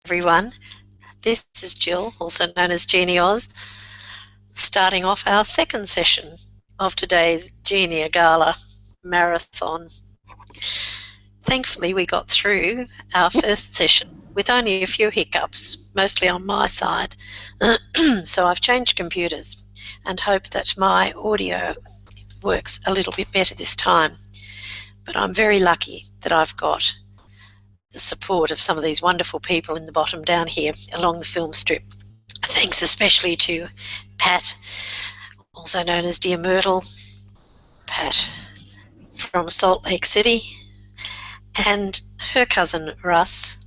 everyone. This is Jill, also known as GeniAus, starting off our second session of today's GeneaGala Marathon. Thankfully, we got through our first session with only a few hiccups, mostly on my side. So I've changed computers and hope that my audio works a little bit better this time. But I'm very lucky that I've got the support of some of these wonderful people in the bottom down here along the film strip. Thanks especially to Pat, also known as Dear Myrtle, Pat from Salt Lake City, and her cousin Russ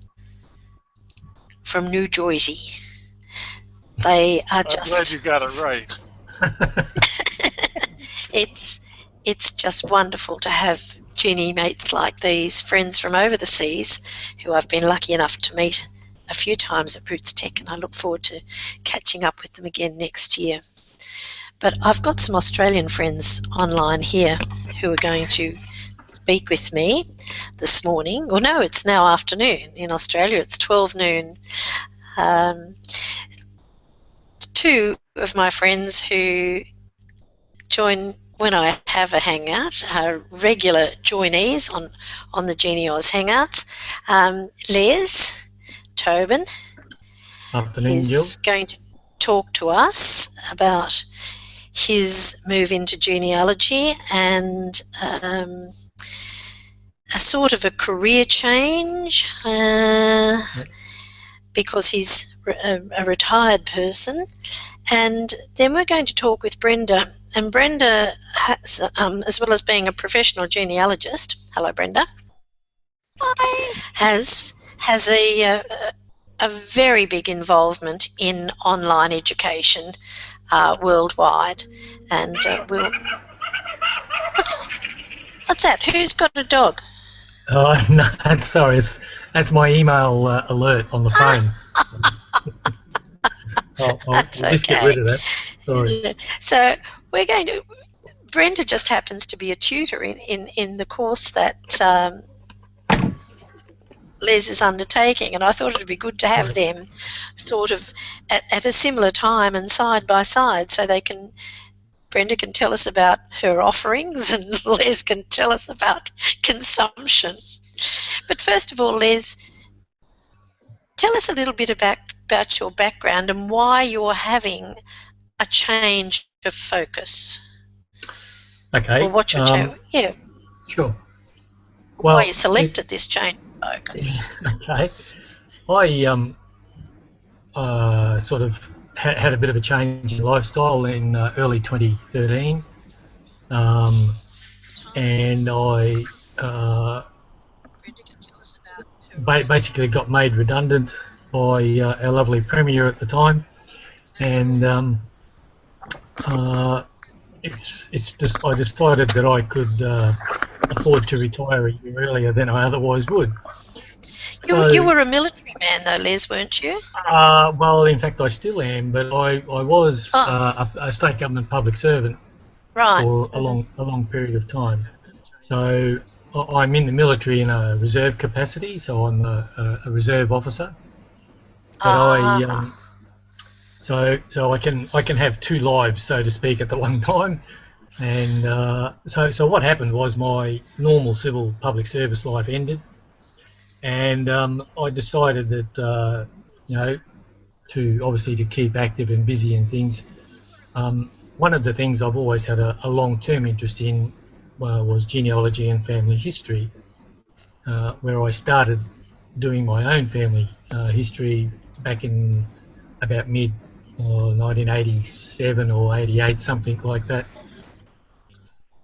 from New Jersey. They are just... I'm glad you got it right. It's just wonderful to have Genie mates like these, friends from over the seas, who I've been lucky enough to meet a few times at Roots Tech, and I look forward to catching up with them again next year. But I've got some Australian friends online here who are going to speak with me this morning. Or no, it's now afternoon. In Australia, it's 12 noon. Two of my friends who join when I have a hangout are regular joinees on the GeniAus hangouts. Les Tobin is going to talk to us about his move into genealogy and a sort of a career change because he's a retired person. And then we're going to talk with Brenda. And Brenda, has, as well as being a professional genealogist, hello Brenda, hi, has a very big involvement in online education worldwide. And we'll... What's that? Who's got a dog? Oh, no, sorry, that's my email alert on the phone. I'll just get rid of that. Sorry. So we're going to... Brenda just happens to be a tutor in the course that Les is undertaking, and I thought it would be good to have them sort of at a similar time and side by side, so they can... Brenda can tell us about her offerings and Les can tell us about consumption. But first of all, Les, tell us a little bit about your background and why you're having a change of focus. Okay. Or what your yeah. Sure. Well, why you selected this change of focus. Okay. I sort of had a bit of a change in lifestyle in early 2013, and I basically got made redundant by our lovely Premier at the time, and I decided that I could afford to retire a year earlier than I otherwise would. You were a military man though, Les, weren't you? Well, in fact, I still am, but I was a state government public servant for a long period of time. So I'm in the military in a reserve capacity, so I'm a reserve officer. But so I can have two lives, so to speak, at the one time. And so what happened was my normal civil public service life ended. And I decided that, to keep active and busy and things, one of the things I've always had a long-term interest in was genealogy and family history, where I started doing my own family history back in about mid 1987 or 88, something like that.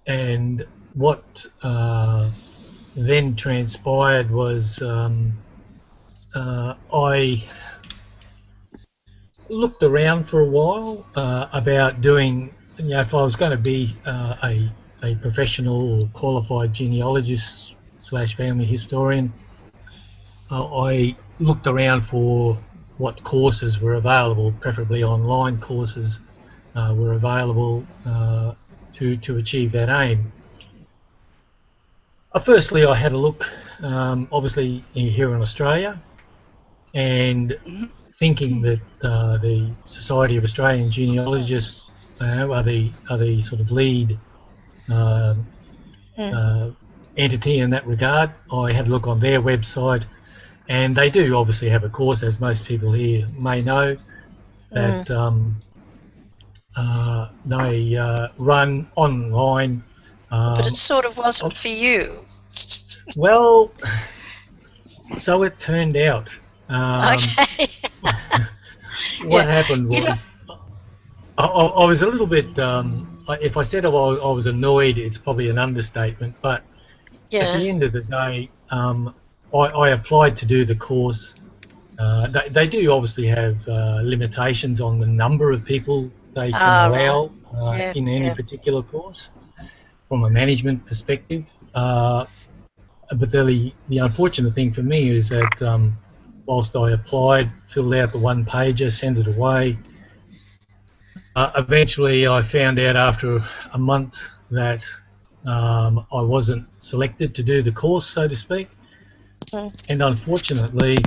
And what then transpired was I looked around for a while about doing, if I was going to be a professional or qualified genealogist / family historian, I looked around for what courses were available, preferably online courses were available to achieve that aim. Firstly, I had a look, obviously here in Australia, and thinking that the Society of Australian Genealogists are the sort of lead entity in that regard. I had a look on their website, and they do obviously have a course, as most people here may know, that they run online. But it sort of wasn't for you. Well, so it turned out. Okay. What happened was, I was a little bit, if I said I was annoyed, it's probably an understatement, but at the end of the day, I applied to do the course. They do obviously have limitations on the number of people they can allow in any particular course from a management perspective. But the unfortunate thing for me is that whilst I applied, filled out the one-pager, sent it away, eventually I found out after a month that I wasn't selected to do the course, so to speak. And unfortunately,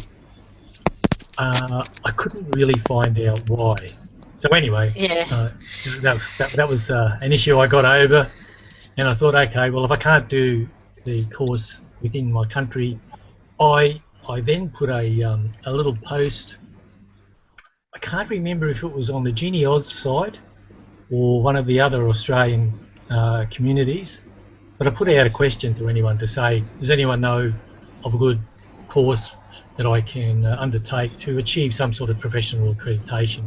I couldn't really find out why. So anyway, that was an issue I got over, and I thought, okay, well, if I can't do the course within my country, I then put a little post. I can't remember if it was on the GeniAus site or one of the other Australian communities, but I put out a question to anyone to say, does anyone know of a good course that I can undertake to achieve some sort of professional accreditation?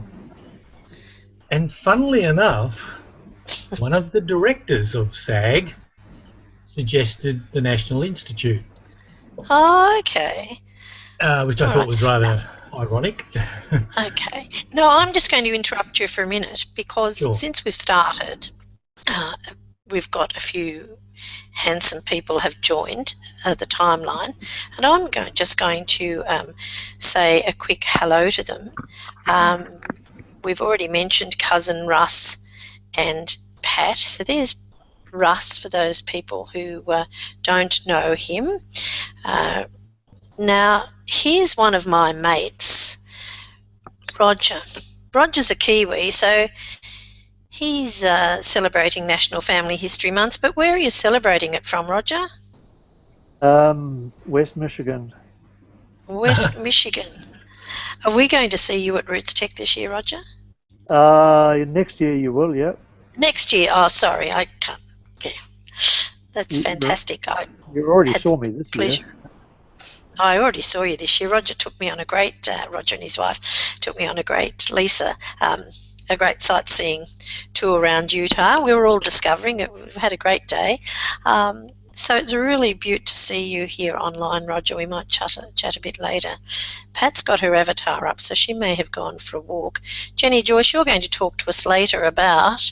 And funnily enough, one of the directors of SAG suggested the National Institute. Oh, okay. Which I thought was rather ironic. Okay. No, I'm just going to interrupt you for a minute because since we've started, we've got a few handsome people have joined the timeline, and I'm just going to say a quick hello to them. We've already mentioned cousin Russ and Pat, so there's Russ for those people who don't know him. Now, here's one of my mates, Roger. Roger's a Kiwi, so he's celebrating National Family History Month, but where are you celebrating it from, Roger? West Michigan. West Michigan. Are we going to see you at Roots Tech this year, Roger? Next year you will, yeah. Next year? Oh, sorry, I can't. Yeah, that's fantastic. You already saw me this year. I already saw you this year. Roger took me on a great, Roger and his wife took me on a great, Lisa, a great sightseeing tour around Utah. We were all discovering it. We've had a great day. So it's a really beaut to see you here online, Roger. We might chat a bit later. Pat's got her avatar up, so she may have gone for a walk. Jenny Joyce, you're going to talk to us later about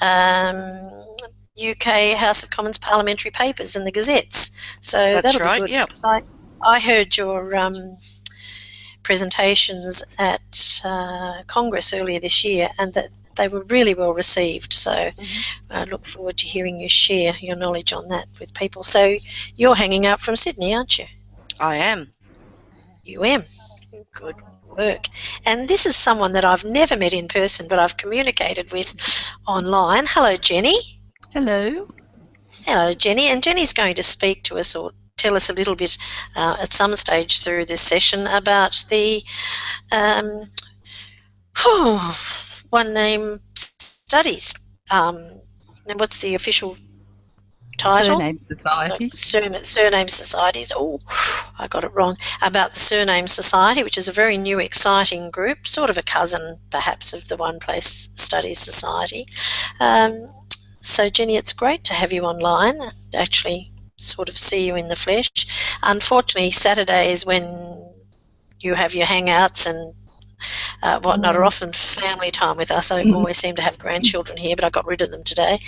UK House of Commons parliamentary papers and the gazettes. So that's that'll right, be good. Yeah. I heard your presentations at Congress earlier this year, and that they were really well received. So I look forward to hearing you share your knowledge on that with people. So you're hanging out from Sydney, aren't you? I am. You am. Good work. And this is someone that I've never met in person, but I've communicated with online. Hello, Jenny. Hello. Hello, Jenny. And Jenny's going to speak to us or tell us a little bit at some stage through this session about the one name studies. What's the official title? Surname Societies. Surname Societies. Oh, I got it wrong. About the Surname Society, which is a very new, exciting group, sort of a cousin, perhaps, of the One Place Studies Society. So, Jenny, it's great to have you online, actually sort of see you in the flesh. Unfortunately, Saturdays when you have your hangouts and whatnot are often family time with us. I always seem to have grandchildren here, but I got rid of them today.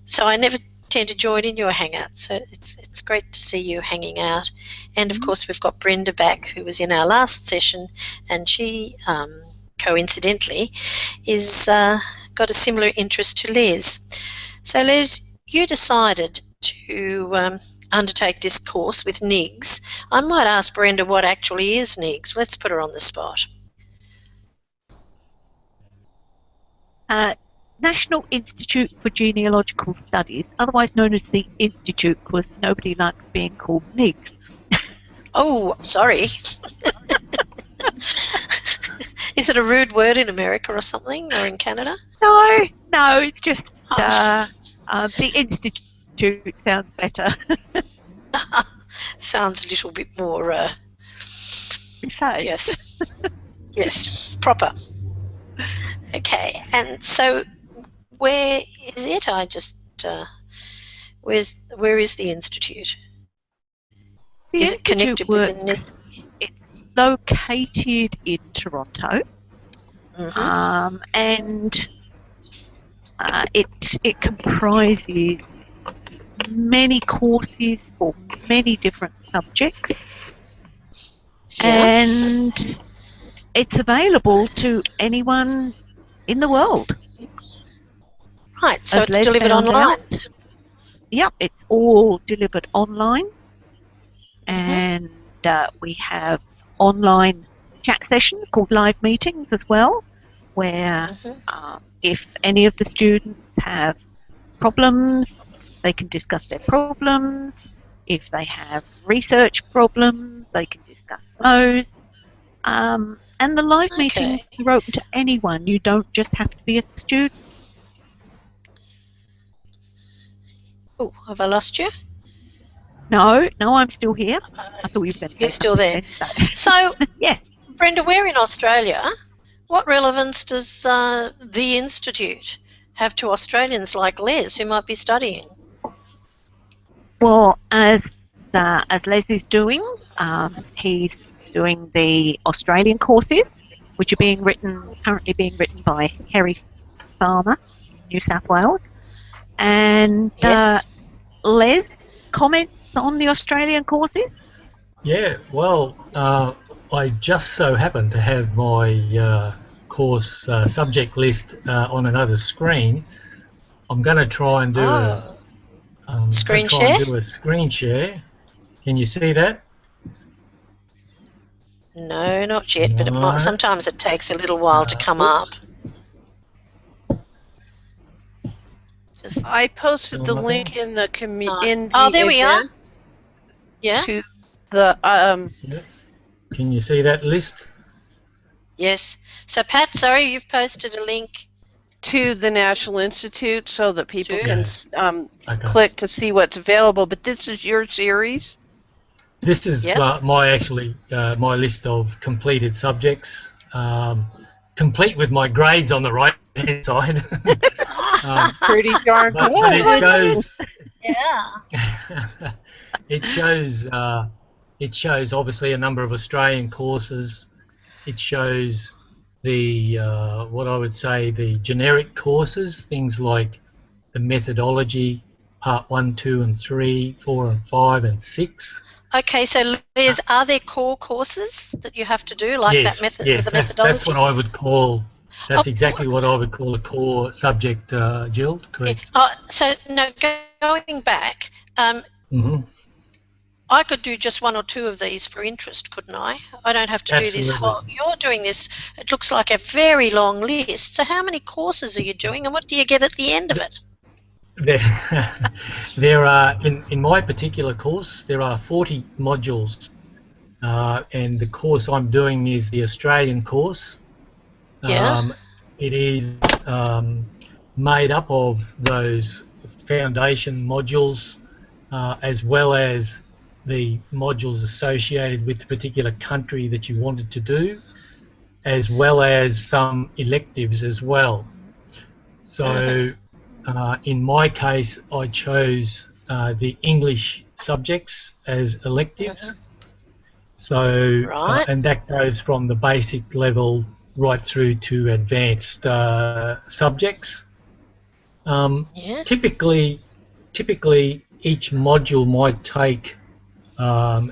So I never tend to join in your hangout. So it's great to see you hanging out. And, of course, we've got Brenda back, who was in our last session, and she, coincidentally, is got a similar interest to Les. So, Les, you decided to undertake this course with NIGS. I might ask Brenda what actually is NIGS. Let's put her on the spot. National Institute for Genealogical Studies, otherwise known as the Institute, because nobody likes being called NIGS. Oh, sorry. Is it a rude word in America or something, or in Canada? No, it's just the Institute sounds better. Sounds a little bit more, yes, yes, proper. Okay, and so where is it? I just, where is the Institute? Is it connected with the... It's located in Toronto, and it comprises many courses for many different subjects, and it's available to anyone in the world. Right, so it's delivered online. Yep, it's all delivered online, and we have online chat sessions called live meetings as well, where if any of the students have problems, they can discuss their problems. If they have research problems, they can discuss those. And the live meetings are open to anyone. You don't just have to be a student. Oh, have I lost you? No, I'm still here. I thought you were going to say you're still there. So, yes, Brenda, we're in Australia. What relevance does the Institute have to Australians like Les who might be studying? Well, as Les is doing, he's doing the Australian courses, which are currently being written by Harry Farmer, New South Wales, and Les, comments on the Australian courses? Yeah, well, I just so happen to have my course subject list on another screen. I'm going to try and do a screen share. Can you see that? No, not yet, but sometimes it takes a little while to come up. I posted the link in the community. Oh, there we are. Yeah. To the Can you see that list? Yes. So, Pat, sorry, you've posted a link to the National Institute so that people can click to see what's available. But this is your series. This is my list of completed subjects, complete with my grades on the right hand side. Pretty darn cool. But it shows. It shows obviously a number of Australian courses. It shows the what I would say the generic courses, things like the methodology, part 1, 2, and 3, 4, and 5, and 6. Okay, so Liz, are there core courses that you have to do, like that method with the methodology? That's what I would call. That's exactly what I would call a core subject, Jill. Correct. So no, going back, I could do just 1 or 2 of these for interest, couldn't I? I don't have to do this whole. You're doing this. It looks like a very long list. So how many courses are you doing, and what do you get at the end of it? There are in my particular course there are 40 modules, and the course I'm doing is the Australian course. It is made up of those foundation modules as well as the modules associated with the particular country that you wanted to do, as well as some electives as well. So in my case I chose the English subjects as electives. So and that goes from the basic level right through to advanced subjects. Typically each module might take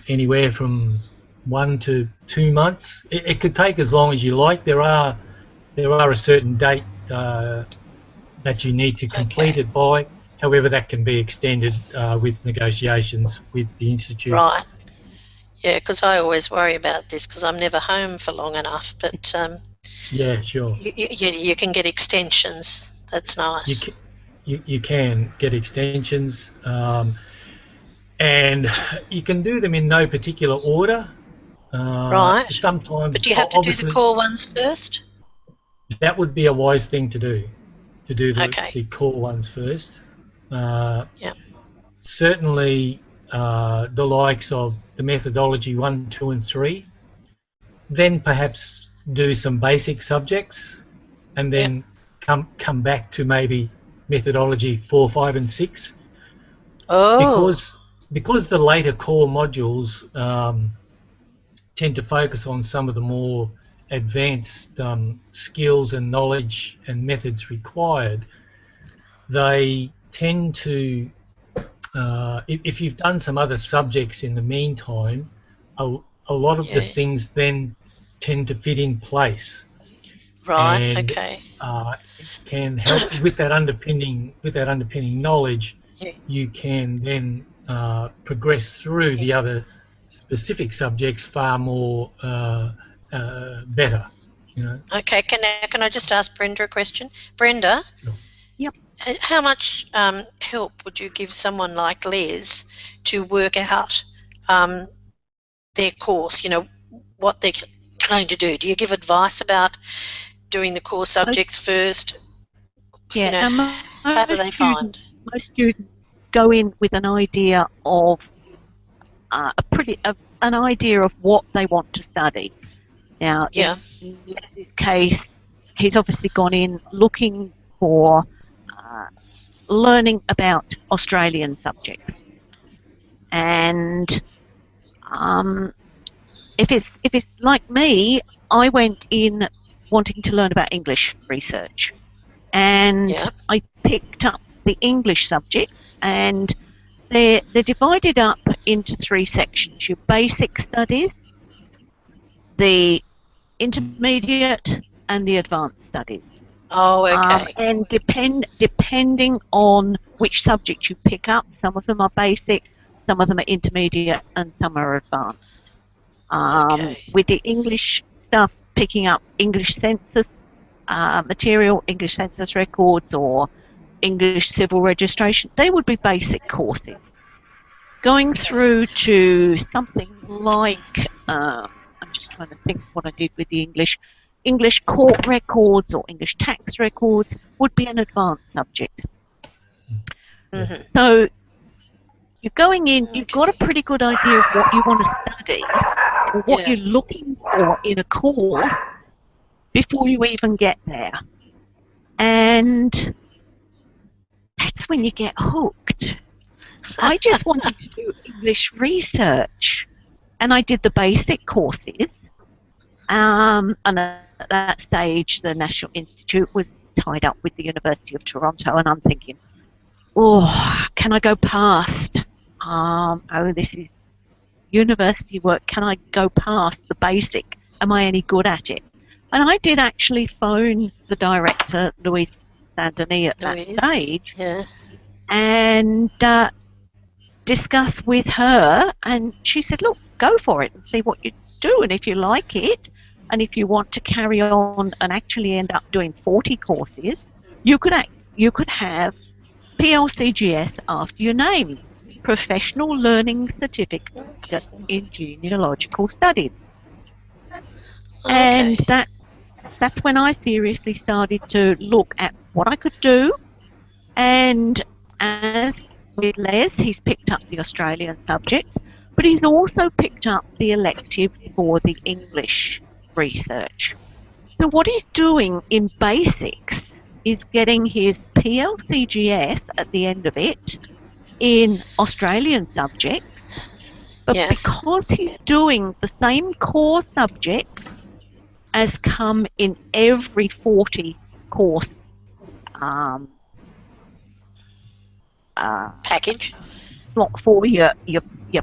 anywhere from 1 to 2 months. It could take as long as you like. There are a certain date that you need to complete it by. However, that can be extended with negotiations with the institute. Right. Yeah, because I always worry about this because I'm never home for long enough. But yeah, sure. You can get extensions. That's nice. You can get extensions, and you can do them in no particular order. Right. Sometimes, but do you have to do the core ones first? That would be a wise thing to do. To do the core ones first. Yeah. Certainly, the likes of the methodology 1, 2, and 3. Then perhaps do some basic subjects, and then come back to maybe methodology 4, 5, and 6. Oh. Because the later core modules tend to focus on some of the more advanced skills and knowledge and methods required, they tend to, if you've done some other subjects in the meantime, a lot of the things then tend to fit in place. Right. And, okay. It can help with that underpinning knowledge. Yeah. You can then progress through the other specific subjects far more better. You know. Okay. Can I just ask Brenda a question? Brenda. Sure. Yep. How much help would you give someone like Les to work out their course? You know, what they're going to do. Do you give advice about doing the core subjects first? Yeah. You know, how do they find? Most students go in with an idea of an idea of what they want to study. Now, in Les's case, he's obviously gone in looking for learning about Australian subjects, and if it's like me, I went in wanting to learn about English research, and I picked up the English subject, and they're divided up into 3 sections: your basic studies, the intermediate, and the advanced studies. Oh, okay. And depending on which subject you pick up, some of them are basic, some of them are intermediate, and some are advanced. With the English stuff, picking up English census material, English census records, or English civil registration, they would be basic courses. Going through to something like, I'm just trying to think what I did with the English court records or English tax records would be an advanced subject. Mm-hmm. So you're going in, you've got a pretty good idea of what you want to study or what you're looking for in a course before you even get there. And that's when you get hooked. I just wanted to do English research, and I did the basic courses. And at that stage, the National Institute was tied up with the University of Toronto, and I'm thinking, oh, can I go past? Oh, this is university work. Can I go past the basic? Am I any good at it? And I did actually phone the director, Louise Saint-Denis, at that stage, and discuss with her. And she said, look, go for it and see what you do. And if you like it, and if you want to carry on and actually end up doing 40 courses, you could have PLCGS after your name, Professional Learning Certificate in Genealogical Studies. And that's when I seriously started to look at what I could do. And as with Les, he's picked up the Australian subjects, but he's also picked up the electives for the English research. So what he's doing in basics is getting his PLCGS at the end of it in Australian subjects, but because he's doing the same core subjects as come in every 40 course package slot for your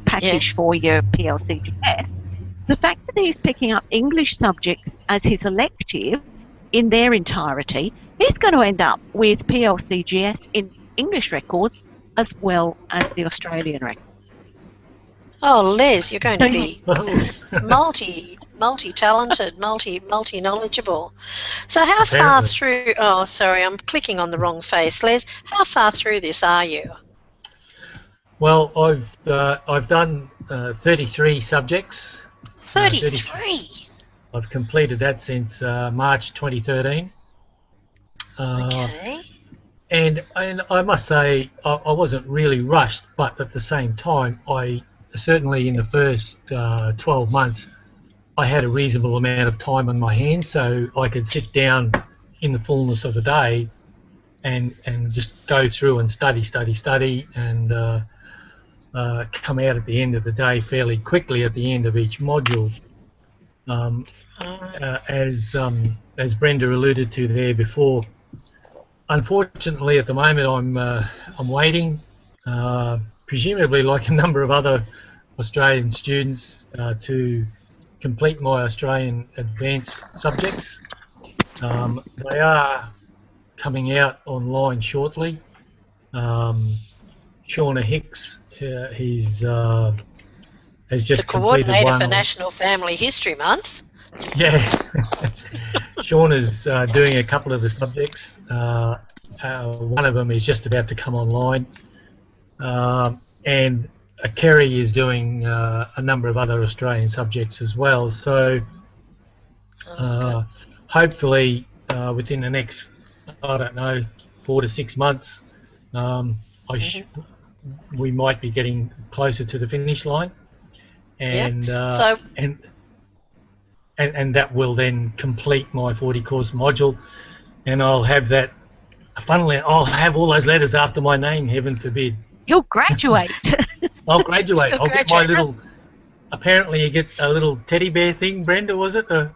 package for your PLCGS, the fact that he's picking up English subjects as his elective in their entirety, he's going to end up with PLCGS in English records as well as the Australian records. Oh, Les, you're going to be multi-talented, multi-knowledgeable. So how far through? Oh, sorry, I'm clicking on the wrong face, Les. How far through this are you? Well, I've done 33 subjects. 33. I've completed that since March 2013. Okay. And I must say I wasn't really rushed, but at the same time, I certainly in the first 12 months, I had a reasonable amount of time on my hands, so I could sit down in the fullness of the day and just go through and study, and come out at the end of the day fairly quickly at the end of each module. As Brenda alluded to there before, unfortunately at the moment I'm waiting, presumably like a number of other Australian students, to complete my Australian advanced subjects. They are coming out online shortly. Shauna Hicks, he's has just completed one. The coordinator for National Family History Month. Yeah, Shauna's doing a couple of the subjects. One of them is just about to come online, and Kerry is doing a number of other Australian subjects as well. So hopefully within the next, I don't know, 4 to 6 months, we might be getting closer to the finish line, and and that will then complete my 40 course module, and I'll have that. Funnily, I'll have all those letters after my name. Heaven forbid. You'll graduate. I'll graduate. I'll get my little. Apparently, you get a little teddy bear thing. Brenda, was it the?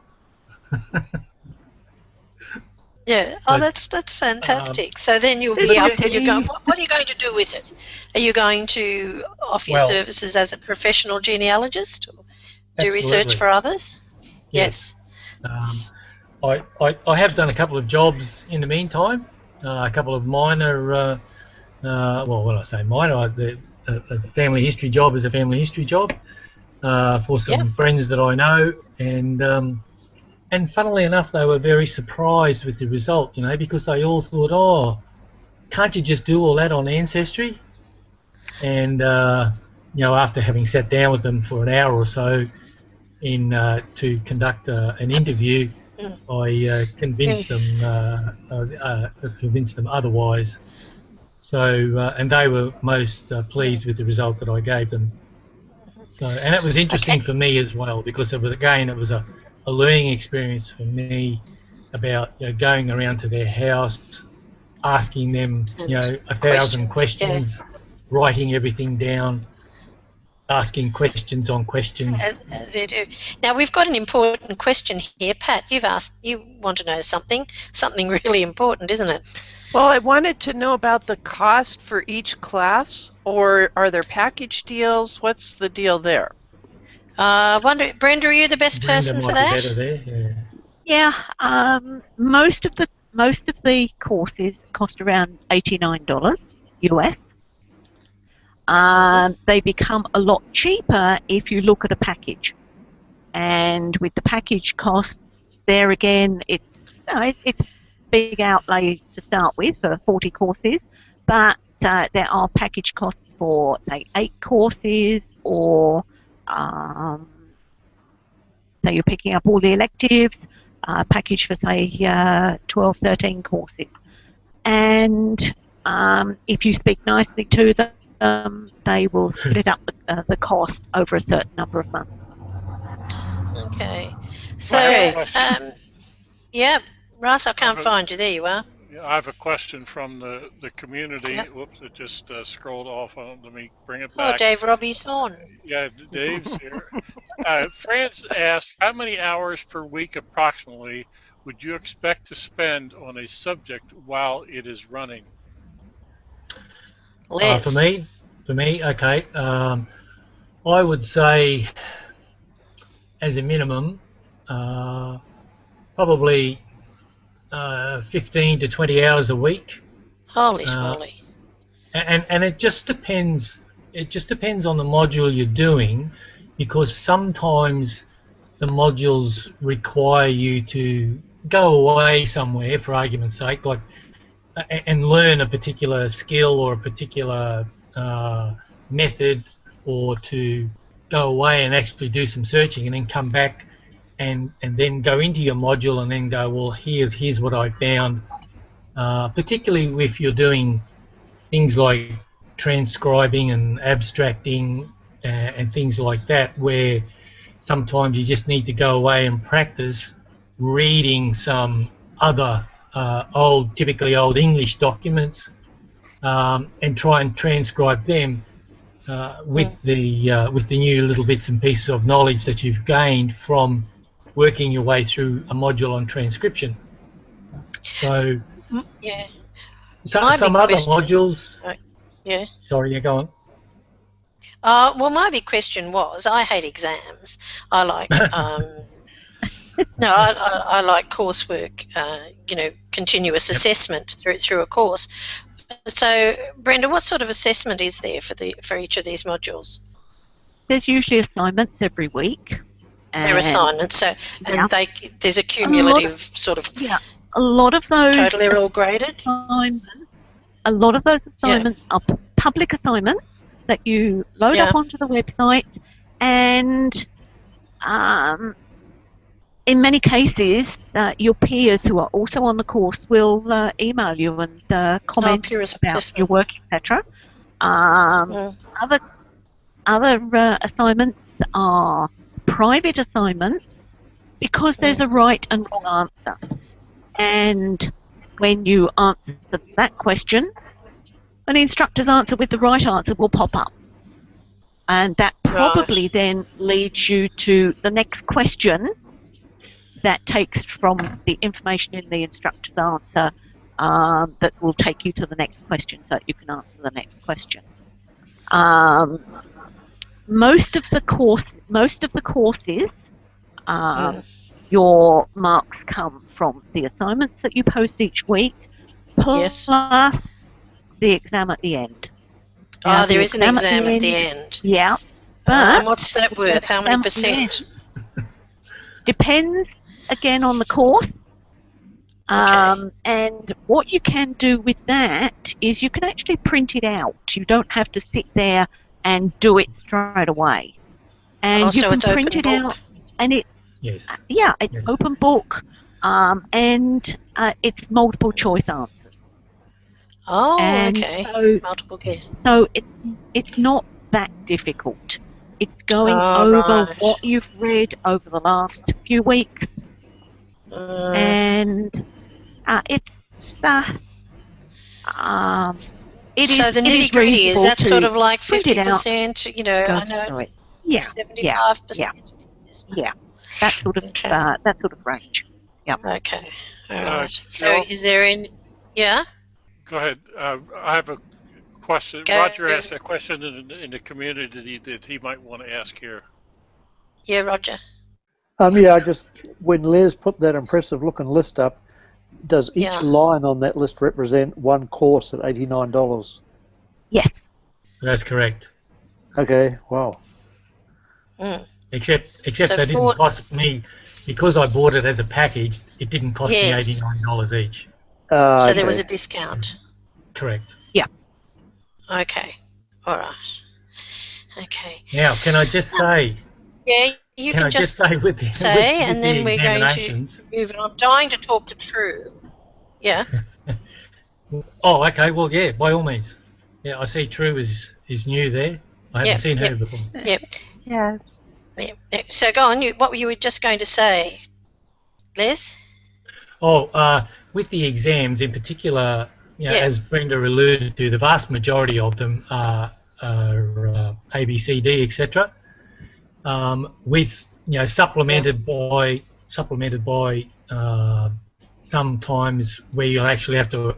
Yeah. Oh, that's fantastic. So then you'll be up. What are you going to do with it? Are you going to offer your services as a professional genealogist, or do research for others? Yes. I have done a couple of jobs in the meantime. A couple of minor. Well, when I say minor, a family history job is a family history job for some friends that I know, and funnily enough, they were very surprised with the result, you know, because they all thought, oh, can't you just do all that on Ancestry? And you know, after having sat down with them for an hour or so to conduct an interview, I convinced them otherwise. So and they were most pleased with the result that I gave them. So, and it was interesting for me as well, because it was a learning experience for me about, you know, going around to their house, asking them, you know, 1,000 questions, writing everything down, asking questions on questions. As you do. Now we've got an important question here, Pat. You want to know something really important, isn't it? Well, I wanted to know about the cost for each class, or are there package deals? What's the deal there? Brenda, are you the best person for that? Better there, yeah. Most of the courses cost around $89 US. They become a lot cheaper if you look at a package, and with the package costs, there again, it's big outlay to start with for 40 courses, but there are package costs for, say, 8 courses, or say you're picking up all the electives, package for, say, 12, 13 courses. And if you speak nicely to them, they will split up the cost over a certain number of months. Okay. So, yeah, Russ, I can't find you. There you are. I have a question from the community. Whoops, it just scrolled off. Let me bring it back. Oh, Dave Robbie's on. Yeah, Dave's here. France asked, how many hours per week approximately would you expect to spend on a subject while it is running? For me, okay. I would say, as a minimum, probably 15 to 20 hours a week. Holy schmoly. And it just depends. It just depends on the module you're doing, because sometimes the modules require you to go away somewhere, for argument's sake, like and learn a particular skill or a particular method, or to go away and actually do some searching and then come back and then go into your module and then go, well, here's what I found. Particularly if you're doing things like transcribing and abstracting and things like that, where sometimes you just need to go away and practice reading some other typically old English documents, and try and transcribe them with the new little bits and pieces of knowledge that you've gained from working your way through a module on transcription. So yeah. Some other modules. Yeah. Sorry, you go on. Well, my big question was, I hate exams. I like I like coursework. Continuous assessment through a course. So, Brenda, what sort of assessment is there for each of these modules? There's usually assignments every week. They're assignments, so there's a cumulative sort of. Yeah, a lot of those. Totally, they're all graded. A lot of those assignments are public assignments that you load up onto the website, and in many cases, your peers who are also on the course will email you and comment about your work, etc. Other assignments are private assignments, because there's a right and wrong answer. And when you answer that question, an instructor's answer with the right answer will pop up. And that probably then leads you to the next question that takes from the information in the instructor's answer, that will take you to the next question so that you can answer the next question. Most of the courses, your marks come from the assignments that you post each week, plus the exam at the end. There is an exam at the end. Yeah. And what's that worth? How many percent? Depends, again, on the course. And what you can do with that is you can actually print it out. You don't have to sit there and do it straight away. And you can print it out, and it's it's open book, and it's multiple choice answers. So, multiple choice. So it's not that difficult. It's going over what you've read over the last few weeks, and it's so the nitty gritty is that sort of like 50%. I know. 75%. Yeah. That sort of range. Yeah. Okay. All right. So is there any? Yeah. Go ahead. I have a question. Roger asked a question in the community that he might want to ask here. Yeah, Roger. When Les put that impressive looking list up, does each line on that list represent one course at $89? Yes. That's correct. Okay. Wow. Except that didn't cost me, because I bought it as a package. It didn't cost me $89 each. So there was a discount. Correct. Yeah. Okay. All right. Okay. Now, can I just say? Yeah, you can just say with the and then we're going to move on. I'm dying to talk to True. Yeah. Oh, okay. Well, yeah, by all means. Yeah, I see True is new there. I haven't seen her before. Yep. Yeah. So go on. What were you just going to say, Les? With the exams in particular, as Brenda alluded to, the vast majority of them are A, B, C, D, etc. With supplemented by sometimes where you'll actually have to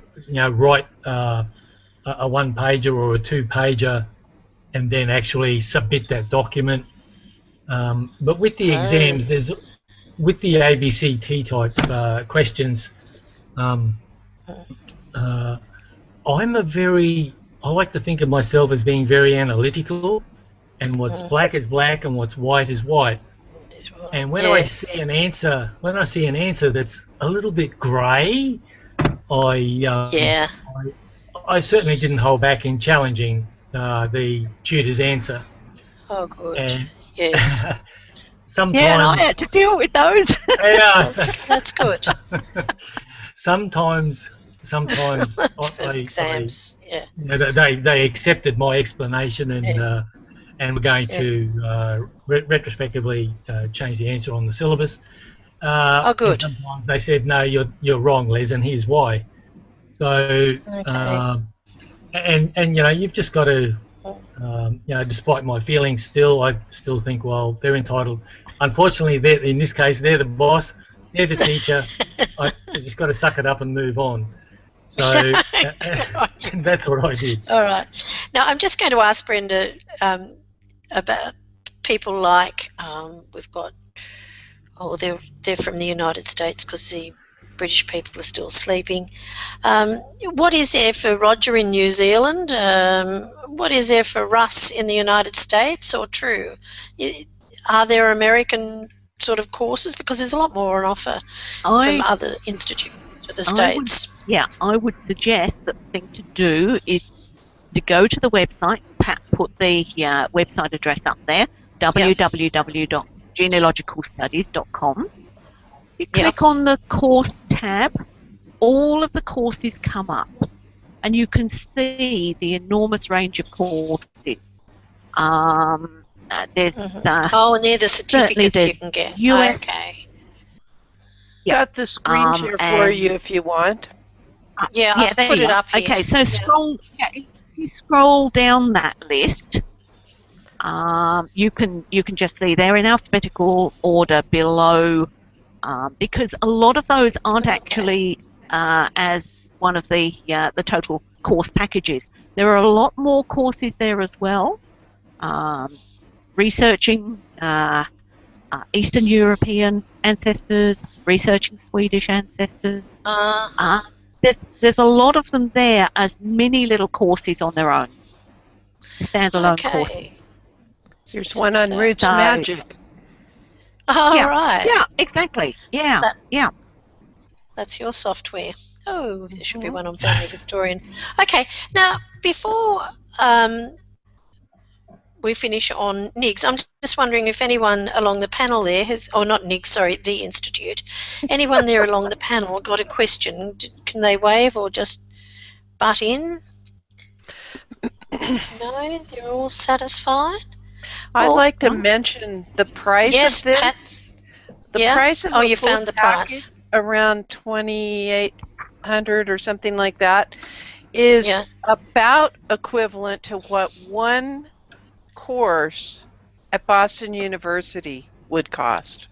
write a one-pager or a two-pager and then actually submit that document. But with the exams, with the ABCT type questions, I'm a very I like to think of myself as being very analytical, and what's black is black and what's white is white. And when I see an answer, that's a little bit grey, I certainly didn't hold back in challenging the tutor's answer. Oh, good. And yes. Sometimes, and I had to deal with those. Yeah, that's good. Sometimes exams. they accepted my explanation and we're going to retrospectively change the answer on the syllabus. Oh, good. And sometimes they said, no, you're wrong, Les, and here's why. So, and you've just got to, despite my feelings, I still think, well, they're entitled. Unfortunately, in this case, they're the boss, they're the teacher. I just got to suck it up and move on. So and that's what I did. All right. Now I'm just going to ask Brenda about people like we've got. Oh, they're from the United States because the British people are still sleeping. What is there for Roger in New Zealand? What is there for Russ in the United States? Or True? Are there American sort of courses? Because there's a lot more on offer from other institutions for the States. I would suggest that the thing to do is to go to the website. Pat put the website address up there, www.genealogicalstudies.com. You click on the course tab, all of the courses come up, and you can see the enormous range of courses. There's and they're the certificates you can get. Okay. Got the screen share for you if you want. I've put it up here. Okay, so if you scroll down that list, you can just see they're in alphabetical order below, because a lot of those aren't actually as one of the total course packages. There are a lot more courses there as well. Researching Eastern European ancestors, researching Swedish ancestors. There's a lot of them there as mini little courses on their own, standalone courses. There's one on roots magic. Right. Yeah, exactly. That's your software. Oh, there should be one on Family Historian. Okay, now before we finish on NIGS, I'm just wondering if anyone along the panel there not NIGS, sorry, the Institute, anyone there along the panel got a question. Can they wave or just butt in? No, they're all satisfied? I'd like to mention the price of this. Pat. The price of you found the price. Around $2,800 or something like that is about equivalent to what one course at Boston University would cost.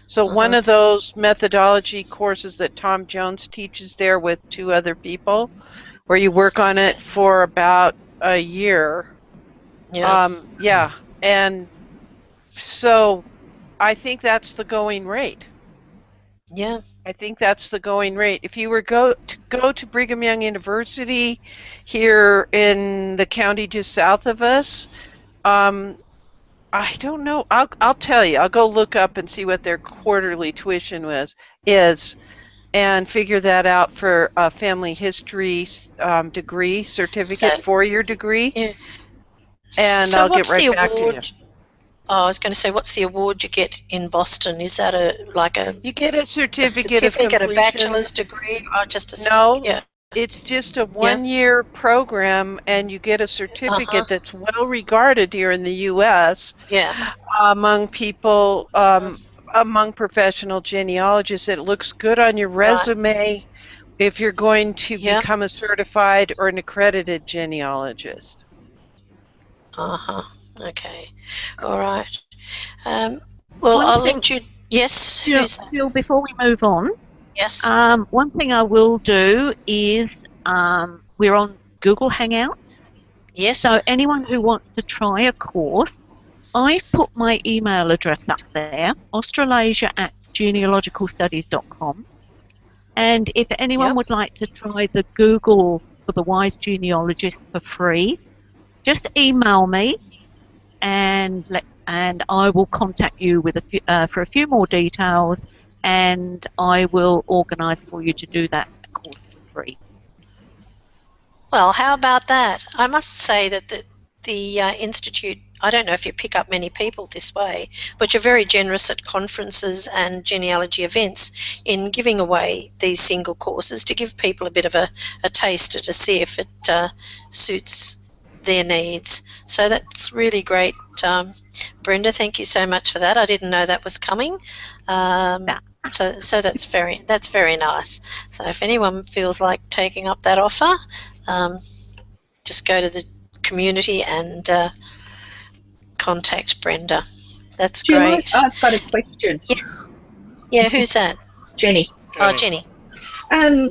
So one of those methodology courses that Tom Jones teaches there with 2 other people, where you work on it for about a year. And so I think that's the going rate. Yeah. I think that's the going rate. If you were go to Brigham Young University here in the county just south of us, I don't know. I'll tell you. I'll go look up and see what their quarterly tuition is, and figure that out for a family history degree certificate, 4-year degree. Yeah. And I'll get right back to you. Oh, I was going to say, what's the award you get in Boston? Is that you get a certificate of completion, a bachelor's degree, or just a certificate? No, it's just a 1-year program, and you get a certificate that's well regarded here in the U.S. Among people, among professional genealogists. It looks good on your resume if you're going to become a certified or an accredited genealogist. Okay. All right. Well, I'll let you... Yes? Jill, before we move on, yes. One thing I will do is we're on Google Hangout. Yes. So anyone who wants to try a course, I put my email address up there, australasia@genealogicalstudies.com. And if anyone would like to try the Google for the Wise Genealogist for free, just email me, and I will contact you with for a few more details, and I will organise for you to do that course for free. Well, how about that? I must say that the Institute, I don't know if you pick up many people this way, but you're very generous at conferences and genealogy events in giving away these single courses to give people a bit of a taster to see if it suits their needs. So that's really great. Brenda, thank you so much for that. I didn't know that was coming. So that's very nice. So if anyone feels like taking up that offer, just go to the community and contact Brenda. That's great. I've got a question. Yeah, who's that? Jenny. Oh, Jenny.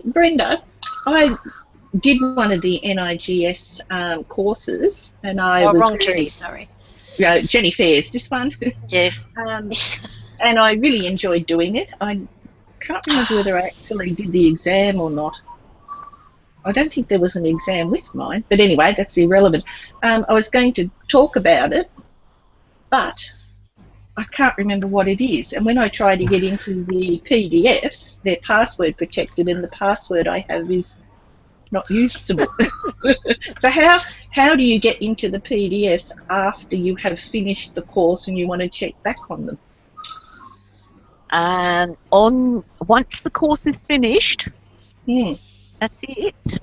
Brenda, I did one of the NIGS courses, and I was wrong Jenny, sorry. Yeah, Jenny Fairs, this one. Yes. And I really enjoyed doing it. I can't remember whether I actually did the exam or not. I don't think there was an exam with mine, but anyway, that's irrelevant. I was going to talk about it, but I can't remember what it is. And when I try to get into the PDFs, they're password protected, and the password I have is not usable. So how do you get into the PDFs after you have finished the course and you want to check back on them? And once the course is finished, that's it.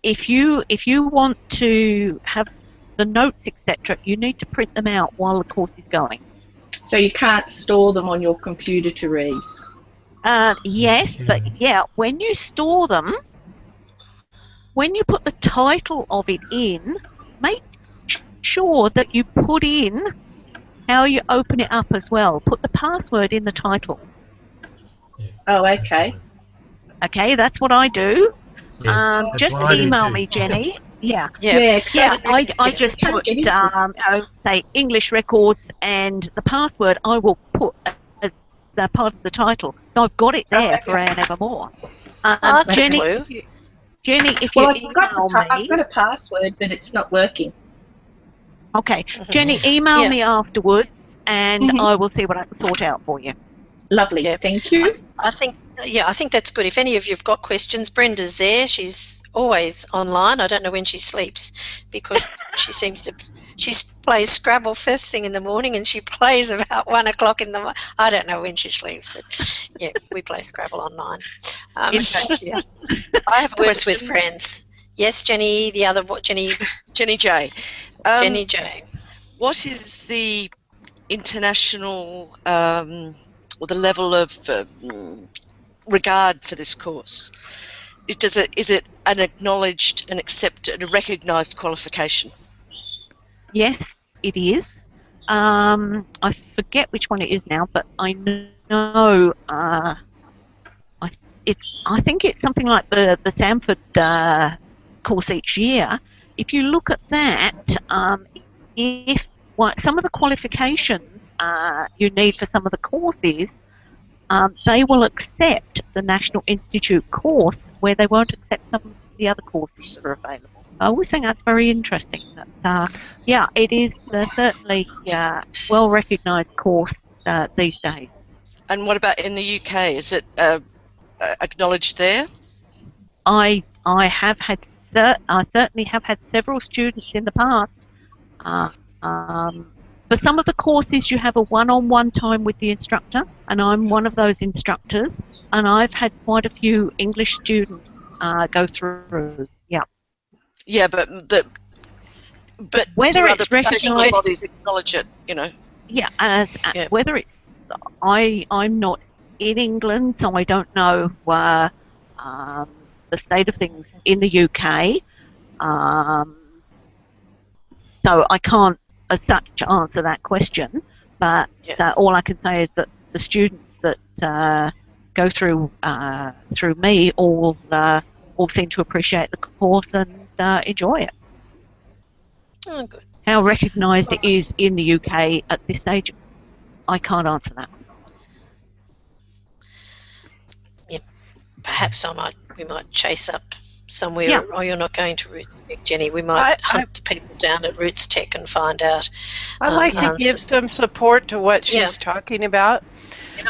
If you want to have the notes, etc., you need to print them out while the course is going. So you can't store them on your computer to read? Yes, but yeah, when you store them, when you put the title of it in, make sure that you put in how you open it up as well. Put the password in the title. Oh, okay. Okay, that's what I do. Yes, just email me, Jenny. Yeah. I just put say English records, and the password I will put as part of the title. So I've got it there forever and evermore. Jenny, if you email me, I've got a password, but it's not working. Okay, Jenny, email me afterwards, and I will see what I can sort out for you. Lovely, thank you. I think that's good. If any of you've got questions, Brenda's there. She's always online. I don't know when she sleeps, because she plays Scrabble first thing in the morning, and she plays about 1 o'clock in the morning. I don't know when she sleeps, but yeah, we play Scrabble online. I have words with friends. Yes, Jenny. The other Jenny. Jenny J. Jenny J. What is the international or the level of regard for this course? Is it an acknowledged and accepted, a recognised qualification? Yes, it is. I forget which one it is now, but I know I think it's something like the Sanford course each year. If you look at that, some of the qualifications you need for some of the courses, they will accept the National Institute course, where they won't accept some of the other courses that are available. I always think that's very interesting. Yeah, it is certainly well recognised course these days. And what about in the UK? Is it acknowledged there? I certainly have had several students in the past. For some of the courses, you have a one-on-one time with the instructor, and I'm one of those instructors, and I've had quite a few English students go through. Yeah. Yeah, but whether other it's recognised, bodies acknowledge it, you know. Yeah, whether it's I'm not in England, so I don't know the state of things in the UK. So I can't as such answer that question, but all I can say is that the students that go through me all seem to appreciate the course and enjoy it. Oh, good. How recognised it is in the UK at this stage, I can't answer that. Yeah, perhaps we might chase up somewhere, or you're not going to Roots Tech, Jenny? We might hunt the people down at Roots Tech and find out. I'd like to give some support to what she's talking about.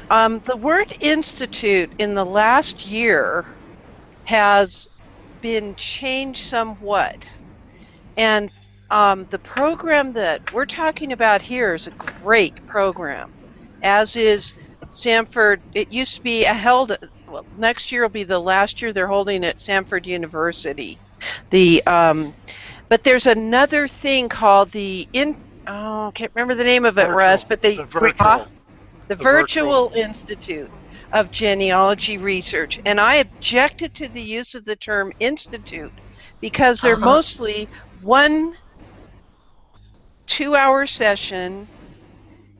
The word institute in the last year has been changed somewhat. And the program that we're talking about here is a great program, as is Samford. It used to be next year will be the last year they're holding at Samford University. But there's another thing called I can't remember the name of it, Russ, but the Virtual Institute of Genealogy Research. And I objected to the use of the term institute because they're mostly 1 2-hour session.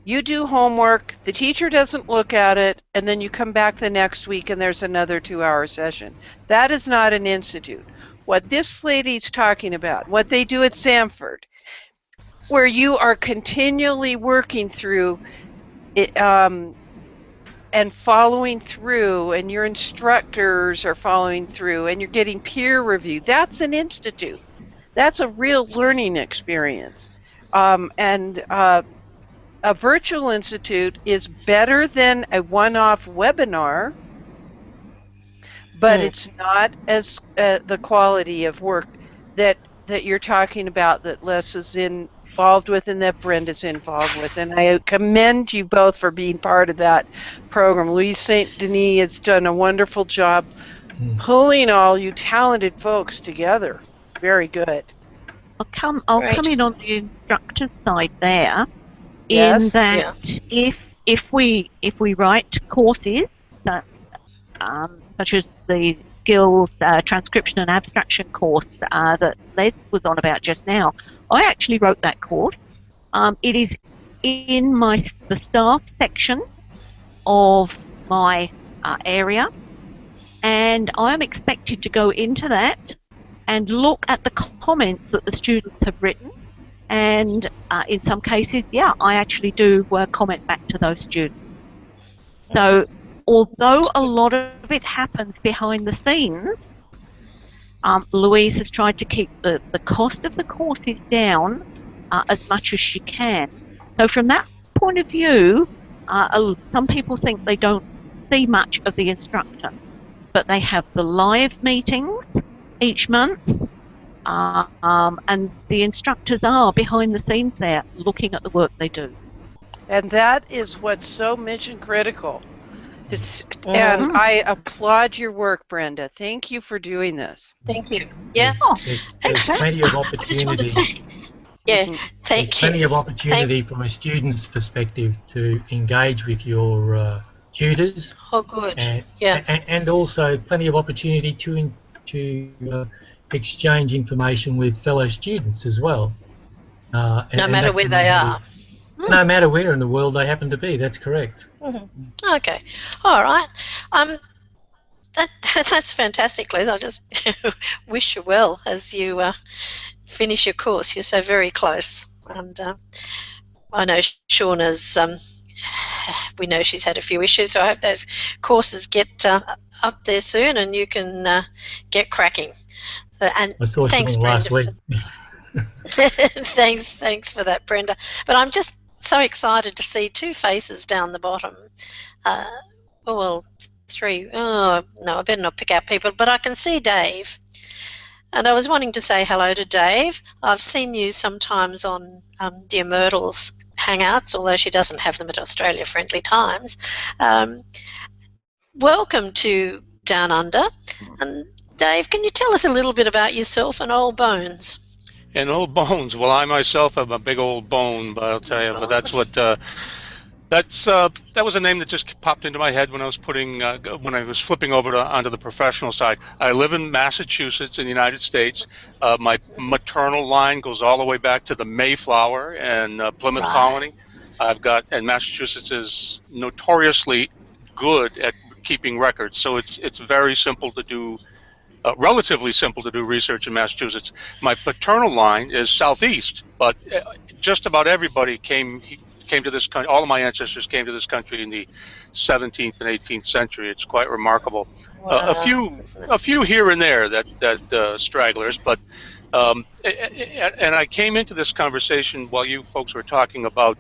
You do homework, the teacher doesn't look at it, and then you come back the next week and there's another 2-hour session. That is not an institute. What this lady's talking about, what they do at Samford, where you are continually working through it, and following through, and your instructors are following through, and you're getting peer review, that's an institute. That's a real learning experience. A virtual institute is better than a one-off webinar, but it's not as the quality of work that you're talking about, that Les is involved with and that Brenda's involved with. And I commend you both for being part of that program. Louise St. Denis has done a wonderful job pulling all you talented folks together. It's very good. I'll come in on the instructor's side there. Yes. In that if we write courses that such as the skills transcription and abstraction course that Les was on about just now, I actually wrote that course. It is in the staff section of my area, and I'm expected to go into that and look at the comments that the students have written. And in some cases, I actually do comment back to those students. So although a lot of it happens behind the scenes, Louise has tried to keep the cost of the courses down as much as she can. So from that point of view, some people think they don't see much of the instructor, but they have the live meetings each month. And the instructors are behind the scenes there looking at the work they do. And that is what's so mission critical. And I applaud your work, Brenda. Thank you for doing this. Thank you. Yeah. There's plenty of opportunity. Thank you. Plenty of opportunity from a student's perspective to engage with your tutors. Oh, good. And also plenty of opportunity to exchange information with fellow students as well. No matter where they are. No matter where in the world they happen to be, that's correct. Okay. All right. That's fantastic, Liz. I just wish you well as you finish your course. You're so very close. And I know Shauna's, we know she's had a few issues, so I hope those courses get up there soon and you can get cracking. And I saw thanks, Brenda. Last week. Thanks for that, Brenda. But I'm just so excited to see 2 faces down the bottom. Well, 3. Oh no, I better not pick out people. But I can see Dave, and I was wanting to say hello to Dave. I've seen you sometimes on Dear Myrtle's Hangouts, although she doesn't have them at Australia Friendly Times. Welcome to Down Under, and Dave, can you tell us a little bit about yourself and Old Bones? And Old Bones. Well, I myself am a big old bone, but I'll tell you. But that's what. That was a name that just popped into my head when I was flipping over onto the professional side. I live in Massachusetts in the United States. My maternal line goes all the way back to the Mayflower and Plymouth Colony. And Massachusetts is notoriously good at keeping records, so it's very simple to do. Relatively simple to do research in Massachusetts. My paternal line is southeast, but just about everybody came came to this country. All of my ancestors came to this country in the 17th and 18th century. It's quite remarkable. Wow, a few here and there that stragglers, but and I came into this conversation while you folks were talking about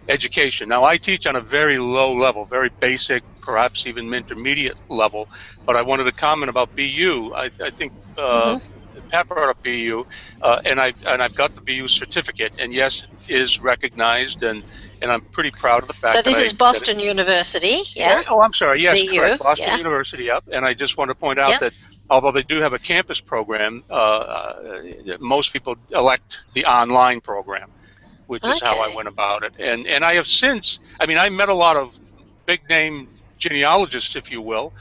education. Now, I teach on a very low level, very basic, perhaps even intermediate level, but I wanted to comment about BU. I think Pat brought up BU, and I've got the BU certificate, and yes, it is recognized, and I'm pretty proud of the fact. So this is Boston University, yeah? Oh, I'm sorry. Yes, BU, correct. Boston University, yep. And I just want to point out that although they do have a campus program, most people elect the online program, which is how I went about it. And I have since, I mean, I met a lot of big name genealogists, if you will,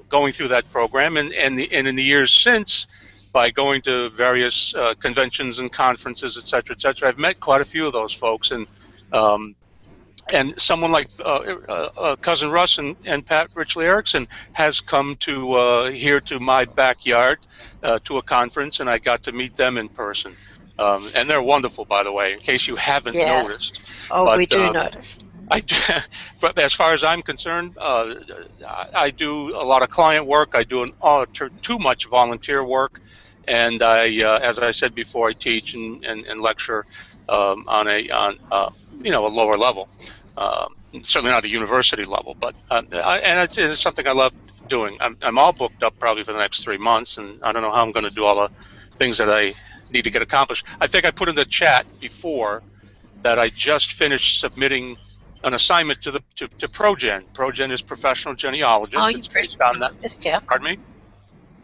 going through that program, and in the years since, by going to various conventions and conferences, et cetera, I've met quite a few of those folks, and someone like Cousin Russ and Pat Richley Erickson has come to here to my backyard to a conference, and I got to meet them in person. And they're wonderful, by the way, in case you haven't noticed. Oh, but, we do notice. But as far as I'm concerned, I do a lot of client work. I do too much volunteer work, and as I said before, I teach and lecture on a lower level. Certainly not a university level, but and it's something I love doing. I'm all booked up probably for the next 3 months, and I don't know how I'm going to do all the things that I need to get accomplished. I think I put in the chat before that I just finished submitting an assignment to ProGen. ProGen is Professional Genealogist. Oh, it's based on that. Yeah. Pardon me?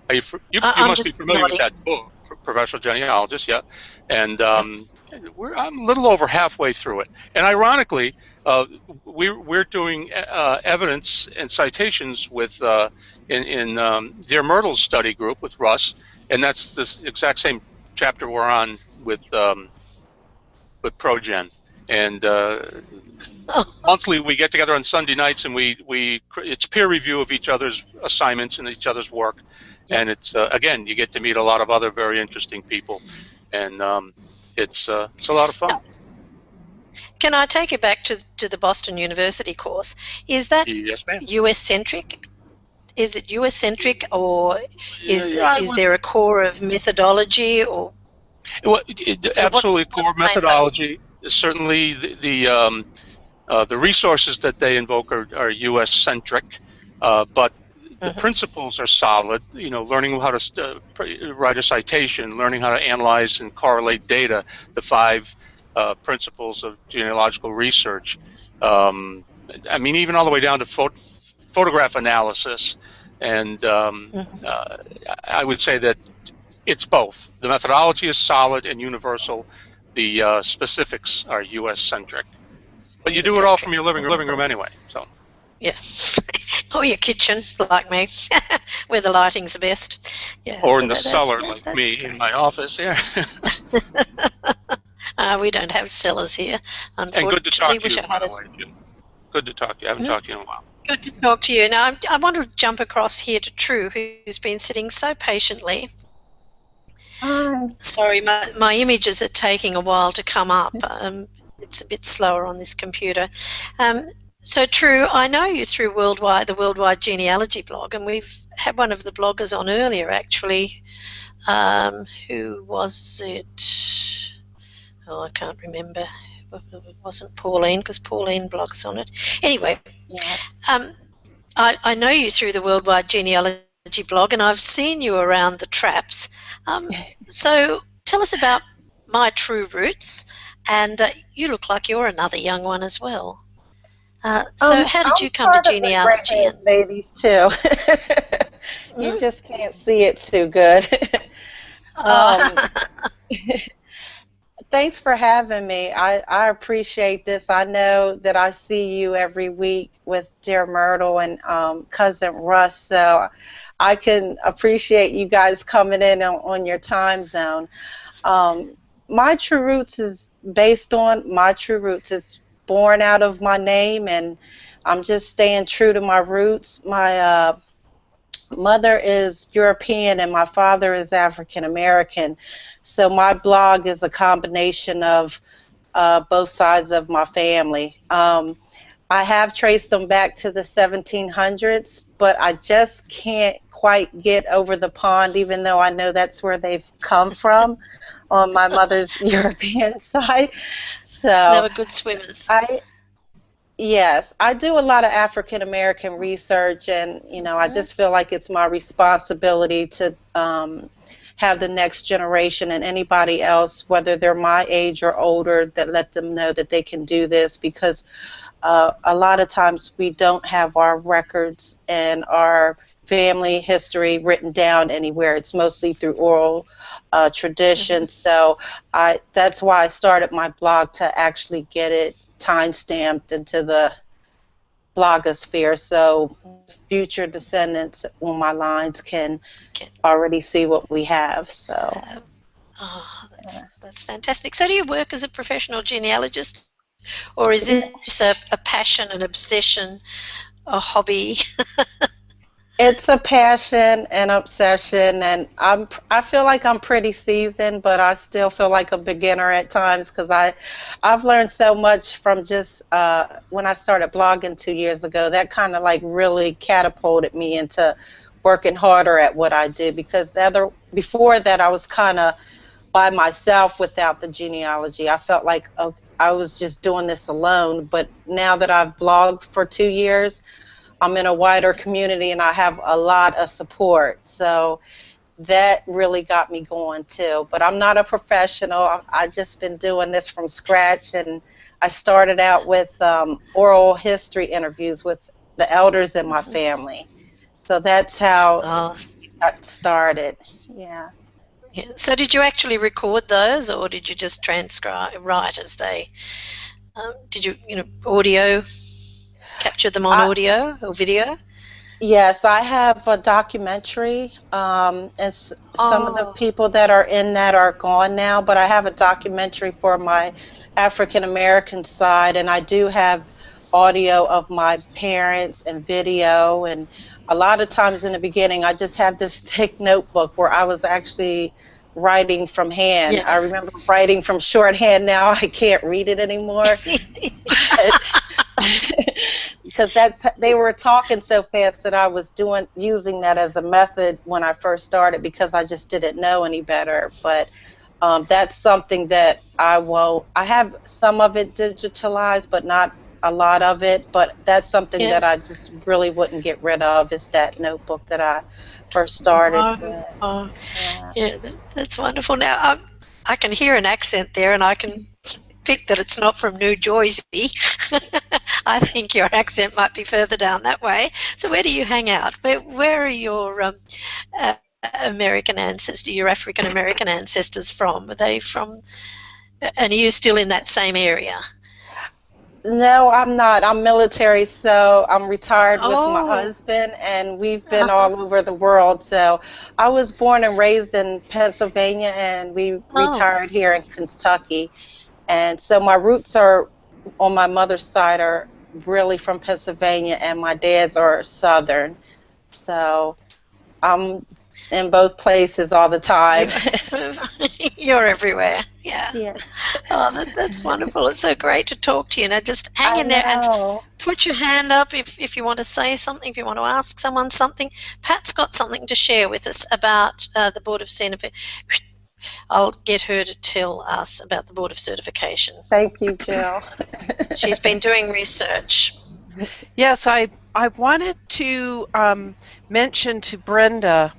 You must be familiar with that book, Professional Genealogist, yeah. And I'm a little over halfway through it. And ironically, we're doing evidence and citations with in Dear Myrtle's study group with Russ, and that's this exact same chapter we're on with ProGen. And monthly we get together on Sunday nights, and it's peer review of each other's assignments and each other's work, and it's again, you get to meet a lot of other very interesting people, and it's a lot of fun. Can I take you back to the Boston University course? Is that US centric? Is it US centric, or is there a core of methodology, or? Well, absolutely, core methodology. Certainly, the resources that they invoke are U.S. centric, but the principles are solid. You know, learning how to write a citation, learning how to analyze and correlate data, the 5 principles of genealogical research. I mean, even all the way down to photograph analysis, and I would say that it's both. The methodology is solid and universal. The specifics are U.S. centric, but you do it all from your living room anyway. So, yes, or your kitchen, like me, where the lighting's the best. Yeah, or in the cellar, like me, in my office here. We don't have cellars here, unfortunately. And good to talk to you, by the way, Jim. Good to talk to you. I haven't talked to you in a while. Good to talk to you. Now, I want to jump across here to True, who's been sitting so patiently. Sorry, my images are taking a while to come up. It's a bit slower on this computer. So True, I know you through the Worldwide Genealogy blog, and we've had one of the bloggers on earlier, actually. Who was it? Oh, I can't remember. It wasn't Pauline, because Pauline blogs on it. Anyway, I know you through the Worldwide Genealogy blog, and I've seen you around the traps. So tell us about My True Roots, and you look like you're another young one as well. So how did you come to genealogy? Ladies too. You just can't see it too good. Thanks for having me. I appreciate this. I know that I see you every week with Dear Myrtle and Cousin Russ, so I can appreciate you guys coming in on your time zone. My True Roots is based on my true roots. It's born out of my name, and I'm just staying true to my roots. My mother is European and my father is African American, so my blog is a combination of both sides of my family. I have traced them back to the 1700s, but I just can't quite get over the pond, even though I know that's where they've come from on my mother's European side. So they were good swimmers. Yes, I do a lot of African American research, and I just feel like it's my responsibility to have the next generation and anybody else, whether they're my age or older, that let them know that they can do this, because a lot of times we don't have our records and our family history written down anywhere. It's mostly through oral tradition. So that's why I started my blog, to actually get it time-stamped into the blogosphere, so future descendants on my lines can already see what we have. So that's fantastic. So do you work as a professional genealogist, or is this a passion, an obsession, a hobby? It's a passion and obsession, and I feel like I'm pretty seasoned, but I still feel like a beginner at times, because I've learned so much from just when I started blogging 2 years ago. That kind of like really catapulted me into working harder at what I do, because before that I was kind of by myself without the genealogy. I felt like I was just doing this alone, but now that I've blogged for 2 years, I'm in a wider community and I have a lot of support. So that really got me going too. But I'm not a professional. I've just been doing this from scratch, and I started out with oral history interviews with the elders in my family. So that's how it got started. Yeah. So did you actually record those, or did you just write as they? Did you audio? Capture them on audio or video? Yes, I have a documentary, and some of the people that are in that are gone now, but I have a documentary for my African American side, and I do have audio of my parents and video. And a lot of times in the beginning, I just have this thick notebook where I was actually writing from hand. I remember writing from shorthand. Now I can't read it anymore. Because they were talking so fast that I was using that as a method when I first started, because I just didn't know any better. But that's something that I have some of it digitalized, but not a lot of it. But that's something that I just really wouldn't get rid of, is that notebook that I first started with. Yeah, that's wonderful. Now I can hear an accent there, and I can pick that it's not from New Jersey. I think your accent might be further down that way. So where do you hang out? Where are your American ancestors, your African American ancestors from? Are they from, and are you still in that same area? No, I'm not. I'm military, so I'm retired with my husband, and we've been all over the world. So I was born and raised in Pennsylvania, and we retired here in Kentucky. And so my roots are, on my mother's side, are really from Pennsylvania, and my dad's are Southern. So I'm in both places all the time. You're everywhere. Yeah. Oh, that's wonderful. It's so great to talk to you. Now, just hang in there and put your hand up if you want to say something, if you want to ask someone something. Pat's got something to share with us about the Board of Certification. I'll get her to tell us about the Board of Certification. Thank you, Jill. She's been doing research. Yes, I wanted to mention to Brenda,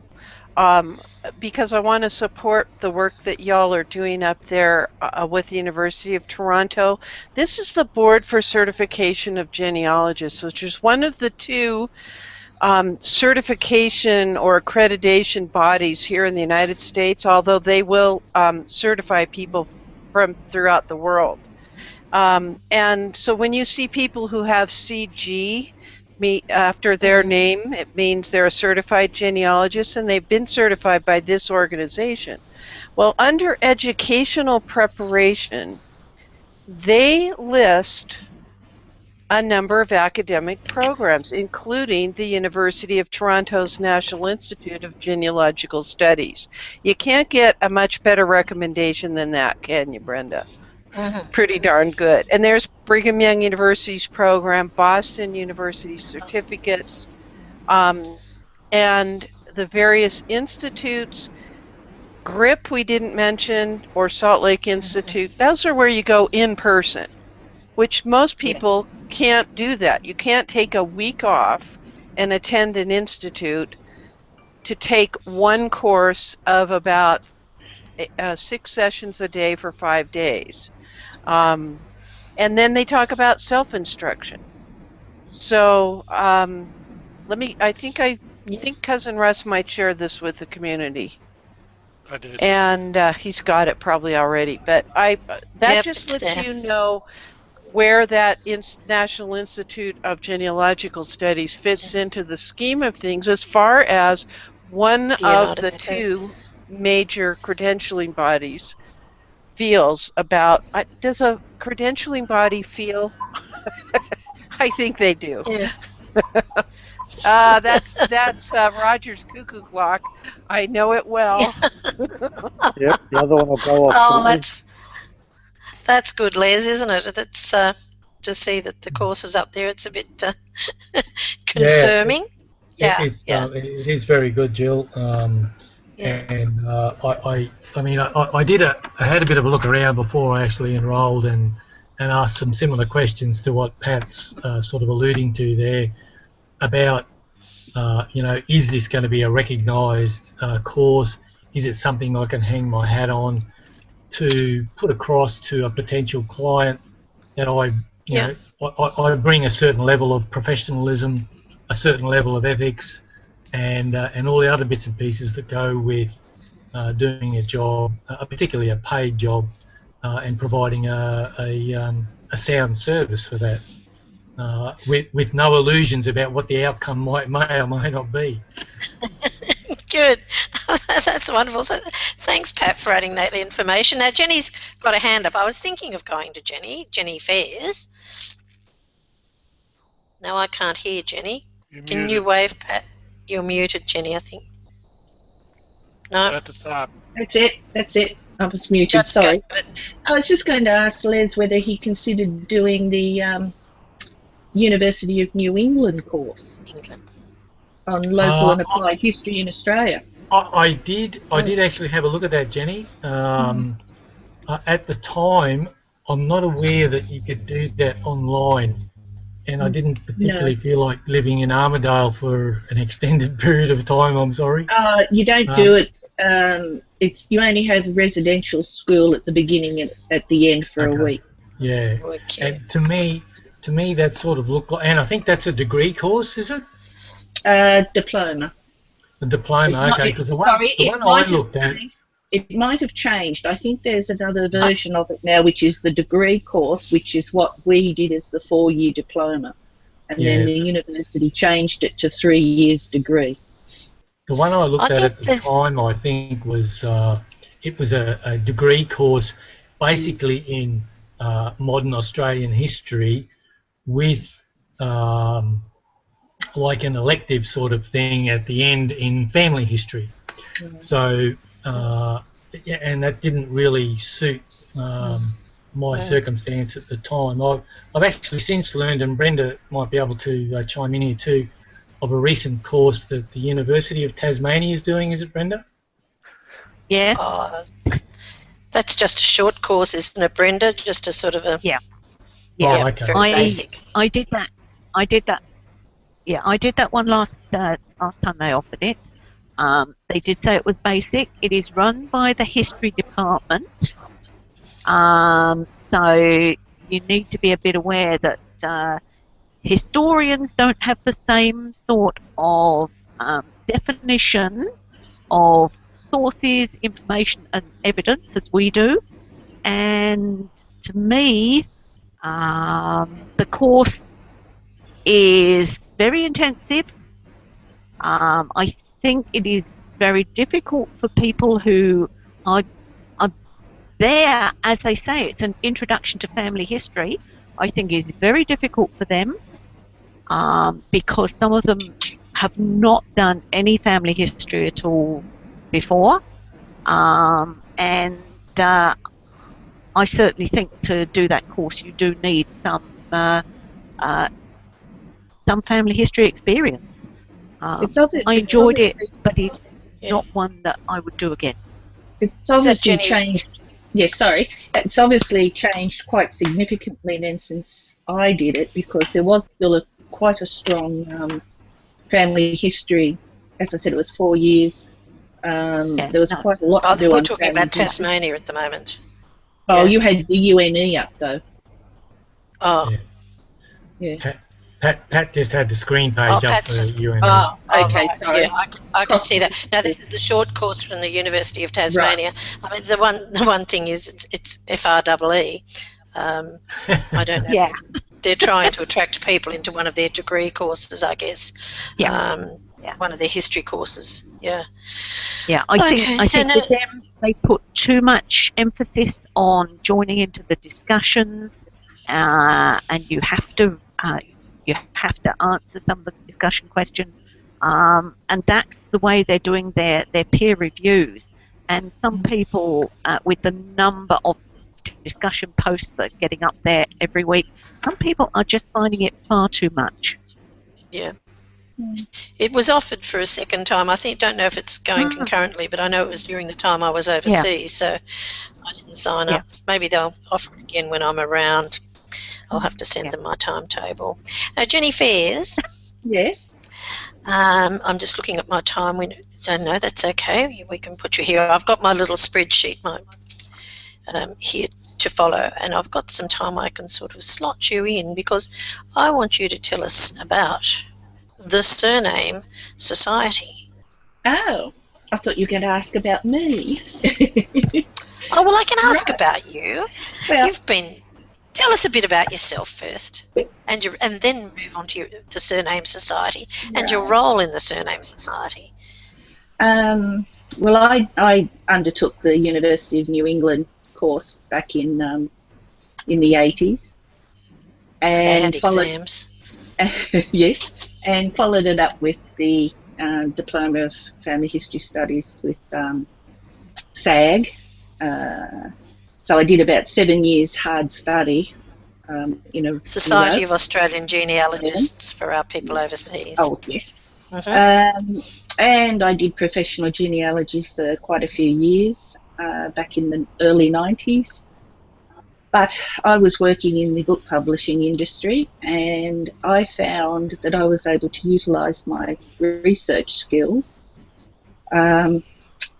because I want to support the work that y'all are doing up there with the University of Toronto. This is the Board for Certification of Genealogists, which is one of the two certification or accreditation bodies here in the United States, although they will certify people from throughout the world. And so when you see people who have CG after their name, it means they're a certified genealogist, and they've been certified by this organization. Well, under educational preparation, they list a number of academic programs, including the University of Toronto's National Institute of Genealogical Studies. You can't get a much better recommendation than that, can you, Brenda? pretty darn good. And there's Brigham Young University's program, Boston University certificates, and the various institutes. GRIP we didn't mention, or Salt Lake Institute. Those are where you go in person, which most people can't do that. You can't take a week off and attend an institute to take one course of about 6 sessions a day for 5 days. And then they talk about self-instruction. So I think Cousin Russ might share this with the community. I did. And he's got it probably already. But that just lets you know where that National Institute of Genealogical Studies fits into the scheme of things as far as one of the two major credentialing bodies feels about. Does a credentialing body feel? I think they do. Yeah. That's Roger's cuckoo clock. I know it well. Yep, the other one will go off. Oh, that's good, Les, isn't it? That's to see that the course is up there. It's a bit confirming. It is very good, Jill. And I had a bit of a look around before I actually enrolled and asked some similar questions to what Pat's sort of alluding to there about, is this going to be a recognised course? Is it something I can hang my hat on to put across to a potential client that I bring a certain level of professionalism, a certain level of ethics, and all the other bits and pieces that go with doing a job, particularly a paid job, and providing a sound service for that, with no illusions about what the outcome may or may not be. Good. That's wonderful. So, thanks, Pat, for adding that information. Now, Jenny's got a hand up. I was thinking of going to Jenny Fairs. No, I can't hear Jenny. Can you wave, Pat? You're muted, Jenny, I think. No. At the top. That's it. I was muted, sorry. I was just going to ask Les whether he considered doing the University of New England course on local and applied history in Australia. I did actually have a look at that, Jenny. At the time, I'm not aware that you could do that online, and I didn't particularly feel like living in Armidale for an extended period of time. I'm sorry. You don't do it. You only have residential school at the beginning and at the end for a week. Yeah. Okay. And to me, that sort of looked like, and I think that's a degree course, is it? Diploma. The diploma, okay. Because the one I looked at, it might have changed. I think there's another version of it now, which is the degree course, which is what we did as the 4-year diploma, and then the university changed it to 3 years degree. The one I looked at the time, I think, was it was a degree course, basically in modern Australian history, with like an elective sort of thing at the end in family history. So, and that didn't really suit my circumstance at the time. I've actually since learned, and Brenda might be able to chime in here too, of a recent course that the University of Tasmania is doing. Is it, Brenda? Yes. That's just a short course, isn't it, Brenda? Just a sort of a... Yeah. Oh, okay. Very basic. I did that. Yeah, I did that one last time they offered it. They did say it was basic. It is run by the history department. So you need to be a bit aware that historians don't have the same sort of definition of sources, information and evidence as we do. And to me, the course is very intensive. I think it is very difficult for people who are there, as they say, it's an introduction to family history. I think it's very difficult for them because some of them have not done any family history at all before, and I certainly think to do that course you do need some family history experience. I enjoyed it, but it's not one that I would do again. It's obviously changed. Yeah, sorry. It's obviously changed quite significantly then since I did it, because there was still quite a strong family history. As I said, it was 4 years. There was quite a lot to do. We're talking about Tasmania at the moment. Oh, you had the UNE up though. Oh. Yeah. Pat just had the screen page up for UNE. Oh, okay, sorry. Yeah, I can see that. Now, this is the short course from the University of Tasmania. Right. I mean, the one thing is it's FREE. I don't know. Yeah. They're trying to attract people into one of their degree courses, I guess. Yeah. One of their history courses. Yeah. Yeah, I think with them they put too much emphasis on joining into the discussions, and you have to answer some of the discussion questions, and that's the way they're doing their peer reviews. And some people, with the number of discussion posts that are getting up there every week, some people are just finding it far too much. Yeah. It was offered for a second time. I don't know if it's going concurrently, but I know it was during the time I was overseas, so I didn't sign up. Maybe they'll offer it again when I'm around. I'll have to send them my timetable. Jenny Fairs. Yes. I'm just looking at my time. So no, that's okay. We can put you here. I've got my little spreadsheet here to follow, and I've got some time I can sort of slot you in, because I want you to tell us about the Surname Society. Oh, I thought you were going to ask about me. Oh, well, I can ask about you. Well, tell us a bit about yourself first, and then move on to the Surname Society and your role in the Surname Society. Well, I undertook the University of New England course back in the 80s, and exams. Yes, and followed it up with the Diploma of Family History Studies with SAG. So I did about 7 years hard study in a Society of Australian Genealogists for our people overseas. Oh, yes. And I did professional genealogy for quite a few years back in the early 90s. But I was working in the book publishing industry, and I found that I was able to utilise my research skills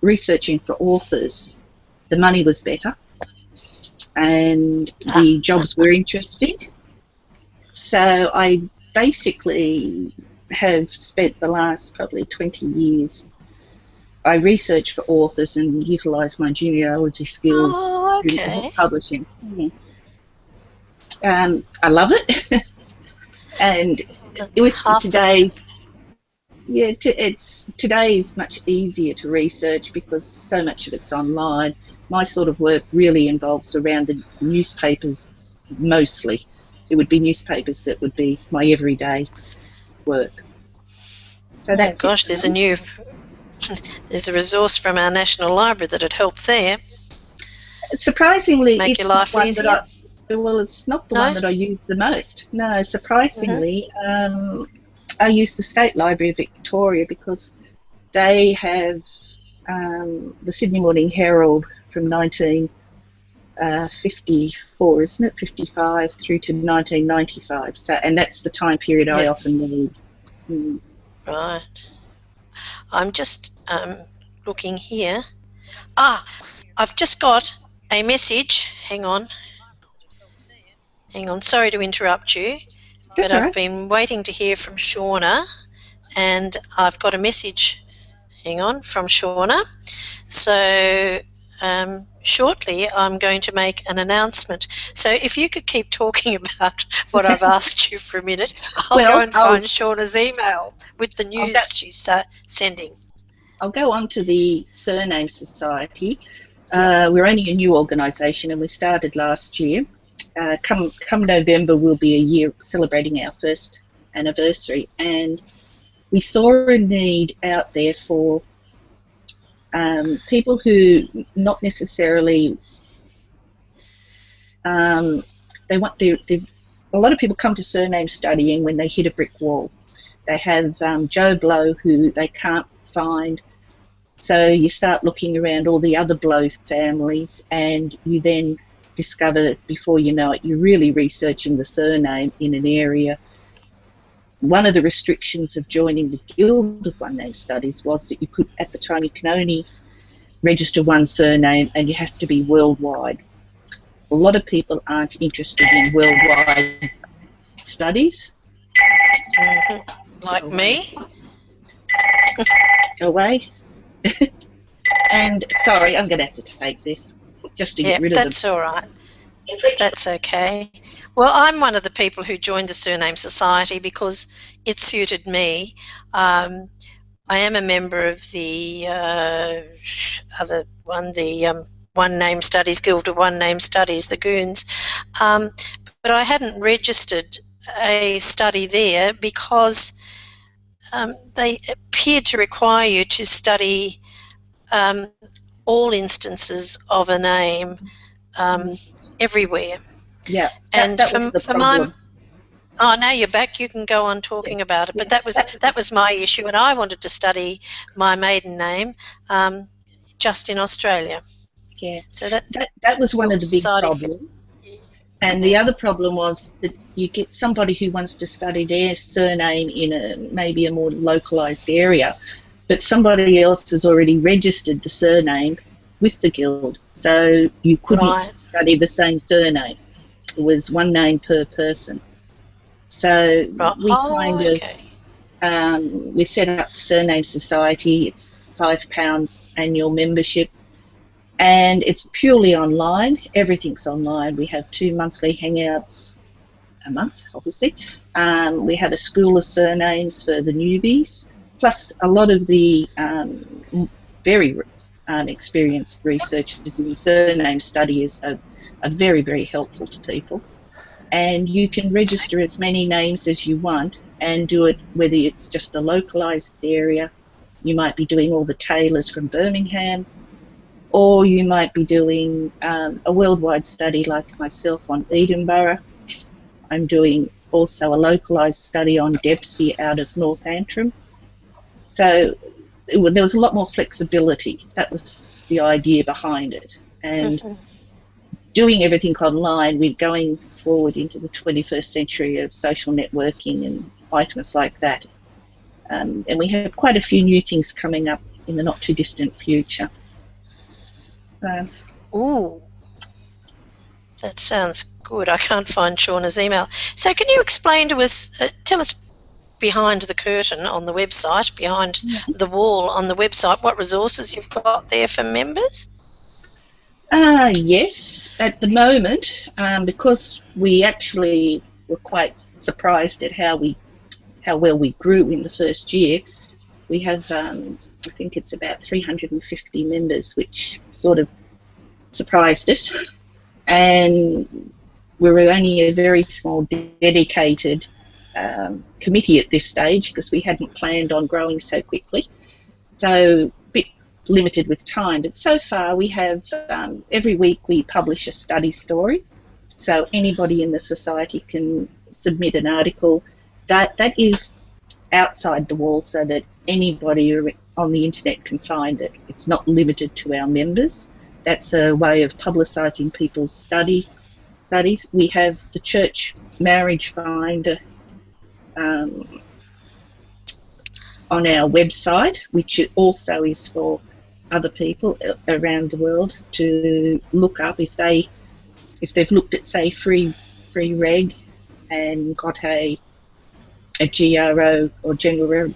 researching for authors. The money was better, and the jobs were interesting. So I basically have spent the last probably 20 years. I research for authors and utilise my genealogy skills through book publishing. I love it, and with today, today is much easier to research because so much of it's online. My sort of work really involves around the newspapers mostly. It would be newspapers that would be my everyday work. So there's there's a resource from our National Library that'd help there. Surprisingly, make your life easier. It's not the one that I use the most. No, surprisingly, I use the State Library of Victoria because they have the Sydney Morning Herald from 1954, isn't it? 55 through to 1995. So, and that's the time period I often need. Right. I'm just looking here. I've just got a message. Hang on. Sorry to interrupt you, but I've been waiting to hear from Shauna, and I've got a message. Hang on, from Shauna. So shortly I'm going to make an announcement. So if you could keep talking about what I've asked you for a minute, I'll go and find Shauna's email with the news she's sending. I'll go on to the Surname Society. We're only a new organisation and we started last year. Come November we'll be a year celebrating our first anniversary, and we saw a need out there for people who not necessarily they want a lot of people come to surname studying when they hit a brick wall. They have Joe Blow who they can't find, so you start looking around all the other Blow families, and you then discover that before you know it, you're really researching the surname in an area. One of the restrictions of joining the Guild of One Name Studies was that you could, at the time, you can only register one surname and you have to be worldwide. A lot of people aren't interested in worldwide studies. Like me? Go away. And sorry, I'm going to have to take this just to get rid of them. That's all right. That's okay. Well, I'm one of the people who joined the Surname Society because it suited me. I am a member of the other one, the One Name Studies, Guild of One Name Studies, the Goons, but I hadn't registered a study there because they appeared to require you to study all instances of a name everywhere. Yeah, and that was the problem. Oh, now you're back. You can go on talking about it. But that was my issue, and I wanted to study my maiden name just in Australia. Yeah. So that was one of the big problems. And the other problem was that you get somebody who wants to study their surname in maybe a more localised area, but somebody else has already registered the surname with the guild, so you couldn't study the same surname. It was one name per person. So we set up the Surname Society. It's £5 annual membership, and it's purely online. Everything's online. We have 2 monthly hangouts a month, obviously. We have a school of surnames for the newbies, plus a lot of the very experienced researchers in surname studies are very, very helpful to people. And you can register as many names as you want and do it whether it's just a localised area. You might be doing all the Taylors from Birmingham, or you might be doing a worldwide study like myself on Edinburgh. I'm doing also a localised study on Dempsey out of North Antrim. So there was a lot more flexibility. That was the idea behind it. And doing everything online, we're going forward into the 21st century of social networking and items like that. And we have quite a few new things coming up in the not too distant future. Ooh, that sounds good. I can't find Shauna's email. So can you explain to us, tell us behind the curtain on the website, behind the wall on the website, what resources you've got there for members? Yes, at the moment, because we actually were quite surprised at how well we grew in the first year. We have, I think it's about 350 members, which sort of surprised us. And we were only a very small, dedicated committee at this stage because we hadn't planned on growing so quickly. So limited with time, but so far we have every week we publish a study story, so anybody in the society can submit an article that is outside the wall so that anybody on the internet can find it. It's not limited to our members. That's a way of publicising people's studies. We have the Church Marriage Finder on our website, which also is for other people around the world to look up if they've looked at, say, free reg and got a GRO or General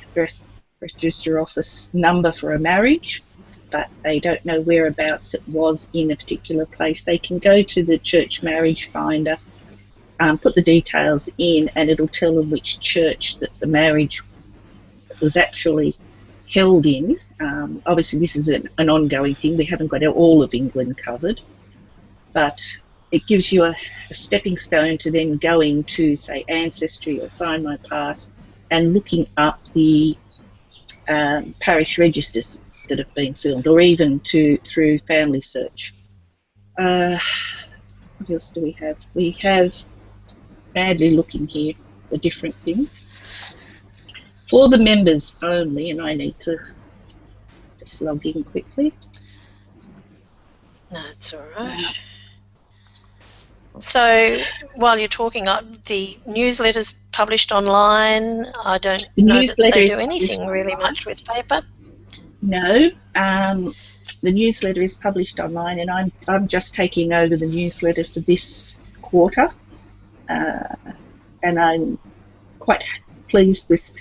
Register Office number for a marriage, but they don't know whereabouts it was in a particular place. They can go to the Church Marriage Finder, put the details in, and it'll tell them which church that the marriage was actually held in. Obviously this is an ongoing thing. We haven't got all of England covered, but it gives you a stepping stone to then going to, say, Ancestry or Find My Past and looking up the parish registers that have been filmed, or even through Family Search. what else do we have? We have, badly looking here, the different things. For the members only, and I need to just log in quickly. That's all right. So while you're talking, the newsletter's published online. I don't know that they do anything really much with paper. No, the newsletter is published online, and I'm just taking over the newsletter for this quarter, and I'm quite pleased with.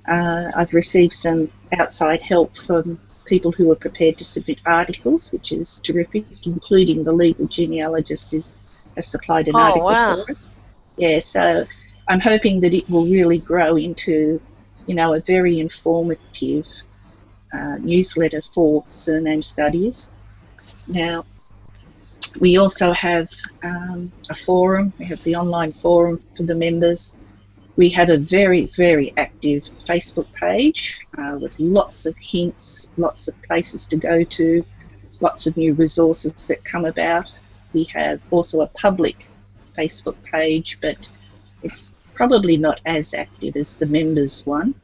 I've received some outside help from people who are prepared to submit articles, which is terrific, including the legal genealogist has supplied an article for us. Yeah, so I'm hoping that it will really grow into, a very informative newsletter for surname studies. Now, we also have a forum. We have the online forum for the members. We have a very, very active Facebook page with lots of hints, lots of places to go to, lots of new resources that come about. We have also a public Facebook page, but it's probably not as active as the members one.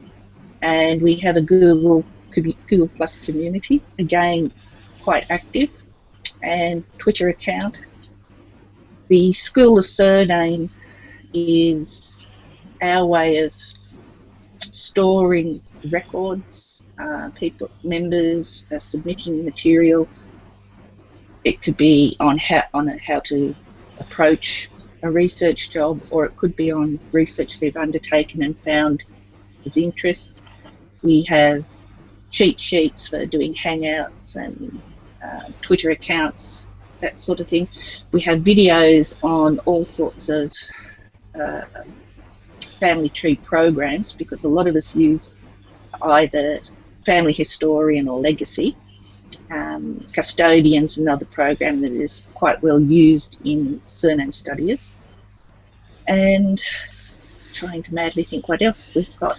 And we have a Google Plus community, again quite active, and Twitter account. The School of Surname is our way of storing records. Members are submitting material. It could be on how to approach a research job, or it could be on research they've undertaken and found of interest. We have cheat sheets for doing Hangouts and Twitter accounts, that sort of thing. We have videos on all sorts of family tree programs, because a lot of us use either Family Historian or Legacy. Custodian's another program that is quite well used in surname studies. And trying to madly think what else we've got.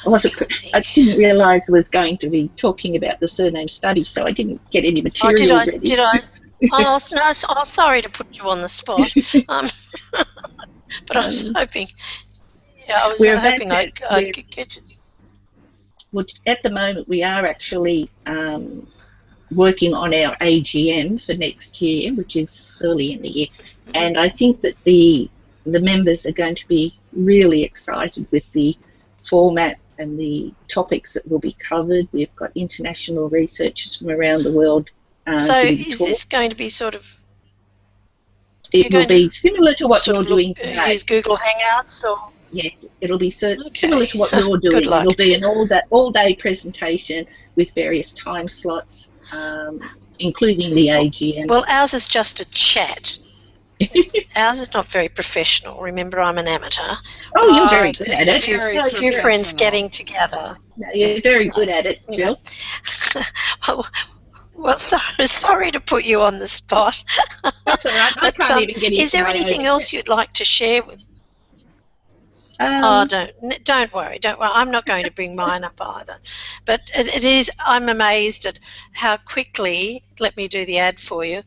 I didn't realise I was going to be talking about the surname study, so I didn't get any material ready. Did I? Oh, no, sorry to put you on the spot. But I was hoping, I was hoping I'd get you. Well, at the moment we are actually working on our AGM for next year, which is early in the year, and I think that the members are going to be really excited with the format and the topics that will be covered. We've got international researchers from around the world. So is this going to be sort of... It will be similar to what you're doing today. Use Google Hangouts or... Yeah, it'll be similar to what you're doing. It'll be an all-day presentation with various time slots, including the AGM. Well, ours is just a chat. Ours is not very professional. Remember, I'm an amateur. Oh, you're very good at it. A few friends getting together. No, you're very good at it, Jill. Well, sorry to put you on the spot. That's all right. I can't even get into Is there anything else you'd like to share with? Don't worry. I'm not going to bring mine up either. But it is. I'm amazed at how quickly. Let me do the ad for you.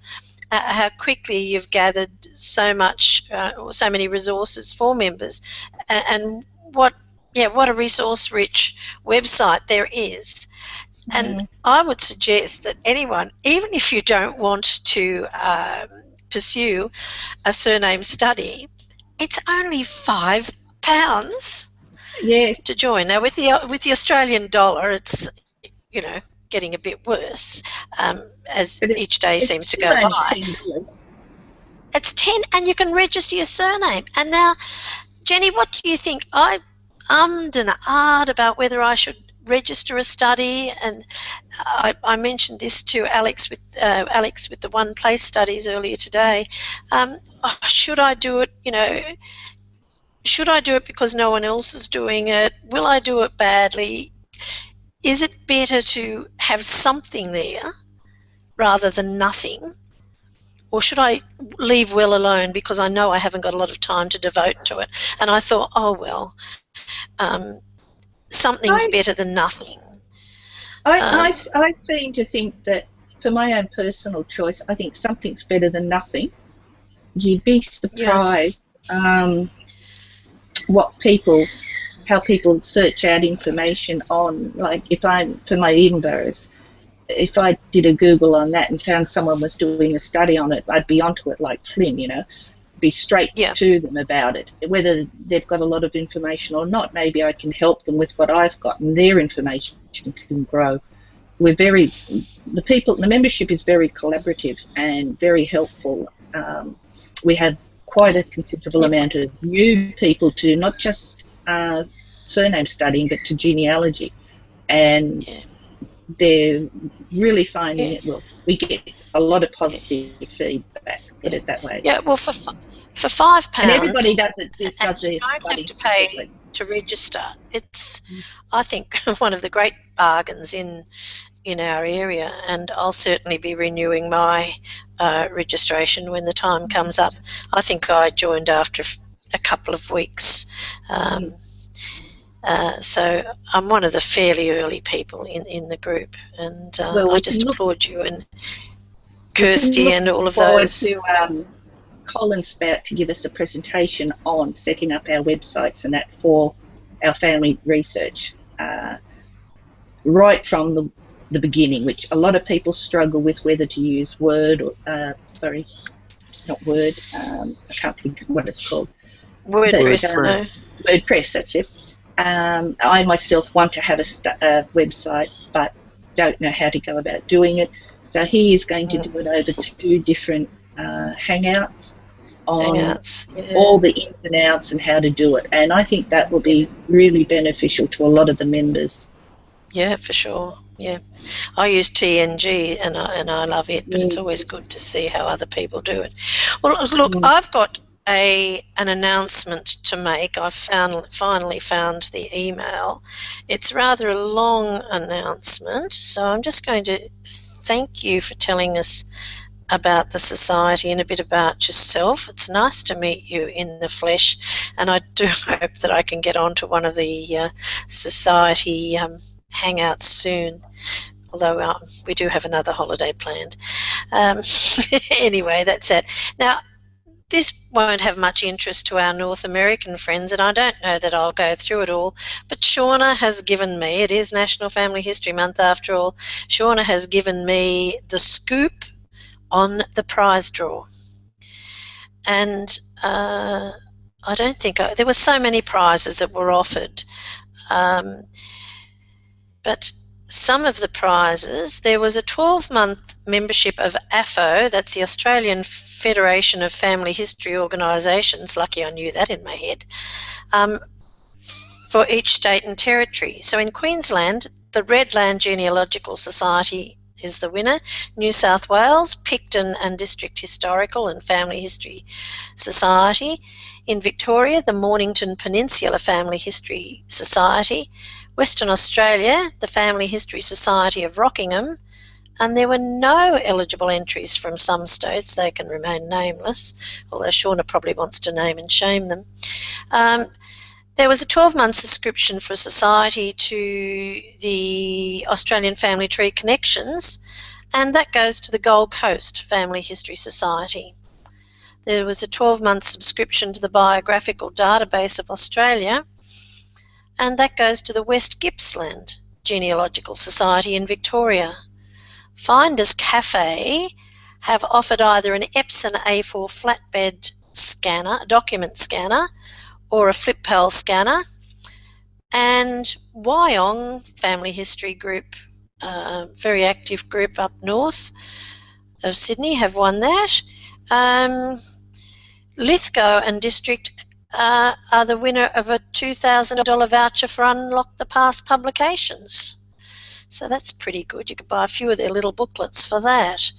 How quickly you've gathered so many resources for members, and what a resource-rich website there is. And I would suggest that anyone, even if you don't want to pursue a surname study, it's only £5 to join. Now with the Australian dollar, it's getting a bit worse as each day seems to go by. It's 10, and you can register your surname. And now, Jenny, what do you think? I ummed and ahed about whether I should register a study, and I mentioned this to Alex with the One Place studies earlier today. Should I do it? Should I do it because no one else is doing it? Will I do it badly? Is it better to have something there rather than nothing? Or should I leave well alone because I know I haven't got a lot of time to devote to it? And I thought, something's better than nothing. I seem to think that, for my own personal choice, I think something's better than nothing. you'd be surprised how people search out information on, like, for my Edinburghs, if I did a Google on that and found someone was doing a study on it, I'd be onto it like Flynn, be straight to them about it. Whether they've got a lot of information or not, maybe I can help them with what I've got, and their information can grow. The membership is very collaborative and very helpful. We have quite a considerable amount of new people to not just surname studying, but to genealogy, and they're really finding it. Well, we get a lot of positive feedback. Put it that way. Yeah. Well, for £5, and everybody does it. You don't have to pay to register. It's, I think, one of the great bargains in our area, and I'll certainly be renewing my registration when the time comes up. I think I joined after a couple of weeks. So I'm one of the fairly early people in the group, and I just applaud you and Kirsty and all of those. To Colin's about to give us a presentation on setting up our websites and that for our family research, right from the beginning, which a lot of people struggle with whether to use Word or not Word. I can't think of what it's called. WordPress. WordPress, that's it. I myself want to have a website, but don't know how to go about doing it. So he is going to do it over 2 different Hangouts on all the ins and outs and how to do it. And I think that will be really beneficial to a lot of the members. Yeah, for sure. Yeah, I use TNG and I love it, but it's always good to see how other people do it. Well, look, I've got an announcement to make. I've finally found the email. It's rather a long announcement, so I'm just going to thank you for telling us about the society and a bit about yourself. It's nice to meet you in the flesh, and I do hope that I can get onto one of the society hangouts soon, although we do have another holiday planned. Anyway, that's it. Now, this won't have much interest to our North American friends, and I don't know that I'll go through it all, but Shauna has given me, it is National Family History Month after all, Shauna has given me the scoop on the prize draw. And I don't think, there were so many prizes that were offered, but some of the prizes, there was a 12-month membership of AFO, that's the Australian Federation of Family History Organisations, lucky I knew that in my head, for each state and territory. So in Queensland, the Redland Genealogical Society is the winner. New South Wales, Picton and District Historical and Family History Society. In Victoria, the Mornington Peninsula Family History Society. Western Australia, the Family History Society of Rockingham, and there were no eligible entries from some states. They can remain nameless, although Shauna probably wants to name and shame them. There was a 12-month subscription for a society to the Australian Family Tree Connections, and that goes to the Gold Coast Family History Society. There was a 12-month subscription to the Biographical Database of Australia, and that goes to the West Gippsland Genealogical Society in Victoria. Finders Cafe have offered either an Epson A4 flatbed scanner, a document scanner, or a FlipPal scanner, and Wyong Family History Group, very active group up north of Sydney, have won that. Lithgow and District are the winner of a $2,000 voucher for Unlock the Past publications. So that's pretty good. You could buy a few of their little booklets for that.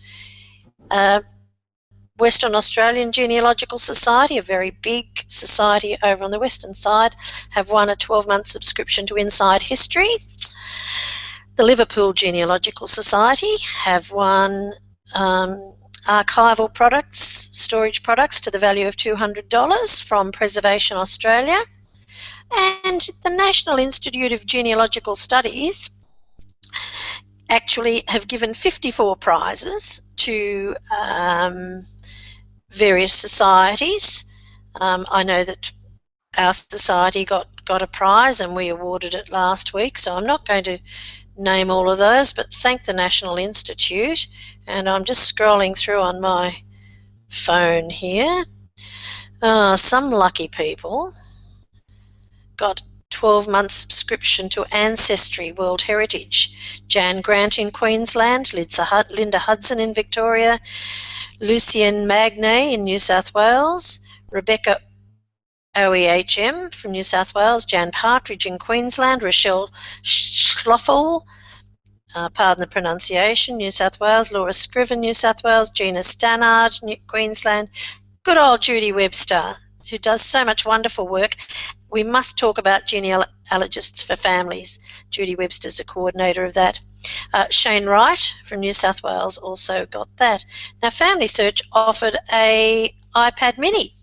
Western Australian Genealogical Society, a very big society over on the western side, have won a 12-month subscription to Inside History. The Liverpool Genealogical Society have won archival products, storage products to the value of $200 from Preservation Australia. And the National Institute of Genealogical Studies actually have given 54 prizes to various societies. I know that our society got a prize and we awarded it last week, so I'm not going to name all of those, but thank the National Institute. And I'm just scrolling through on my phone here. Some lucky people got 12-month subscription to Ancestry World Heritage. Jan Grant in Queensland, Linda Hudson in Victoria, Lucien Magnay in New South Wales, Rebecca OEHM from New South Wales, Jan Partridge in Queensland, Rochelle Schloffel, pardon the pronunciation, New South Wales, Laura Scriven, New South Wales, Gina Stannard, Queensland, good old Judy Webster, who does so much wonderful work. We must talk about genealogists for families. Judy Webster's a coordinator of that. Shane Wright from New South Wales also got that. Now, Family Search offered a iPad Mini,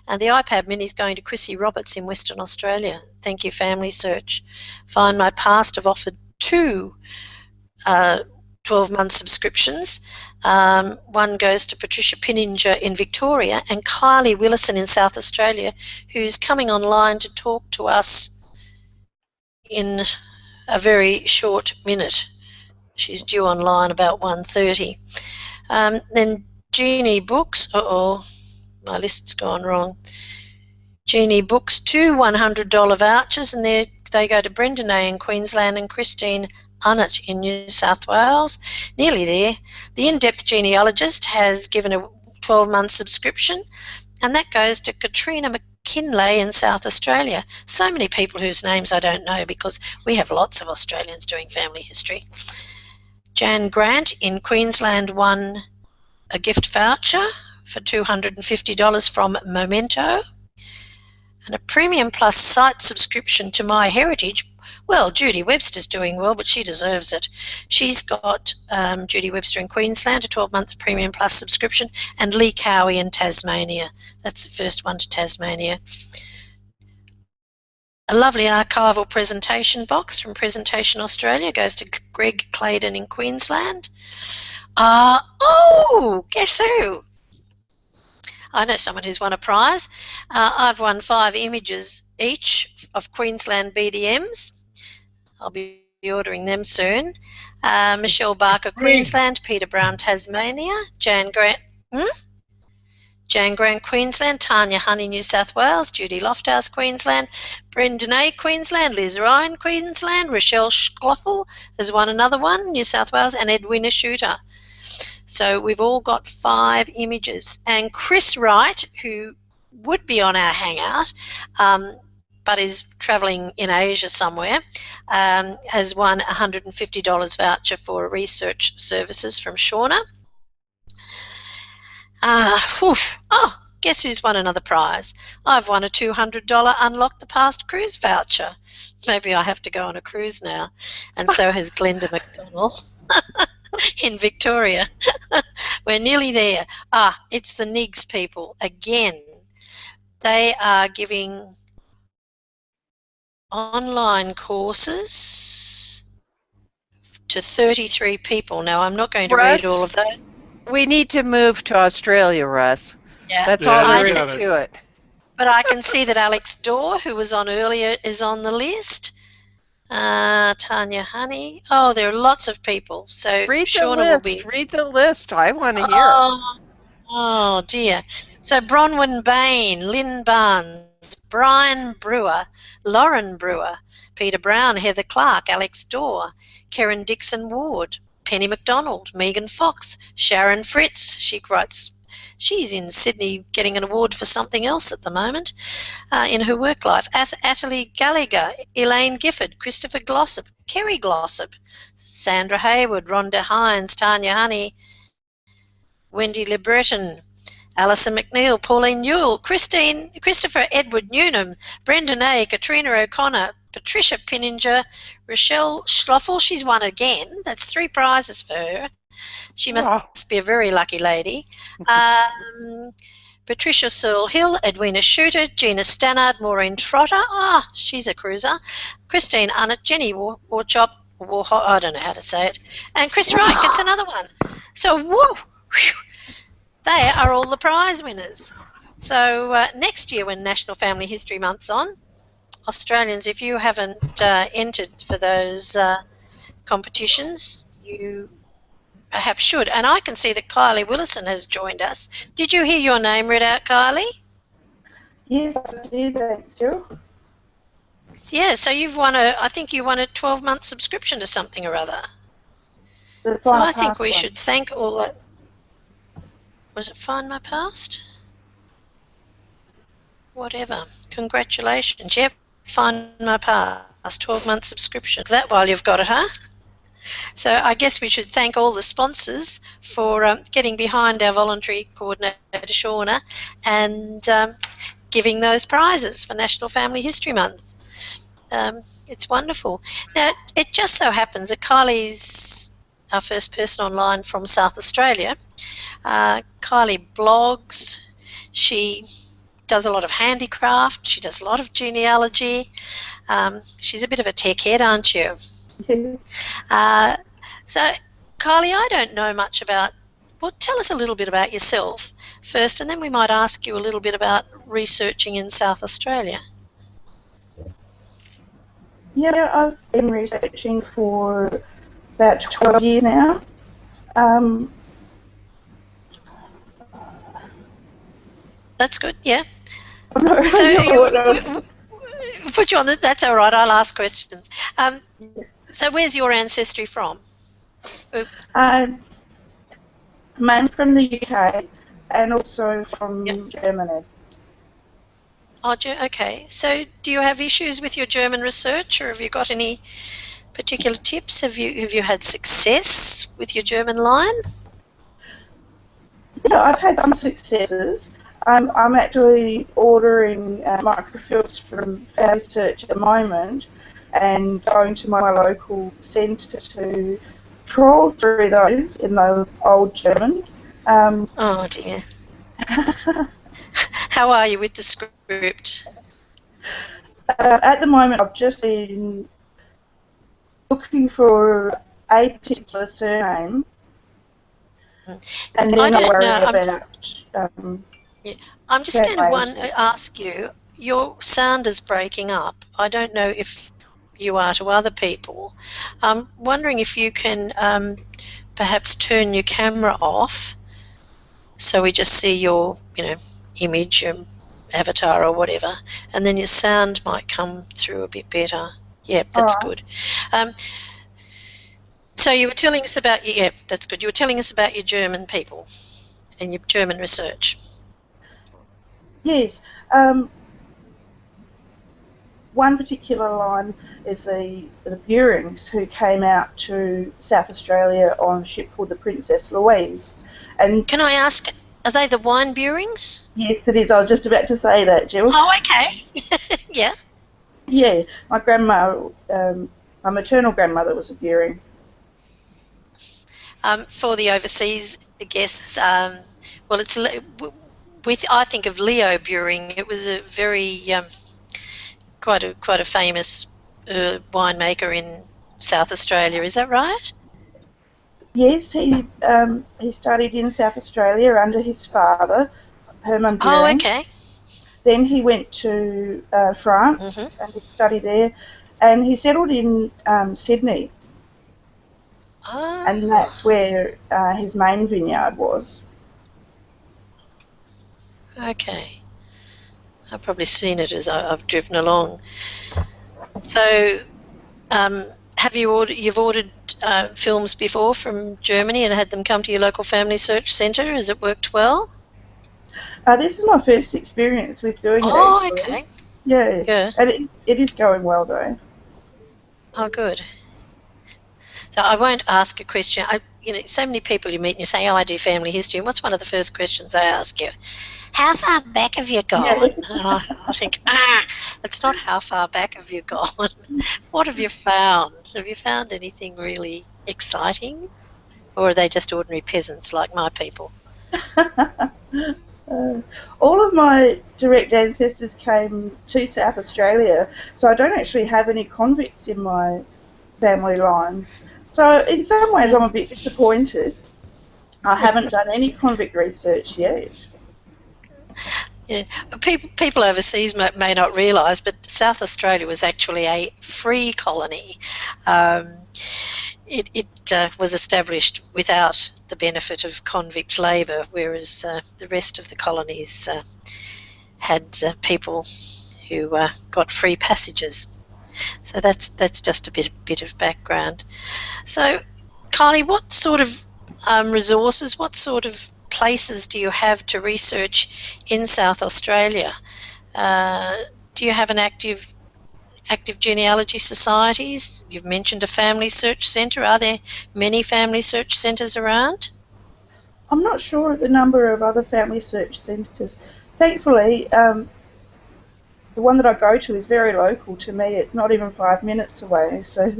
and the iPad Mini is going to Chrissy Roberts in Western Australia. Thank you, Family Search. Find My Past have offered 2 12-month subscriptions. One goes to Patricia Pinninger in Victoria and Kylie Willison in South Australia, who's coming online to talk to us in a very short minute. She's due online about 1:30. Then Genie Books, my list's gone wrong. Genie Books, 2 $100 vouchers, and they go to Brendan A in Queensland and Christine Unnett in New South Wales. Nearly there. The In-Depth Genealogist has given a 12-month subscription, and that goes to Katrina McKinlay in South Australia. So many people whose names I don't know because we have lots of Australians doing family history. Jan Grant in Queensland won a gift voucher for $250 from Memento, and a Premium Plus site subscription to MyHeritage. Well, Judy Webster's doing well, but she deserves it. She's got Judy Webster in Queensland, a 12-month Premium Plus subscription, and Lee Cowie in Tasmania. That's the first one to Tasmania. A lovely archival presentation box from Presentation Australia goes to Greg Claydon in Queensland. Guess who? I know someone who's won a prize. I've won 5 images each of Queensland BDMs. I'll be ordering them soon. Michelle Barker, Queensland, Peter Brown, Tasmania, Jan Grant, Queensland, Tanya Honey, New South Wales, Judy Lofthouse, Queensland, Brendan A, Queensland, Liz Ryan, Queensland, Rochelle Schloffel has won another one, New South Wales, and Edwina Shooter. So we've all got 5 images. And Chris Wright, who would be on our Hangout, but is travelling in Asia somewhere, has won a $150 voucher for research services from Shauna. Guess who's won another prize? I've won a $200 Unlock the Past cruise voucher. Maybe I have to go on a cruise now. And so has Glenda McDonald in Victoria. We're nearly there. It's the NIGS people again. They are giving online courses to 33 people. Now, I'm not going to read all of that. We need to move to Australia, Russ. Yeah. That's all there is to it. But I can see that Alex Dorr, who was on earlier, is on the list. Tanya Honey. There are lots of people. So read Shauna the list. Will be. Read the list. I want to hear. Oh dear. So Bronwyn Bain, Lynn Barnes, Brian Brewer, Lauren Brewer, Peter Brown, Heather Clark, Alex Dorr, Karen Dixon Ward, Penny McDonald, Megan Fox, Sharon Fritz. She's in Sydney getting an award for something else at the moment in her work life. Athalie Gallagher, Elaine Gifford, Christopher Glossop, Kerry Glossop, Sandra Hayward, Rhonda Hines, Tanya Honey, Wendy LeBreton, Alison McNeil, Pauline Newell, Christopher Edward Newnham, Brendan A, Katrina O'Connor, Patricia Pinninger, Rochelle Schloffel. She's won again. That's 3 prizes for her. She must be a very lucky lady. Patricia Searle Hill, Edwina Shooter, Gina Stannard, Maureen Trotter. She's a cruiser. Christine Unnett, Jenny Warchop, I don't know how to say it. And Chris Wright gets another one. So, they are all the prize winners. So next year when National Family History Month's on, Australians, if you haven't entered for those competitions, you perhaps should. And I can see that Kylie Willison has joined us. Did you hear your name read out, Kylie? Yes, I did. Thanks, Jill. Yeah, so you've won I think you won a 12-month subscription to something or other. So I think we should thank all that. Was it Find My Past? Whatever. Congratulations. Yep, Find My Past, 12-month subscription. That while you've got it, huh? So I guess we should thank all the sponsors for getting behind our voluntary coordinator, Shauna, and giving those prizes for National Family History Month. It's wonderful. Now, it just so happens that Kylie's our first person online from South Australia. Kylie blogs. She does a lot of handicraft. She does a lot of genealogy. She's a bit of a tech head, aren't you? So, Kylie, I don't know much about. Well, tell us a little bit about yourself first, and then we might ask you a little bit about researching in South Australia. Yeah, I've been researching for about 12 years now. That's good, yeah. No, so put you on this. That's all right. I'll ask questions. So where's your ancestry from? I'm from the UK and also from Germany. Oh, okay. So do you have issues with your German research, or have you got any particular tips? Have you had success with your German line? Yeah, I've had some successes. I'm actually ordering microfilms from Family Search at the moment and going to my local centre to trawl through those in the old German. Oh dear. How are you with the script? At the moment, I've just been looking for a particular surname, and then I worry about. I'm just going to ask you. Your sound is breaking up. I don't know if you are to other people. I'm wondering if you can perhaps turn your camera off, so we just see your, image, your avatar or whatever, and then your sound might come through a bit better. Yep, that's good. So you were telling us about that's good. You were telling us about your German people and your German research. Yes. One particular line is the Burings, who came out to South Australia on a ship called the Princess Louise. And can I ask, are they the wine Burings? Yes, it is. I was just about to say that, Jill. Oh, okay. Yeah. Yeah, my grandma, my maternal grandmother was a Buring. For the overseas guests, well, it's I think of Leo Buring. It was a very quite a famous winemaker in South Australia. Is that right? Yes, he studied in South Australia under his father, Herman Buring. Oh, okay. Then he went to France and he studied there, and he settled in Sydney. Oh. And that's where his main vineyard was. Okay. I've probably seen it as I've driven along. So, have you've ordered films before from Germany and had them come to your local family search centre? Has it worked well? This is my first experience with doing it, actually. Oh, okay. Yeah. And it is going well, though. Oh, good. So I won't ask a question. So many people you meet and you say, "Oh, I do family history," and what's one of the first questions I ask you? How far back have you gone? Yeah. I think, it's not how far back have you gone. What have you found? Have you found anything really exciting? Or are they just ordinary peasants like my people? All of my direct ancestors came to South Australia, so I don't actually have any convicts in my family lines. So in some ways I'm a bit disappointed. I haven't done any convict research yet. Yeah, people overseas may not realise, but South Australia was actually a free colony. It was established without the benefit of convict labour, whereas the rest of the colonies had people who got free passages. So that's just a bit of background. So, Kylie, what sort of resources, what sort of places do you have to research in South Australia? Do you have an active genealogy societies? You've mentioned a family search centre. Are there many family search centres around? I'm not sure of the number of other family search centres. Thankfully, the one that I go to is very local to me. It's not even 5 minutes away. So.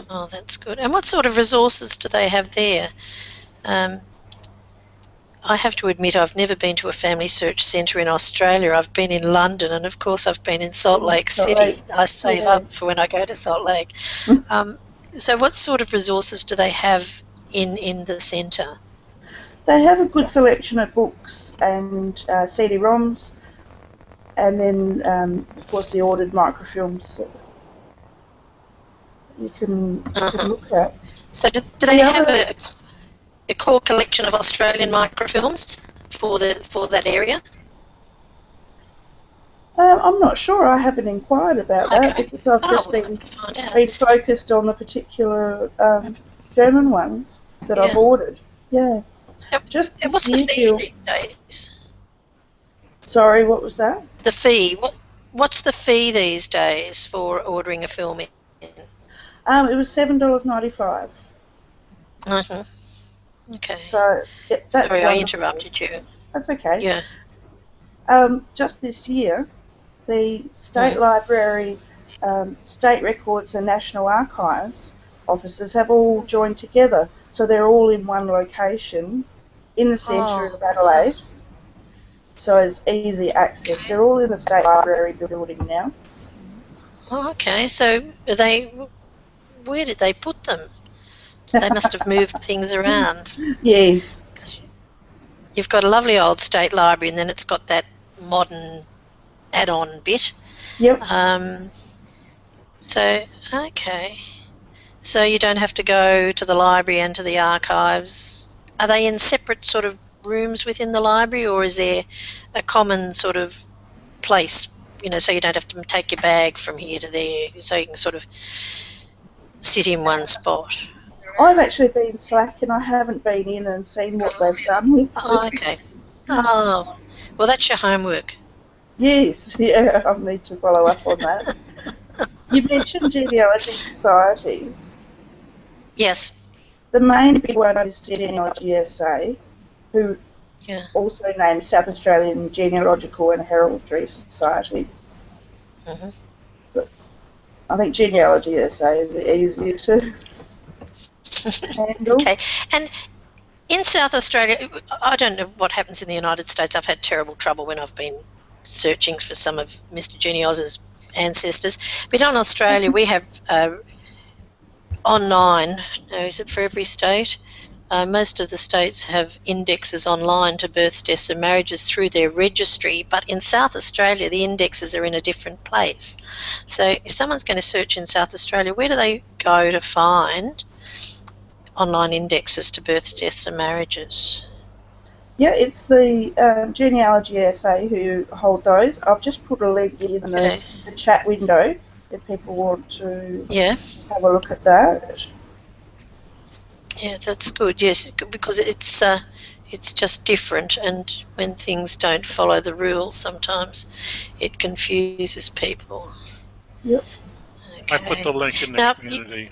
Oh, that's good. And what sort of resources do they have there? I have to admit I've never been to a family search centre in Australia. I've been in London, and of course I've been in Salt Lake City. I save up for when I go to Salt Lake. So what sort of resources do they have in the centre? They have a good selection of books and CD-ROMs, and then of course the ordered microfilms that you can look at. So do they have a core collection of Australian microfilms for that area? I'm not sure. I haven't inquired about that because I've just been focused on the particular German ones that I've ordered. Yeah. Just and what's the fee these days? Sorry, what was that? The fee. What's the fee these days for ordering a film in? It was $7.95. Okay. So that's sorry, wonderful. I interrupted you. That's okay. Yeah. Just this year, the State Library, State Records and National Archives offices have all joined together. So they're all in one location in the centre of Adelaide. So it's easy access. They're all in the State Library building now. Oh, okay. So where did they put them? They must have moved things around. Yes. You've got a lovely old state library, and then it's got that modern add-on bit. Yep. So, okay. So you don't have to go to the library and to the archives. Are they in separate sort of rooms within the library, or is there a common sort of place, so you don't have to take your bag from here to there, so you can sort of sit in one spot? I've actually been slack and I haven't been in and seen what they've done with them. Oh, okay. Oh, well, that's your homework. Yes, yeah, I need to follow up on that. You mentioned genealogy societies. Yes. The main big one is Genealogy SA, who also named South Australian Genealogical and Heraldry Society. But I think Genealogy SA is easier to handle. Okay, and in South Australia, I don't know what happens in the United States. I've had terrible trouble when I've been searching for some of Mr. GeniAus's ancestors. But in Australia, we have online, is it for every state? Most of the states have indexes online to births, deaths and marriages through their registry, but in South Australia the indexes are in a different place. So if someone's going to search in South Australia, where do they go to find online indexes to births, deaths and marriages? Yeah, it's the Genealogy SA who hold those. I've just put a link in the chat window if people want to have a look at that. Yeah, that's good. Yes, because it's just different, and when things don't follow the rules, sometimes it confuses people. Yep. Okay. I put the link in the community.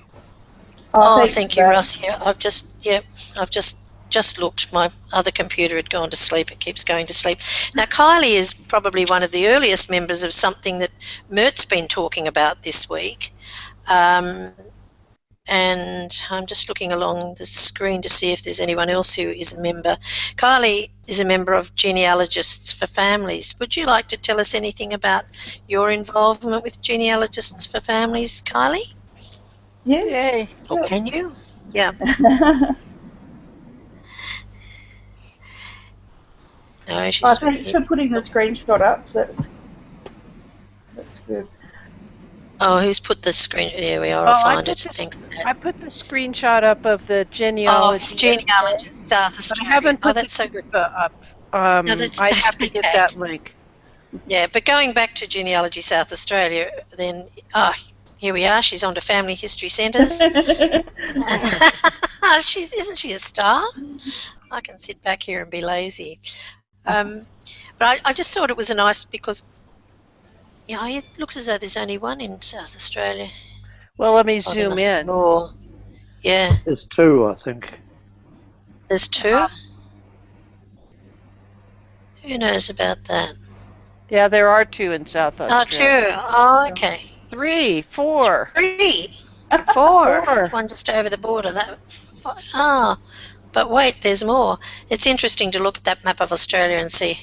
Thank you, Russ. Yeah, I've just looked. My other computer had gone to sleep. It keeps going to sleep. Now, Kylie is probably one of the earliest members of something that Mert's been talking about this week. And I'm just looking along the screen to see if there's anyone else who is a member. Kylie is a member of Genealogists for Families. Would you like to tell us anything about your involvement with Genealogists for Families, Kylie? Yes. Or can you? Yeah. No, she's. Thanks for putting the screenshot up. That's good. Oh, who's put the screen? There we are. I'll find it. Thanks. I put the screenshot up of the genealogy. Genealogy South Australia. But I haven't put that's so good. Up. No, I'd have to get that link. Yeah, but going back to Genealogy South Australia, then here we are. She's on to Family History Centres. Isn't she a star? I can sit back here and be lazy. But I just thought it was a nice, because it looks as though there's only one in South Australia. Well, let me zoom in. More. Yeah. There's two, I think. There's two? Who knows about that? Yeah, there are two in South Australia. Two. Oh, okay. 3, 4. 3. 4. One just over the border. But wait, there's more. It's interesting to look at that map of Australia and see.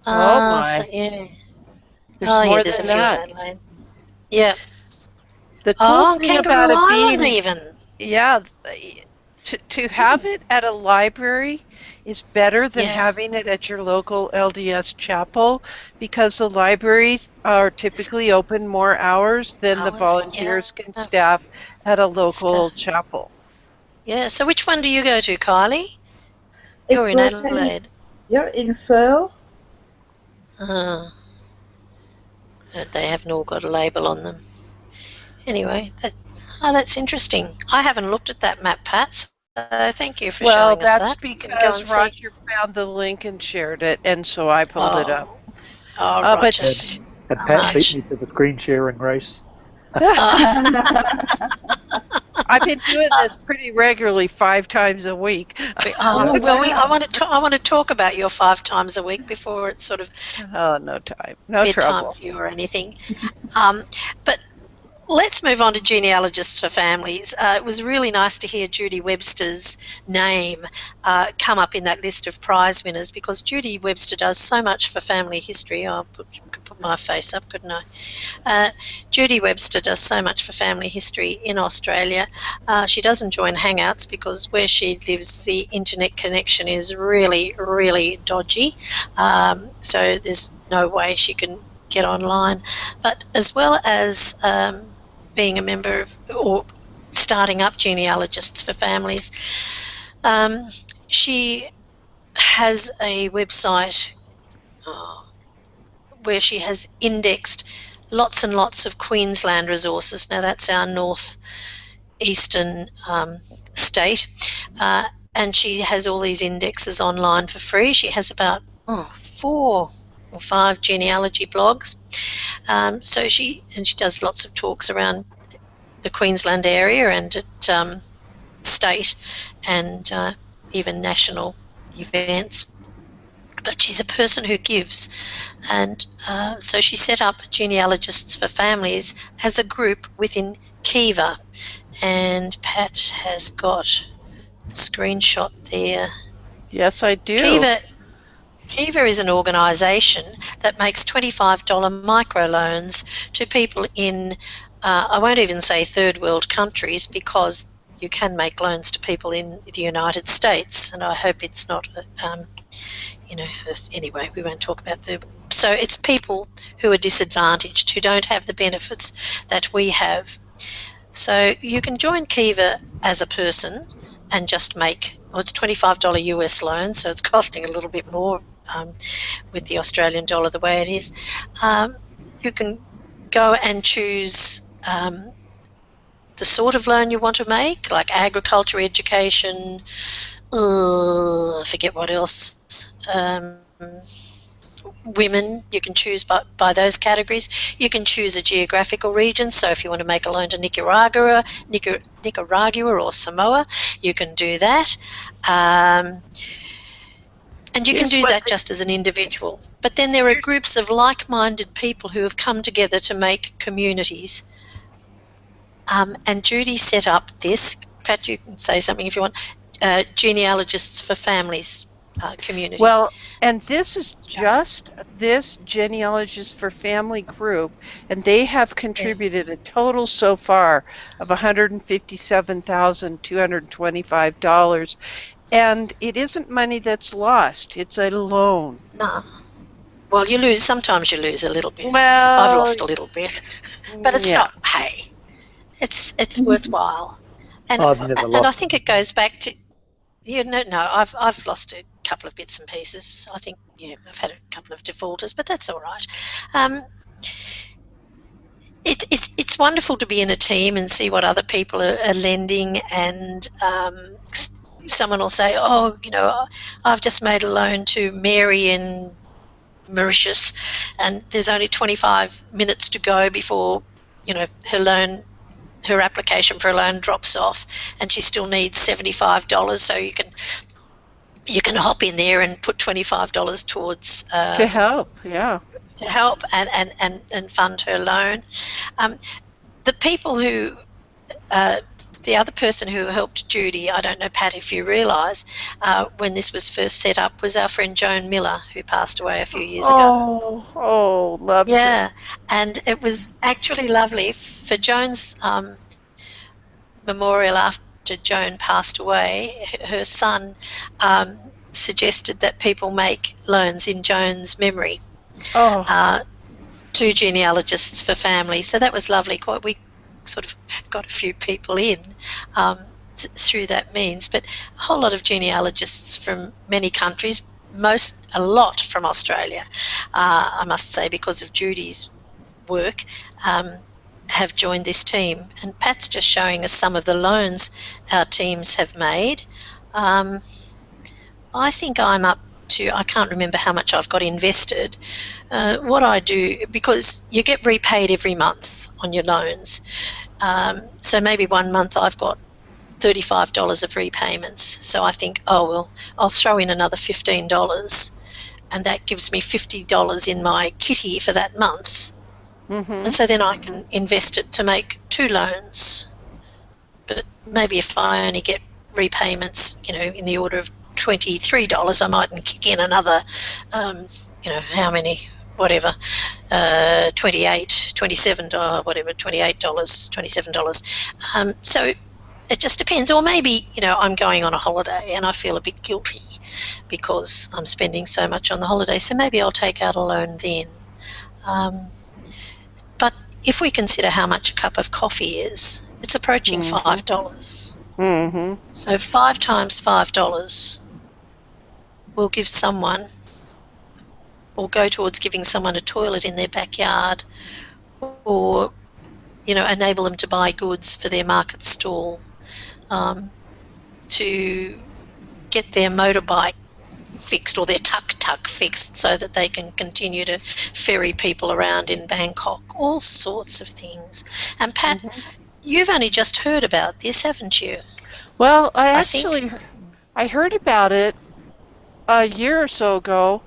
Oh my. So, yeah. There's a few that. in Adelaide. Yeah. The cool thing about it Island being, even. Yeah, to have it at a library is better than having it at your local LDS chapel, because the libraries are typically open more hours than the volunteers can staff at a local chapel. Yeah, so which one do you go to, Kylie? You're in Adelaide. You're in Firle. They haven't all got a label on them. Anyway, that's interesting. I haven't looked at that map, Pat, so thank you for showing us that. Well, that's because Roger found the link and shared it, and so I pulled it up. Oh, Roger. And Pat beat me to the screen sharing race. I've been doing this pretty regularly 5 times a week. I want to talk about your 5 times a week before it's sort of no time, no bedtime trouble for you or anything. But let's move on to genealogists for families. It was really nice to hear Judy Webster's name come up in that list of prize winners, because Judy Webster does so much for family history. I could put my face up, couldn't I? Judy Webster does so much for family history in Australia. She doesn't join Hangouts because where she lives the internet connection is really, really dodgy. So there's no way she can get online. But as well as being a member of, or starting up Genealogists for Families, she has a website where she has indexed lots and lots of Queensland resources. Now that's our northeastern state, and she has all these indexes online for free. She has about 4 or 5 genealogy blogs. So she does lots of talks around the Queensland area and at state and even national events. But she's a person who gives, and so she set up Genealogists for Families as a group within Kiva, and Pat has got a screenshot there. Yes, I do. Kiva is an organisation that makes $25 microloans to people in, I won't even say third world countries, because you can make loans to people in the United States, and I hope it's not, anyway, we won't talk about so it's people who are disadvantaged, who don't have the benefits that we have. So you can join Kiva as a person and just make, it's a $25 US loan, so it's costing a little bit more with the Australian dollar the way it is. You can go and choose the sort of loan you want to make, like agriculture, education, I forget what else, women, you can choose by those categories. You can choose a geographical region, so if you want to make a loan to Nicaragua or Samoa, you can do that. And you can do that just as an individual. But then there are groups of like-minded people who have come together to make communities. And Judy set up this, Pat, you can say something if you want, Genealogists for Families community. Well, and this is just this Genealogists for Family group, and they have contributed a total so far of $157,225. And it isn't money that's lost. It's a loan. No. Well, sometimes you lose a little bit. Well, I've lost a little bit. But it's not, hey, it's worthwhile. And I've never lost. And I think it goes back to, I've lost a couple of bits and pieces. I think, I've had a couple of defaulters, but that's all right. It's wonderful to be in a team and see what other people are lending, and someone will say, I've just made a loan to Mary in Mauritius, and there's only 25 minutes to go before her application for a loan drops off, and she still needs $75. So you can hop in there and put $25 towards to help, and fund her loan. The people who the other person who helped Judy, I don't know, Pat, if you realise, when this was first set up, was our friend Joan Miller, who passed away a few years ago. Oh, lovely. Yeah, and it was actually lovely for Joan's memorial. After Joan passed away, her son suggested that people make loans in Joan's memory to genealogists for family. So that was lovely. We sort of got a few people in through that means, but a whole lot of genealogists from many countries, a lot from Australia, I must say, because of Judy's work, have joined this team. And Pat's just showing us some of the loans our teams have made. I think I'm up to, I can't remember how much I've got invested. What I do, because you get repaid every month on your loans, so maybe one month I've got $35 of repayments. So I think, I'll throw in another $15, and that gives me $50 in my kitty for that month. Mm-hmm. And so then I can invest it to make 2 loans. But maybe if I only get repayments, in the order of $23, I mightn't kick in another, how many, whatever, $28, $27, whatever, $28, $27. So it just depends. Or maybe, I'm going on a holiday and I feel a bit guilty because I'm spending so much on the holiday. So maybe I'll take out a loan then. But if we consider how much a cup of coffee is, it's approaching $5. Mm-hmm. So 5 times $5 will give someone, or go towards giving someone, a toilet in their backyard, or enable them to buy goods for their market stall, to get their motorbike fixed or their tuk-tuk fixed so that they can continue to ferry people around in Bangkok, all sorts of things. And Pat, you've only just heard about this, haven't you? Well, I heard about it a year or so ago,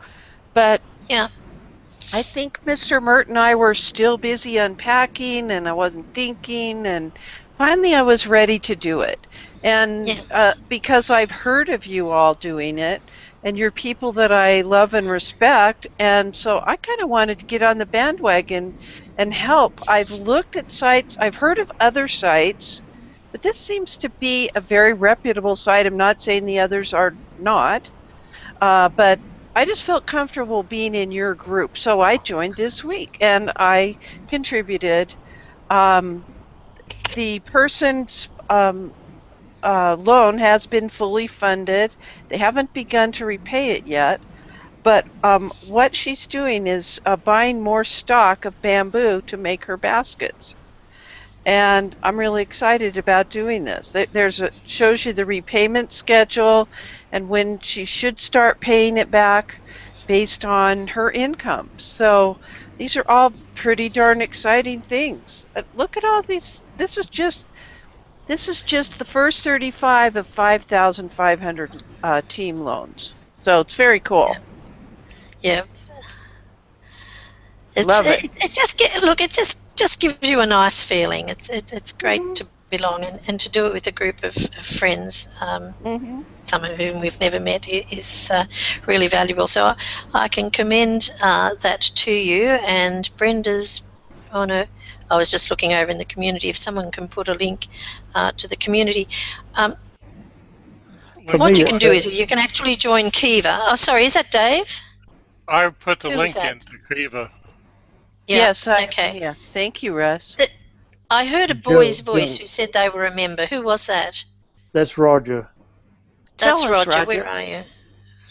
but I think Mr. Mert and I were still busy unpacking, and I wasn't thinking, and finally I was ready to do it. And because I've heard of you all doing it, and you're people that I love and respect, and so I kind of wanted to get on the bandwagon and help. I've looked at sites, I've heard of other sites, but this seems to be a very reputable site. I'm not saying the others are not, but I just felt comfortable being in your group, so I joined this week and I contributed. The person's loan has been fully funded. They haven't begun to repay it yet, but what she's doing is buying more stock of bamboo to make her baskets. And I'm really excited about doing this. Shows you the repayment schedule and when she should start paying it back based on her income. So these are all pretty darn exciting things. Look at all these. This is just the first 35 of 5,500 team loans. So it's very cool. Yeah. Love it. It just gives you a nice feeling. It's great to belong and to do it with a group of friends, some of whom we've never met, is really valuable. So I can commend that to you. And Brenda's I was just looking over in the community if someone can put a link to the community. What you can do is you can actually join Kiva. Oh, sorry, is that Dave? I put the link into Kiva. Yeah, yes. Okay. Yes. Thank you, Russ. I heard a boy's voice who said they were a member. Who was that? That's Roger. That's Roger. Where are you?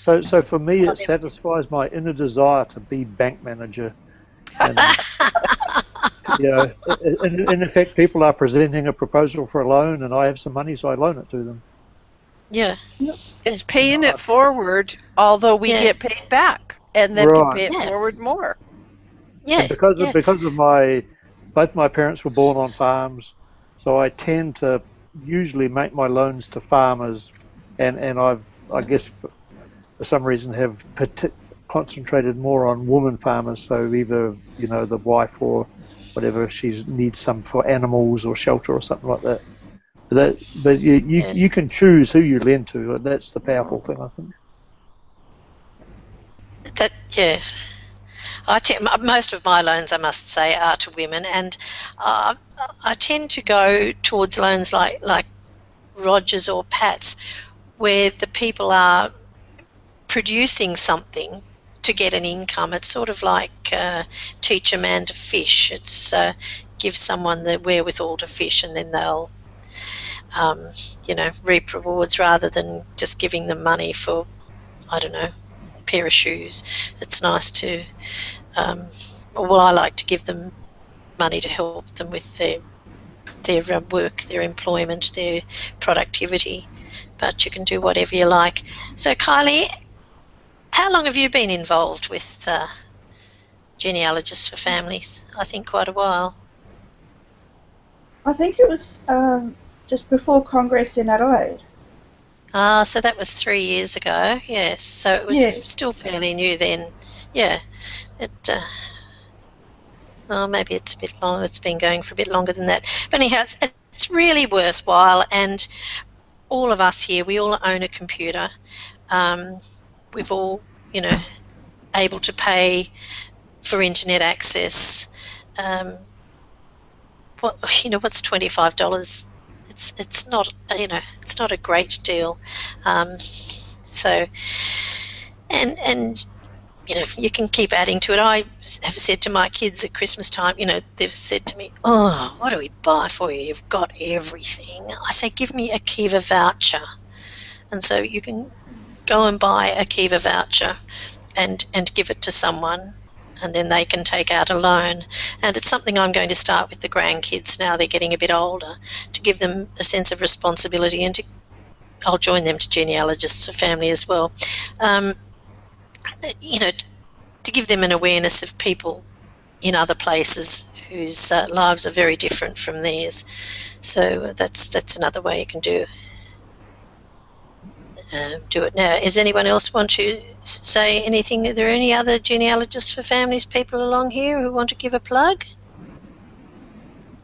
So for me, it satisfies my inner desire to be bank manager. And, in effect, people are presenting a proposal for a loan, and I have some money, so I loan it to them. Yeah. It's paying it forward, although we get paid back, and then can pay it forward more. Yeah. Because of both my parents were born on farms, so I tend to usually make my loans to farmers, and I guess for some reason have concentrated more on woman farmers. So either the wife or whatever, she needs some for animals or shelter or something like that. But you can choose who you lend to. That's the powerful thing, I think. Yes. Most of my loans, I must say, are to women, and I tend to go towards loans like Roger's or Pat's, where the people are producing something to get an income. It's sort of like teach a man to fish. It's give someone the wherewithal to fish, and then they'll reap rewards rather than just giving them money for, I don't know, a pair of shoes. It's nice to I like to give them money to help them with their work, their employment, their productivity. But you can do whatever you like. So, Kylie, how long have you been involved with Genealogists for Families? I think quite a while. I think it was just before Congress in Adelaide. So that was 3 years ago, yes. So it was still fairly new then. Yeah. Maybe it's a bit long. It's been going for a bit longer than that. But anyhow, it's really worthwhile, and all of us here, we all own a computer. We've all, able to pay for internet access. What's $25? It's not, it's not a great deal. You can keep adding to it. I have said to my kids at Christmas time, they've said to me, "Oh, what do we buy for you? You've got everything." I say, "Give me a Kiva voucher." And so you can go and buy a Kiva voucher and give it to someone, and then they can take out a loan. And it's something I'm going to start with the grandkids now they're getting a bit older, to give them a sense of responsibility, and I'll join them to Genealogists for Family as well. To give them an awareness of people in other places whose lives are very different from theirs. So that's another way you can do it now. Does anyone else want to say anything? Are there any other Genealogists for Families people along here who want to give a plug?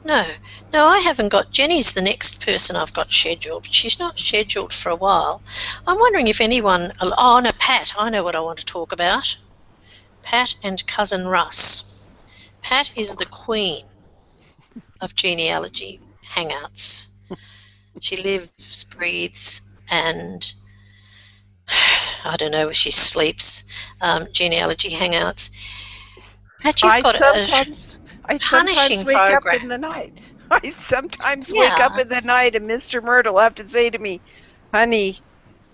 No, I haven't got. Jenny's the next person I've got scheduled. She's not scheduled for a while. I'm wondering if anyone. Oh no, Pat. I know what I want to talk about. Pat and cousin Russ. Pat is the queen of genealogy hangouts. She lives, breathes, and I don't know, she sleeps. Genealogy hangouts. Pat, you've got I sometimes wake up in the night. I sometimes wake up in the night, and Mr. Myrtle will have to say to me, "Honey,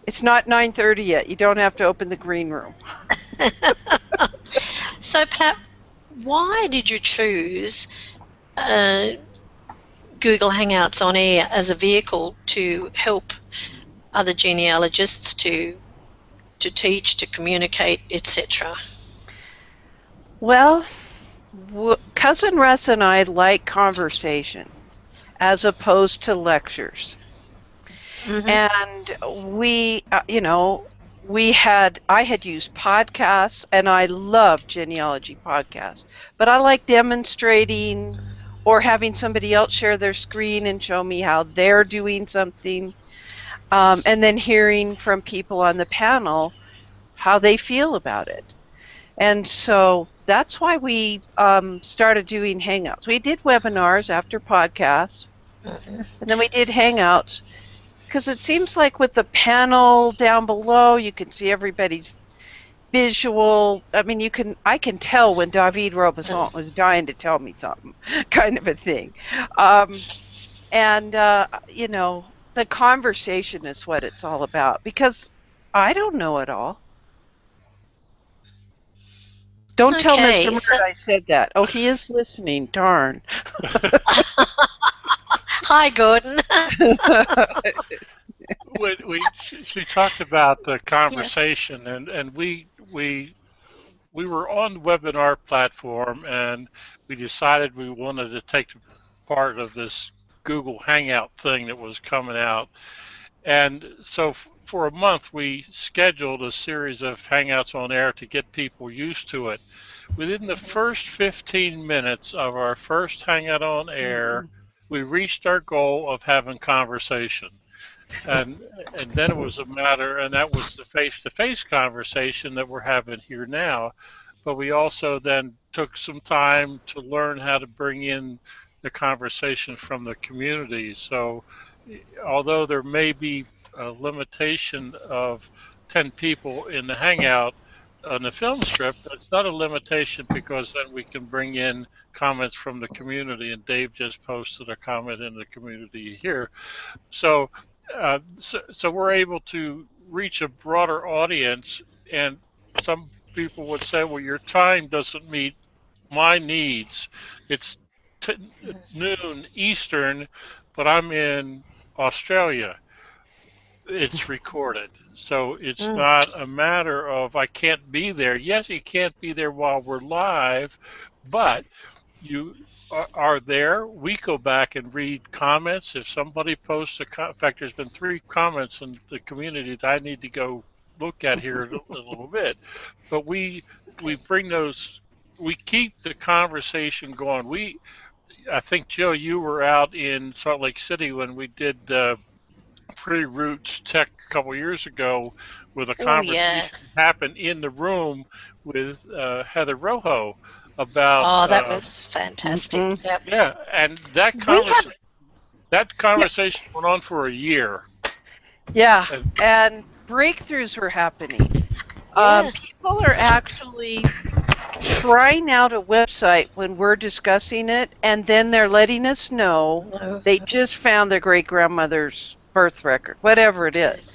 it's not 9:30 yet. You don't have to open the green room." So, Pat, why did you choose Google Hangouts on Air as a vehicle to help other genealogists to teach, to communicate, etc.? Well, Cousin Russ and I like conversation as opposed to lectures. Mm-hmm. And we, I had used podcasts, and I love genealogy podcasts, but I like demonstrating or having somebody else share their screen and show me how they're doing something, and then hearing from people on the panel how they feel about it. And so that's why we started doing Hangouts. We did webinars after podcasts, and then we did Hangouts. because it seems like with the panel down below, you can see everybody's visual. I mean, I can tell when David Robison was dying to tell me something, kind of a thing. And you know, the conversation is what it's all about, because I don't know it all. Don't tell Mr. Mert I said that. Oh, he is listening. Darn. Hi, Gordon. She talked about the conversation, yes. and we were on the webinar platform, and we decided we wanted to take part of this Google Hangout thing that was coming out. And so for a month, we scheduled a series of Hangouts on air to get people used to it. Within the first 15 minutes of our first Hangout on air, we reached our goal of having conversation. And then it was a matter, and that was the face-to-face conversation that we're having here now. But we also then took some time to learn how to bring in the conversation from the community. So although there may be a limitation of 10 people in the Hangout on the film strip, that's not a limitation, because then we can bring in comments from the community, and Dave just posted a comment in the community here. So we're able to reach a broader audience, and some people would say, well, your time doesn't meet my needs. It's noon Eastern, but I'm in Australia. It's recorded. So it's not a matter of I can't be there. Yes, you can't be there while we're live, but you are there. We go back and read comments. If somebody posts in fact, there's been 3 comments in the community that I need to go look at here in a little bit. But we bring those, we keep the conversation going. I think, Joe, you were out in Salt Lake City when we did Pre-Roots Tech a couple years ago, with a conversation happened in the room with Heather Rojo about. That was fantastic. Yep. Yeah, and that conversation went on for a year. Yeah, and breakthroughs were happening. People are actually trying out a website when we're discussing it, and then they're letting us know they just found their great-grandmother's birth record, whatever it is.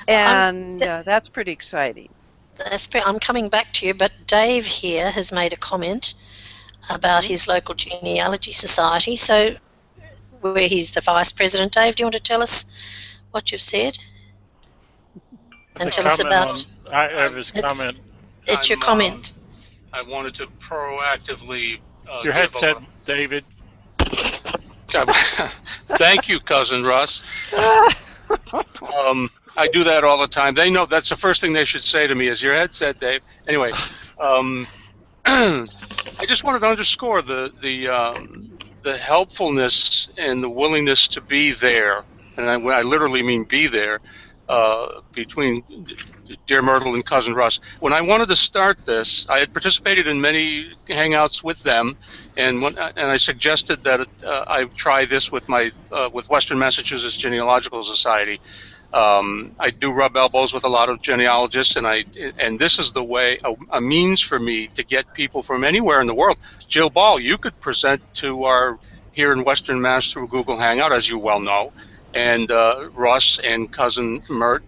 And that's pretty exciting. I'm coming back to you, but Dave here has made a comment about his local genealogy society. So, where he's the vice president, Dave, do you want to tell us what you've said? And tell us about. I have his comment. It's your comment. I wanted to proactively. Your headset, David. Thank you, cousin Russ. I do that all the time. They know that's the first thing they should say to me is your headset, Dave. Anyway, I just wanted to underscore the helpfulness and the willingness to be there, and I literally mean be there, between Dear Myrtle and Cousin Russ. When I wanted to start this, I had participated in many Hangouts with them, and I suggested that I try this with with Western Massachusetts Genealogical Society. I do rub elbows with a lot of genealogists, and this is the way, a means for me to get people from anywhere in the world. Jill Ball, you could present to our here in Western Mass through Google Hangout, as you well know, and Russ and Cousin Mert.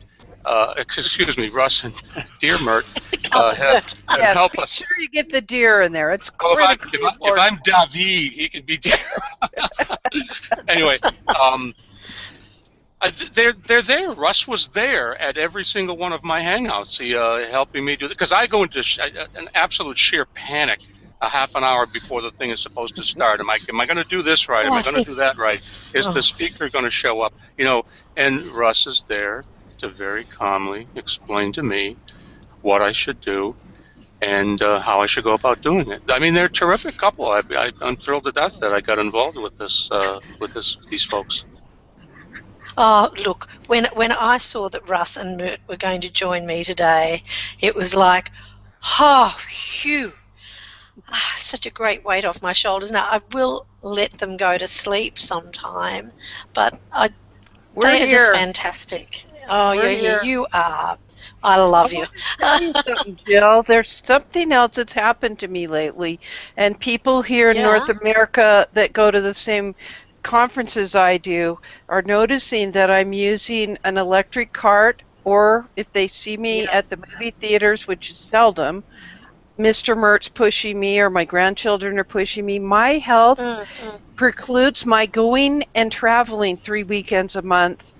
Excuse me, Russ and Dear Mert have helped us. Make sure you get the deer in there. It's well, if I'm David, he can be Dear. Anyway, they're there. Russ was there at every single one of my Hangouts. He helping me do that, because I go into an absolute sheer panic a half an hour before the thing is supposed to start. Am I going to do this right? Am I going to do that right? Is the speaker going to show up? You know, and Russ is there to very calmly explain to me what I should do and how I should go about doing it. I mean, they're a terrific couple. I'm thrilled to death that I got involved with these folks. Oh, look, when I saw that Russ and Mert were going to join me today, it was like, oh, phew, such a great weight off my shoulders. Now, I will let them go to sleep sometime, but They are just fantastic. Oh, you're here. You are. I love you. Tell you something, Jill. There's something else that's happened to me lately, and people here in North America that go to the same conferences I do are noticing that I'm using an electric cart, or if they see me at the movie theaters, which is seldom, Mr. Mert's pushing me or my grandchildren are pushing me. My health precludes my going and traveling 3 weekends a month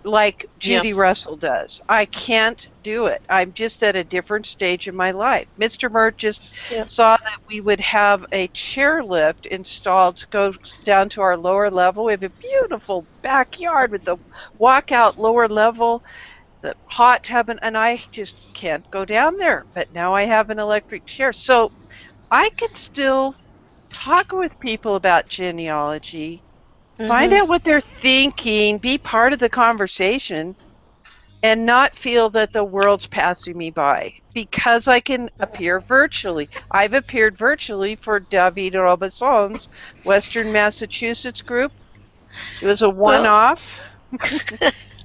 like Judy Russell does. I can't do it. I'm just at a different stage in my life. Mr. Mert just saw that we would have a chairlift installed to go down to our lower level. We have a beautiful backyard with a walkout lower level, the hot tub, and I just can't go down there. But now I have an electric chair. So I can still talk with people about genealogy, find out what they're thinking, be part of the conversation, and not feel that the world's passing me by because I can appear virtually. I've appeared virtually for David Robeson's Western Massachusetts group. It was a one-off.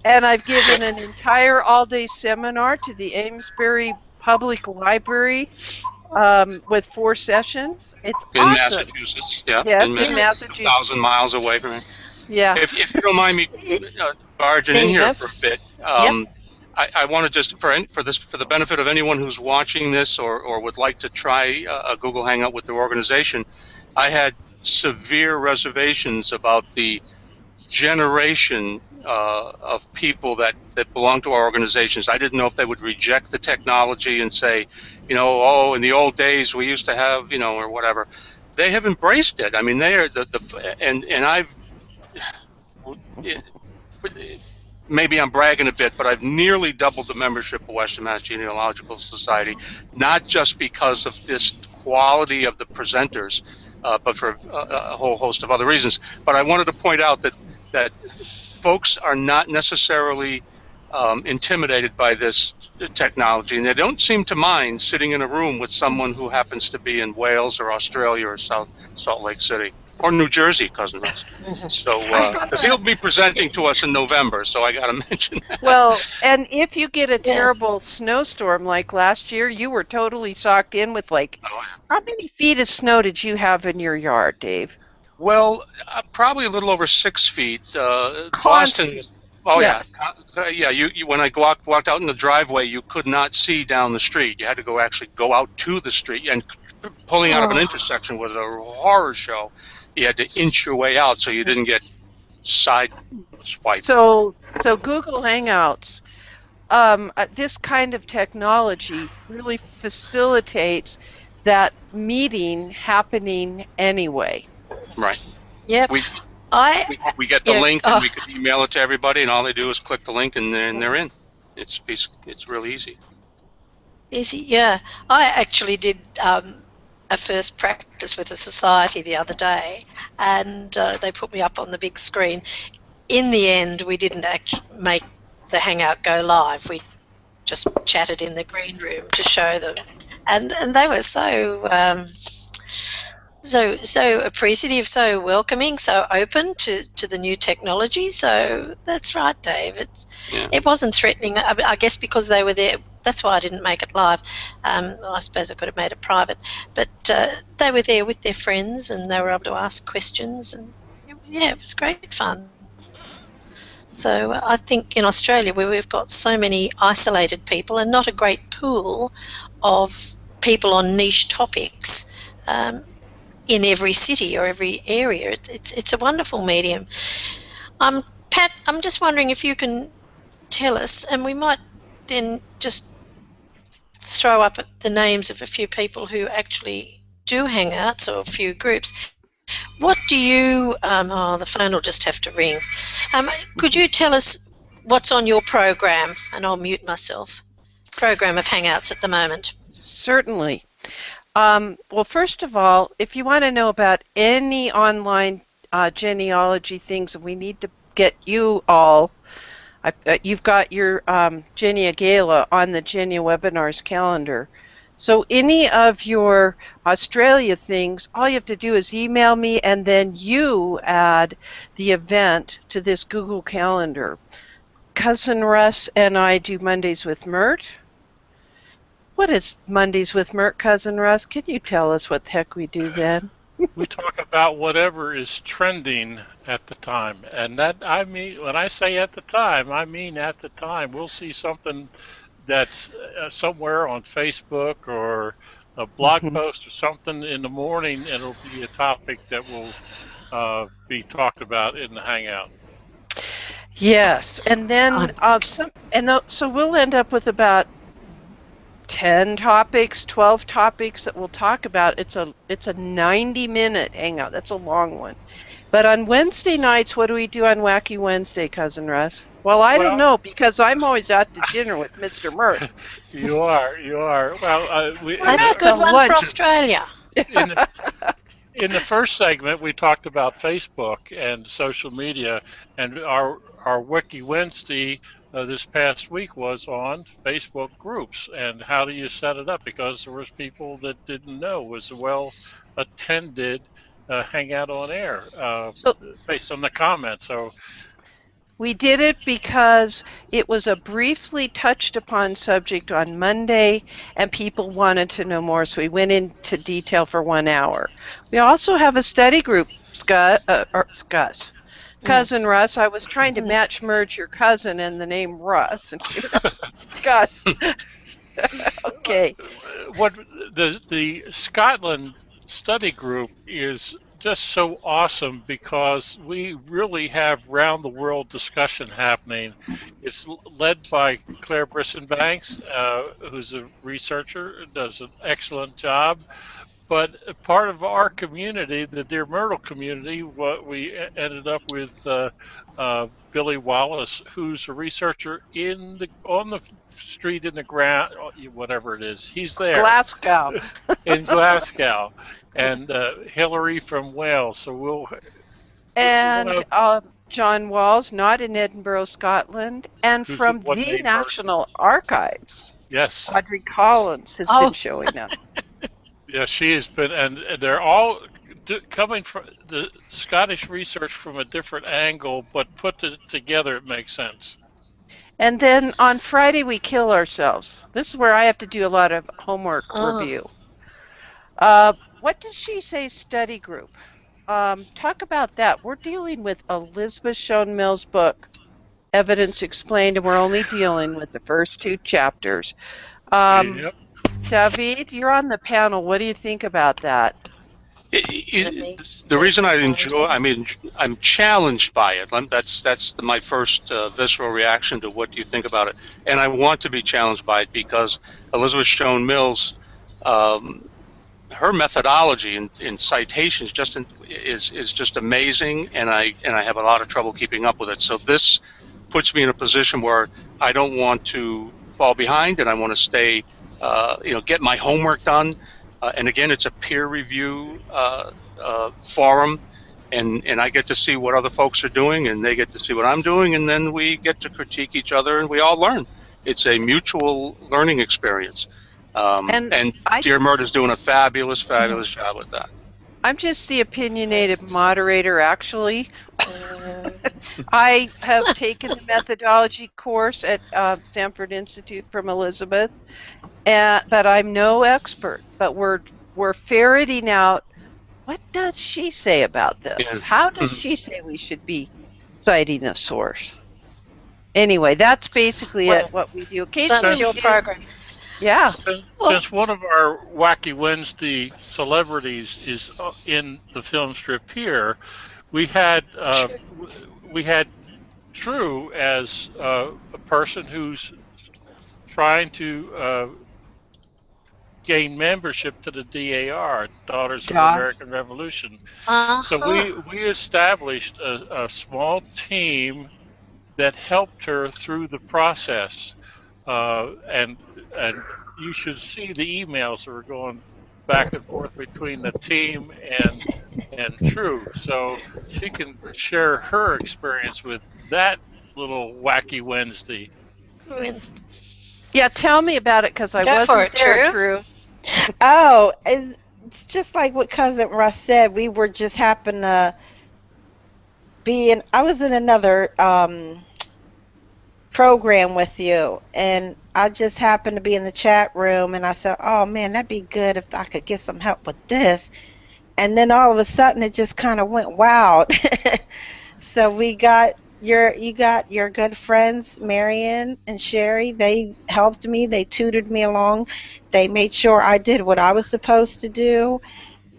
And I've given an entire all-day seminar to the Amesbury Public Library with 4 sessions. It's in awesome. Massachusetts, yeah. Yes, in Massachusetts. 1,000 miles away from me. Yeah. If you don't mind me barging in here for a bit, I want to just for the benefit of anyone who's watching this or would like to try a Google Hangout with their organization, I had severe reservations about the generation of people that belong to our organizations. I didn't know if they would reject the technology and say, oh, in the old days we used to have, or whatever. They have embraced it. I mean, they are and I've maybe I'm bragging a bit, but I've nearly doubled the membership of Western Mass Genealogical Society, not just because of this quality of the presenters, but for a whole host of other reasons. But I wanted to point out that folks are not necessarily intimidated by this technology, and they don't seem to mind sitting in a room with someone who happens to be in Wales or Australia or South Salt Lake City or New Jersey, Cousin Russ. So, because he'll be presenting to us in November, so I got to mention that. Well, and if you get a terrible snowstorm like last year, you were totally socked in with how many feet of snow did you have in your yard, Dave? Well, probably a little over 6 feet. Boston. Oh yeah. You when I walked out in the driveway, you could not see down the street. You had to actually go out to the street, and pulling out of an intersection was a horror show. You had to inch your way out so you didn't get side swiped. So Google Hangouts, this kind of technology really facilitates that meeting happening anyway. Right. Yep. We get the link and we can email it to everybody, and all they do is click the link and then they're in. It's really easy. Easy, yeah. I actually did a first practice with a society the other day, and they put me up on the big screen. In the end, we didn't actually make the Hangout go live. We just chatted in the green room to show them, and they were so appreciative, so welcoming, so open to the new technology. So that's right, Dave. It wasn't threatening. I guess because they were there. That's why I didn't make it live. I suppose I could have made it private. But they were there with their friends, and they were able to ask questions, and it was great fun. So I think in Australia, where we've got so many isolated people and not a great pool of people on niche topics in every city or every area, it's a wonderful medium. Pat, I'm just wondering if you can tell us, and we might then just throw up the names of a few people who actually do Hangouts or a few groups. What do you, the phone will just have to ring. Could you tell us what's on your program, and I'll mute myself, program of Hangouts at the moment? Certainly. Well, first of all, if you want to know about any online genealogy things, we need to get you all. You've got your GeneaGala on the Genia webinars calendar. So any of your Australia things, all you have to do is email me, and then you add the event to this Google Calendar. Cousin Russ and I do Mondays with Mert. What is Mondays with Mert, Cousin Russ? Can you tell us what the heck we do then? We talk about whatever is trending at the time. And that, I mean, when I say at the time, I mean at the time. We'll see something that's somewhere on Facebook or a blog post or something in the morning, and it'll be a topic that will be talked about in the Hangout. Yes, and then so we'll end up with about 10 topics, 12 topics that we'll talk about. It's a 90-minute hangout. That's a long one. But on Wednesday nights, what do we do on Wacky Wednesday, Cousin Russ? Well, I don't know, because I'm always out to dinner with Mr. Mert. You are. Well, that's a good one for Australia. In the first segment, we talked about Facebook and social media, and our Wiki Wednesday this past week was on Facebook groups and how do you set it up, because there was people that didn't know. It was a well attended hangout on air based on the comments. So we did it because it was a briefly touched upon subject on Monday and people wanted to know more, so we went into detail for 1 hour. We also have a study group, Cousin Russ. I was trying to merge your cousin and the name Russ and Gus. Okay. What the Scotland study group is just so awesome, because we really have round the world discussion happening. It's led by Claire Brisson-Banks, who's a researcher, does an excellent job. But part of our community, the Dear Myrtle community, what we ended up with Billy Wallace, who's a researcher on the street, in the ground, whatever it is. He's there. Glasgow. In Glasgow. And Hillary from Wales. So and John Walls, not in Edinburgh, Scotland, and from the National Archives. Yes. Audrey Collins has been showing up. Yeah, she has been, and they're all coming from the Scottish research from a different angle, but put together, it makes sense. And then on Friday, we kill ourselves. This is where I have to do a lot of homework review. What does she say study group? Talk about that. We're dealing with Elizabeth Shown Mills' book, Evidence Explained, and we're only dealing with the first 2 chapters. Yep. David, you're on the panel. What do you think about that? The reason I enjoy, I'm challenged by it. That's my first visceral reaction to what do you think about it. And I want to be challenged by it because Elizabeth Shown Mills, her methodology in citations is just amazing, and I have a lot of trouble keeping up with it. So this puts me in a position where I don't want to fall behind, and I want to stay, get my homework done. And again, it's a peer review forum, and I get to see what other folks are doing, and they get to see what I'm doing, and then we get to critique each other, and we all learn. It's a mutual learning experience. And Dear Mert is doing a fabulous job with that. I'm just the opinionated moderator, actually. I have taken the methodology course at Stanford Institute from Elizabeth, but I'm no expert. But we're ferreting out, what does she say about this? Yeah. How does she say we should be citing the source? Anyway, that's basically what we do. That's your program. Yeah. Since one of our Wacky Wednesday celebrities is in the film strip here, we had True as a person who's trying to gain membership to the DAR, Daughters of the American Revolution. So we established a small team that helped her through the process. And you should see the emails that were going back and forth between the team and True. So she can share her experience with that little Wacky Wednesday. Yeah, tell me about it, because I wasn't there, True. Oh, it's just like what Cousin Russ said. We were just happened to be in. I was in another program with you, and I just happened to be in the chat room, and I said, "Oh man, that'd be good if I could get some help with this." And then all of a sudden, it just kind of went wild. So you got your good friends, Marion and Sherry. They helped me. They tutored me along. They made sure I did what I was supposed to do,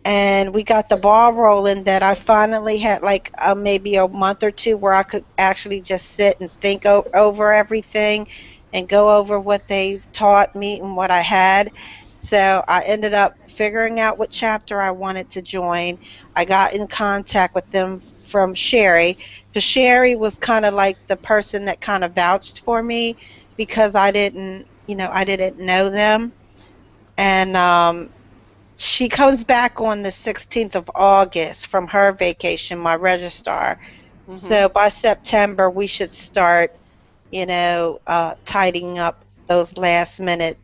and we got the ball rolling that I finally had like maybe a month or two where I could actually just sit and think over everything and go over what they taught me and what I had. So I ended up figuring out what chapter I wanted to join. I got in contact with them from Sherry, because Sherry was kind of like the person that kind of vouched for me because I didn't know them. And she comes back on the 16th of August from her vacation, my registrar. So by September, we should start, tidying up those last minute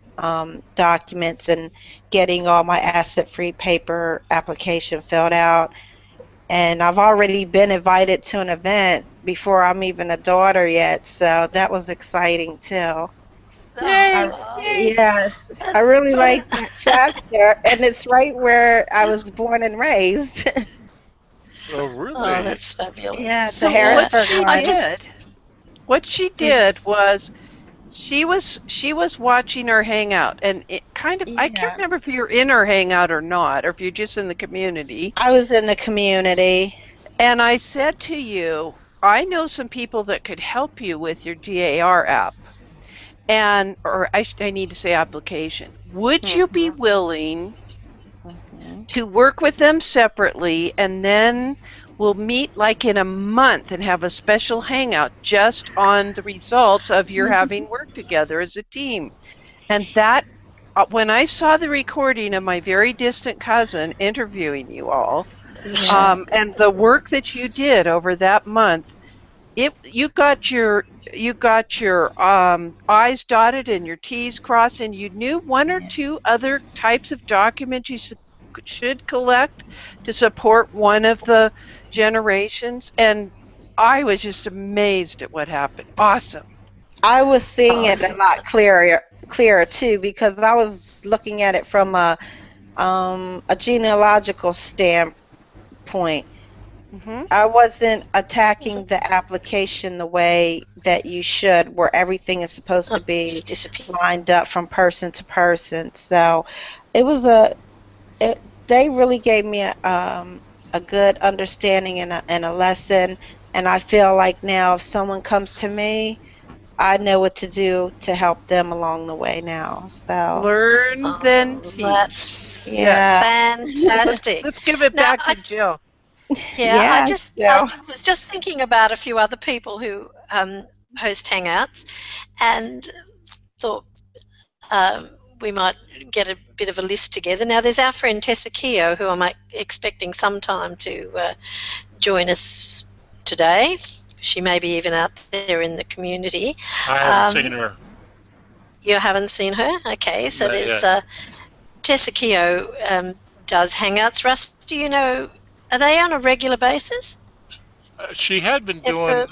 documents and getting all my asset-free paper application filled out. And I've already been invited to an event before I'm even a daughter yet, so that was exciting too. Yay! Yes, I really like that chapter, and it's right where I was born and raised. Oh, really? Oh, that's fabulous. Yeah, So the Harrisburg one. What she did was she was watching our hangout, and it kind of I can't remember if you're in our hangout or not, or if you're just in the community. I was in the community. And I said to you, I know some people that could help you with your DAR app. Or I need to say application. Would you be willing to work with them separately, and then we'll meet like in a month and have a special hangout just on the results of your having worked together as a team? And that, when I saw the recording of my very distant cousin interviewing you all, and the work that you did over that month, you got your I's dotted and your T's crossed, and you knew one or two other types of documents you should collect to support one of the generations, and I was just amazed at what happened. Awesome. I was seeing it a lot clearer too, because I was looking at it from a genealogical standpoint. I wasn't attacking the application the way that you should, where everything is supposed to be lined up from person to person. So it was they really gave me a good understanding and a lesson. And I feel like now if someone comes to me, I know what to do to help them along the way now. So learn, then teach. That's fantastic. Let's give it back to Jill. Yeah, I was just thinking about a few other people who host Hangouts, and thought we might get a bit of a list together. Now, there's our friend Tessa Keogh, who I'm expecting sometime to join us today. She may be even out there in the community. I haven't seen her. You haven't seen her? Okay, so there's Tessa Keogh does Hangouts. Russ, do you know, are they on a regular basis? She had been doing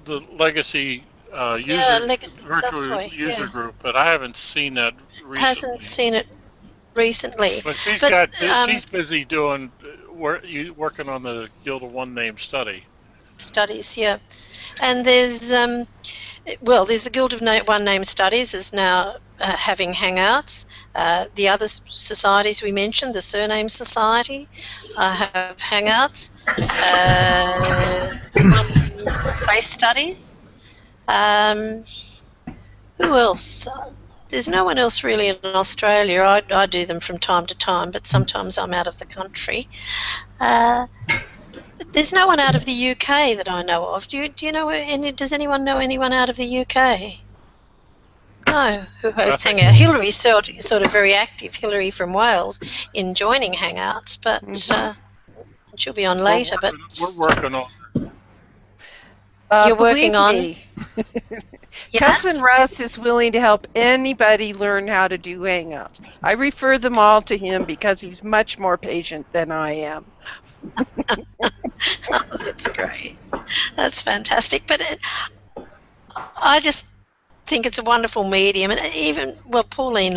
the Legacy virtual user group, but I haven't seen that recently. Hasn't seen it recently. But she's busy doing working on the Guild of One Name studies, yeah. And there's there's the Guild of One Name Studies is now having Hangouts. The other societies we mentioned, the Surname Society, have Hangouts. Place Studies. Who else? There's no one else really in Australia. I do them from time to time, but sometimes I'm out of the country. There's no one out of the UK that I know of. Do you know any? Does anyone know anyone out of the UK? No, who hosts Hangout? Hillary's sort of very active. Hillary from Wales in joining Hangouts, but she'll be on later. But we're working on. You're working on. Cousin Russ is willing to help anybody learn how to do Hangouts. I refer them all to him because he's much more patient than I am. Oh, that's great. That's fantastic. But I just think it's a wonderful medium. And even, well, Pauline,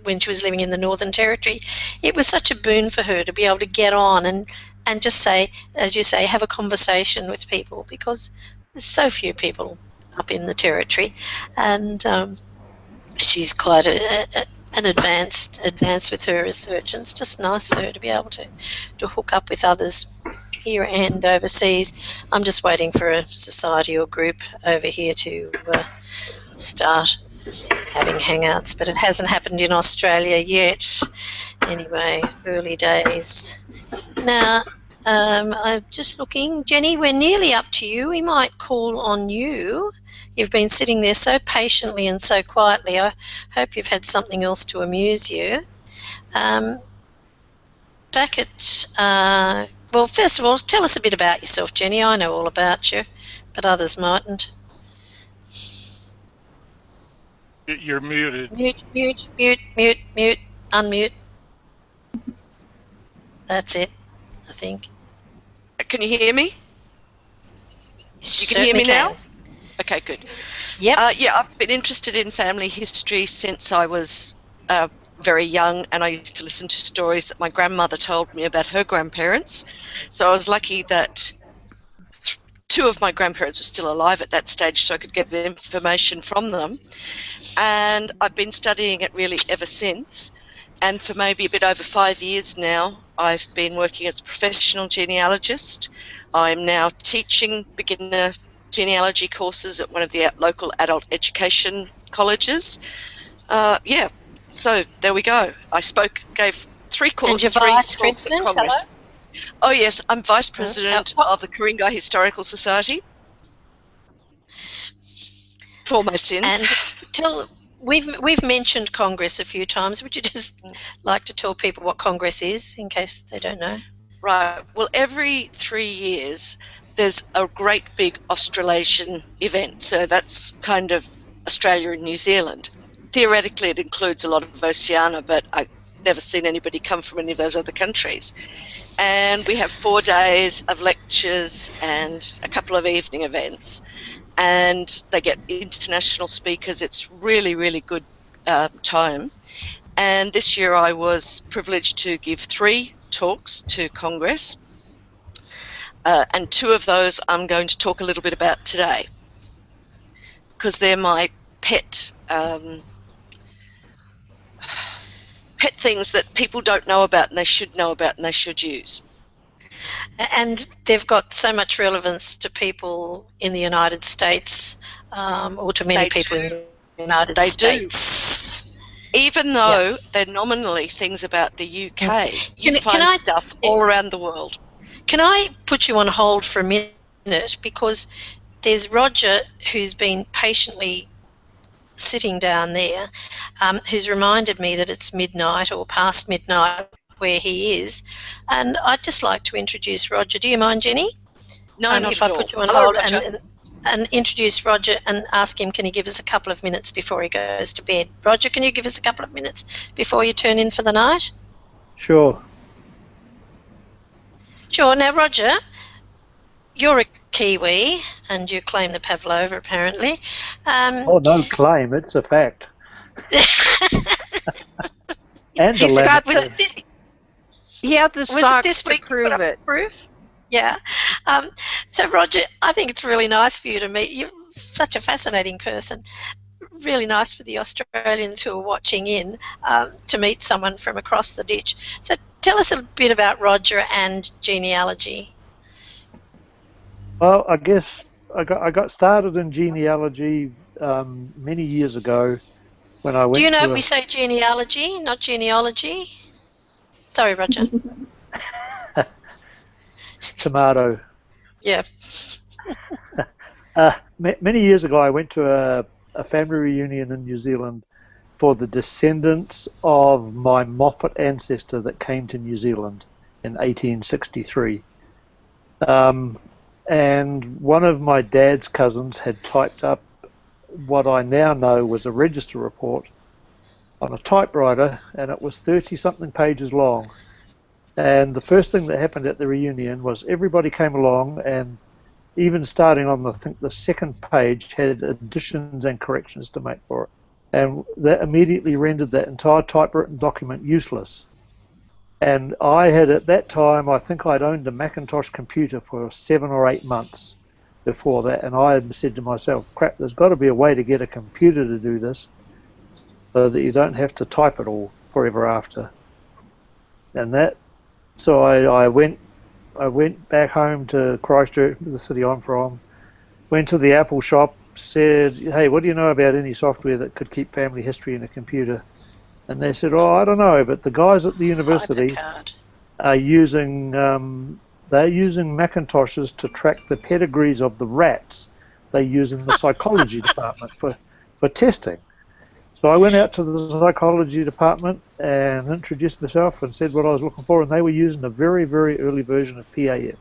when she was living in the Northern Territory, it was such a boon for her to be able to get on and just say, as you say, have a conversation with people, because there's so few people up in the Territory. And she's quite an advanced with her research, and it's just nice for her to be able to hook up with others here and overseas. I'm just waiting for a society or group over here to start having hangouts, but it hasn't happened in Australia yet. Anyway, early days. Now, I'm just looking. Jenny, we're nearly up to you. We might call on you. You've been sitting there so patiently and so quietly. I hope you've had something else to amuse you. Back at, well, first of all, tell us a bit about yourself, Jenny. I know all about you, but others mightn't. You're muted. Mute. Unmute. That's it, I think. Can you hear me? You can hear me now? Okay, good. Yep. Yeah, I've been interested in family history since I was very young, and I used to listen to stories that my grandmother told me about her grandparents. So I was lucky that two of my grandparents were still alive at that stage, so I could get the information from them. And I've been studying it really ever since. And for maybe a bit over 5 years now, I've been working as a professional genealogist. I'm now teaching beginner genealogy courses at one of the local adult education colleges. Yeah, so there we go. I gave three talks at Congress. Hello? Oh yes, I'm Vice President of the Ku-ring-gai Historical Society. For my sins. And we've mentioned Congress a few times. Would you just like to tell people what Congress is, in case they don't know? Right. Well, every 3 years there's a great big Australasian event. So that's kind of Australia and New Zealand. Theoretically, it includes a lot of Oceania, but I've never seen anybody come from any of those other countries. And we have 4 days of lectures and a couple of evening events. And they get international speakers. It's really, really good time. And this year I was privileged to give 3 talks to Congress. And 2 of those I'm going to talk a little bit about today, because they're my pet things that people don't know about and they should know about and they should use. And they've got so much relevance to people in the United States, or to many people in the United States. Do. Even though they're nominally things about the UK, you find stuff all around the world. Can I put you on hold for a minute? Because there's Roger, who's been patiently sitting down there, who's reminded me that it's midnight or past midnight where he is, and I'd just like to introduce Roger. Do you mind, Jenny? No, not if at I all. put you on hold and introduce Roger and ask him, can he give us a couple of minutes before he goes to bed? Roger, can you give us a couple of minutes before you turn in for the night? Sure. Sure. Now, Roger, you're a Kiwi and you claim the pavlova, apparently. Oh, no claim, it's a fact. And the lab. He had the socks to prove it. Proof? Yeah. So, Roger, I think it's really nice for you to meet. You're such a fascinating person. Really nice for the Australians who are watching in to meet someone from across the ditch. So tell us a bit about Roger and genealogy. Well, I guess I got started in genealogy many years ago when I went. Do you know we say genealogy, not genealogy? Sorry, Roger. Tomato. Yeah. Many years ago, I went to a family reunion in New Zealand for the descendants of my Moffat ancestor that came to New Zealand in 1863. And one of my dad's cousins had typed up what I now know was a register report on a typewriter, and it was 30-something pages long. And the first thing that happened at the reunion was everybody came along, and even starting on, I think, the second page had additions and corrections to make for it. And that immediately rendered that entire typewritten document useless. And I had, at that time, I think I'd owned a Macintosh computer for 7 or 8 months before that, and I had said to myself, crap, there's got to be a way to get a computer to do this so that you don't have to type it all forever after. And that, so I went back home to Christchurch, the city I'm from, went to the Apple shop, said, hey, what do you know about any software that could keep family history in a computer? And they said, oh, I don't know, but the guys at the university are using they're using Macintoshes to track the pedigrees of the rats they use in the psychology department for testing. So I went out to the psychology department and introduced myself and said what I was looking for, and they were using a very, very early version of PAF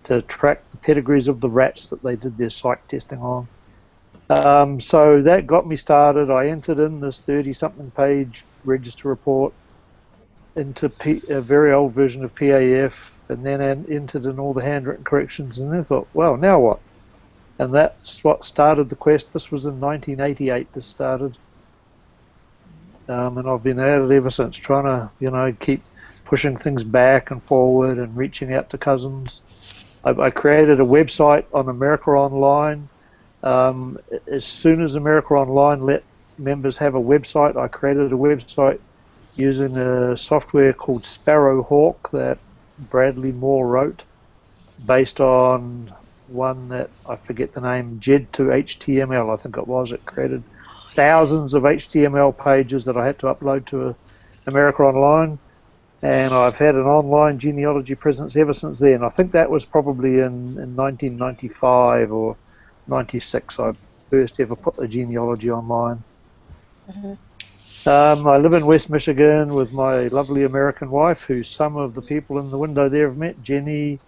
to track the pedigrees of the rats that they did their psych testing on. So that got me started. I entered in this 30-something page register report into a very old version of PAF, and then entered in all the handwritten corrections, and then thought, well, now what? And that's what started the quest. This was in 1988 this started. And I've been at it ever since, trying to, keep pushing things back and forward and reaching out to cousins. I created a website on America Online. As soon as America Online let members have a website, I created a website using a software called Sparrowhawk that Bradley Moore wrote, based on one that I forget the name, Jed2HTML, I think it was. It created thousands of HTML pages that I had to upload to America Online, and I've had an online genealogy presence ever since then. I think that was probably in 1995 or 96 I first ever put the genealogy online. I live in West Michigan with my lovely American wife, who some of the people in the window there have met. Jenny,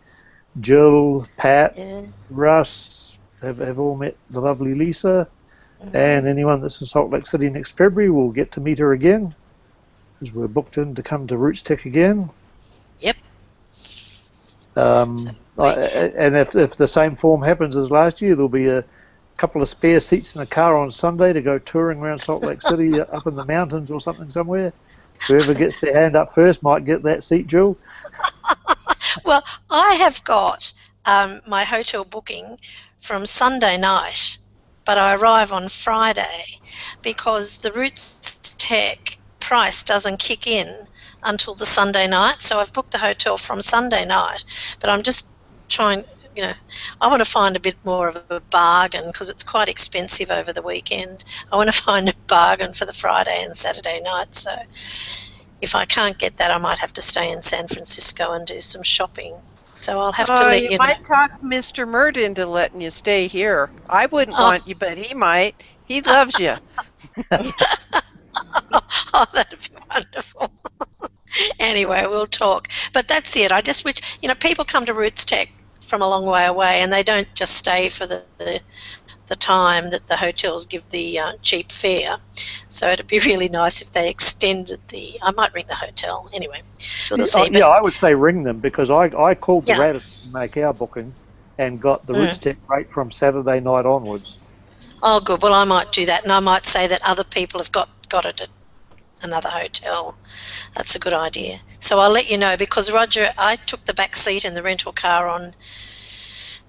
Jill, Pat, Russ have all met the lovely Lisa. And anyone that's in Salt Lake City next February will get to meet her again, because we're booked in to come to Roots Tech again. Yep. And if the same form happens as last year, there'll be a couple of spare seats in a car on Sunday to go touring around Salt Lake City up in the mountains or something somewhere. Whoever gets their hand up first might get that seat, Jill. Well, I have got my hotel booking from Sunday night, but I arrive on Friday because the Roots Tech price doesn't kick in until the Sunday night. So I've booked the hotel from Sunday night, but I'm just trying, I want to find a bit more of a bargain because it's quite expensive over the weekend. I want to find a bargain for the Friday and Saturday night. So if I can't get that, I might have to stay in San Francisco and do some shopping. So I'll have to let you know. You might talk Mr. Mert into letting you stay here. I wouldn't want you, but he might. He loves you. Oh, that'd be wonderful. Anyway, we'll talk. But that's it. I just wish, people come to Roots Tech from a long way away, and they don't just stay for the time that the hotels give the cheap fare. So it'd be really nice if they extended I might ring the hotel. Anyway, we'll see. Yeah, I would say ring them, because I called the Radisson to make our booking and got the Roots Tech rate from Saturday night onwards. Oh, good. Well, I might do that, and I might say that other people have got it at another hotel. That's a good idea. So I'll let you know, because Roger, I took the back seat in the rental car on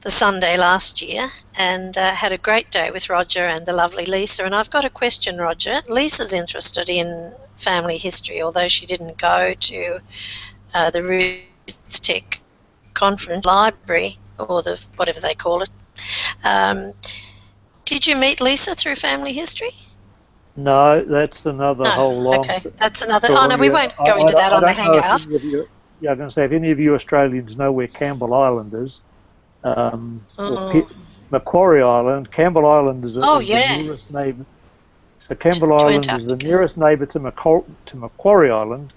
the Sunday last year and had a great day with Roger and the lovely Lisa. And I've got a question, Roger. Lisa's interested in family history, although she didn't go to the Roots Tech conference library, or the whatever they call it. Did you meet Lisa through family history? No, that's another whole long. Okay, that's another. Story. Oh no, we won't go into that on the Hangout. I'm going to say, if any of you Australians know where Campbell Island is, or Macquarie Island. Campbell Island is the nearest neighbour. So Campbell Island is the nearest neighbour to Macquarie Island,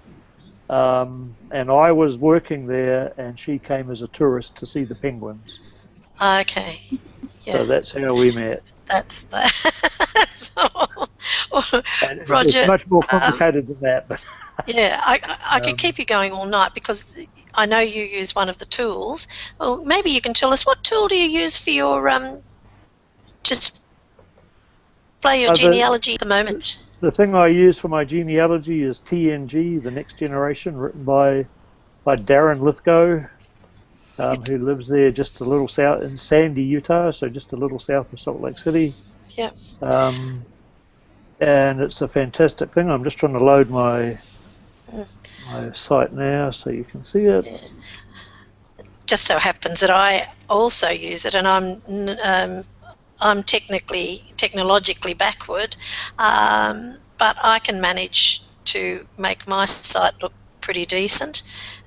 and I was working there, and she came as a tourist to see the penguins. Okay. Yeah. So that's how we met. That's that. And Roger, it's much more complicated than that. But yeah, I could keep you going all night because I know you use one of the tools. Well, maybe you can tell us, what tool do you use for your just play your genealogy at the moment? The thing I use for my genealogy is TNG, the Next Generation, written by Darren Lithgow, who lives there just a little south in Sandy, Utah, so just a little south of Salt Lake City. Yes. And it's a fantastic thing. I'm just trying to load my site now so you can see it. Yeah. Just so happens that I also use it, and I'm technologically backward, but I can manage to make my site look pretty decent,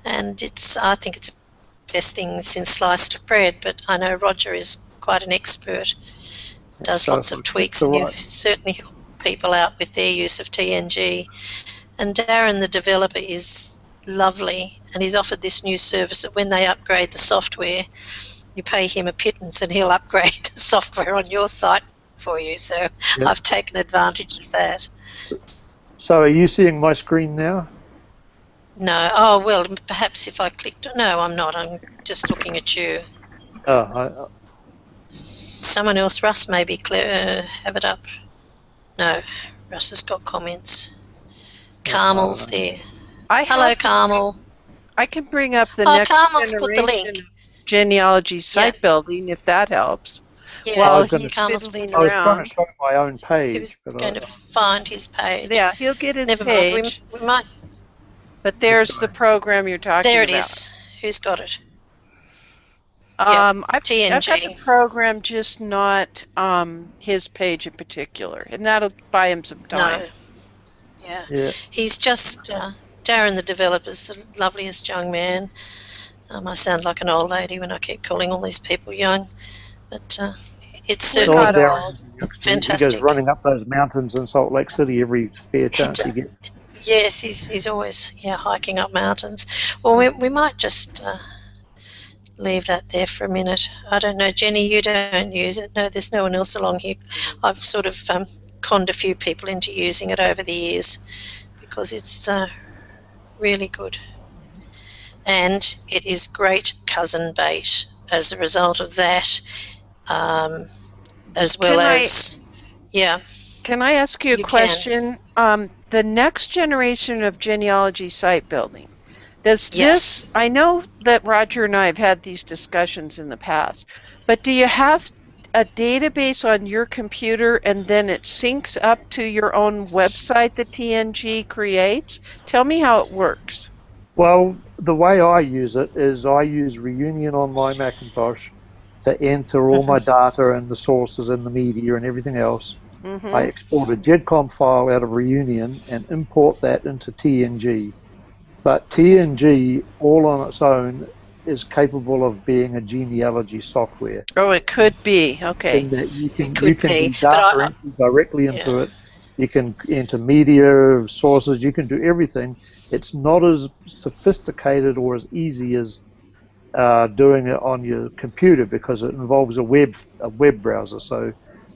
and I think it's the best thing since sliced bread. But I know Roger is quite an expert, does lots of tweaks, and you certainly help people out with their use of TNG. And Darren, the developer, is lovely, and he's offered this new service that when they upgrade the software, you pay him a pittance and he'll upgrade the software on your site for you. So yep. I've taken advantage of that. So are you seeing my screen now? No. Oh, well, perhaps if I clicked... No, I'm not. I'm just looking at you. Oh, Someone else, Russ, maybe have it up. No, Russ has got comments. Carmel's there. Hello, Carmel. I can bring up the next Carmel's put the link. Genealogy site building, if that helps. Yeah, while he's fiddling around. I was trying to show my own page. He was going to find his page. Yeah, he'll get his Never page. Mind. We might. But there's the program you're talking about. There it is. Who's got it? I've got TNG. the program, just not his page in particular, and that'll buy him some time. No. Yeah. He's just Darren, the developer's the loveliest young man. I sound like an old lady when I keep calling all these people young, but it's certainly fantastic. He goes running up those mountains in Salt Lake City every spare chance he gets. Yes, he's always hiking up mountains. Well, we might just leave that there for a minute. I don't know, Jenny, you don't use it. No, there's no one else along here. I've sort of conned a few people into using it over the years because it's really good. And it is great cousin bait as a result of that, as well as, Can I ask you a question? The next generation of genealogy site building, does this, I know that Roger and I have had these discussions in the past, but do you have a database on your computer and then it syncs up to your own website that TNG creates? Tell me how it works. Well, the way I use it is I use Reunion on my Macintosh to enter all my data and the sources and the media and everything else. I export a GEDCOM file out of Reunion and import that into TNG. But TNG, all on its own, is capable of being a genealogy software. Oh, it could be. Okay. In that you can do data entry directly into it. You can enter media, sources. You can do everything. It's not as sophisticated or as easy as doing it on your computer because it involves a web browser. So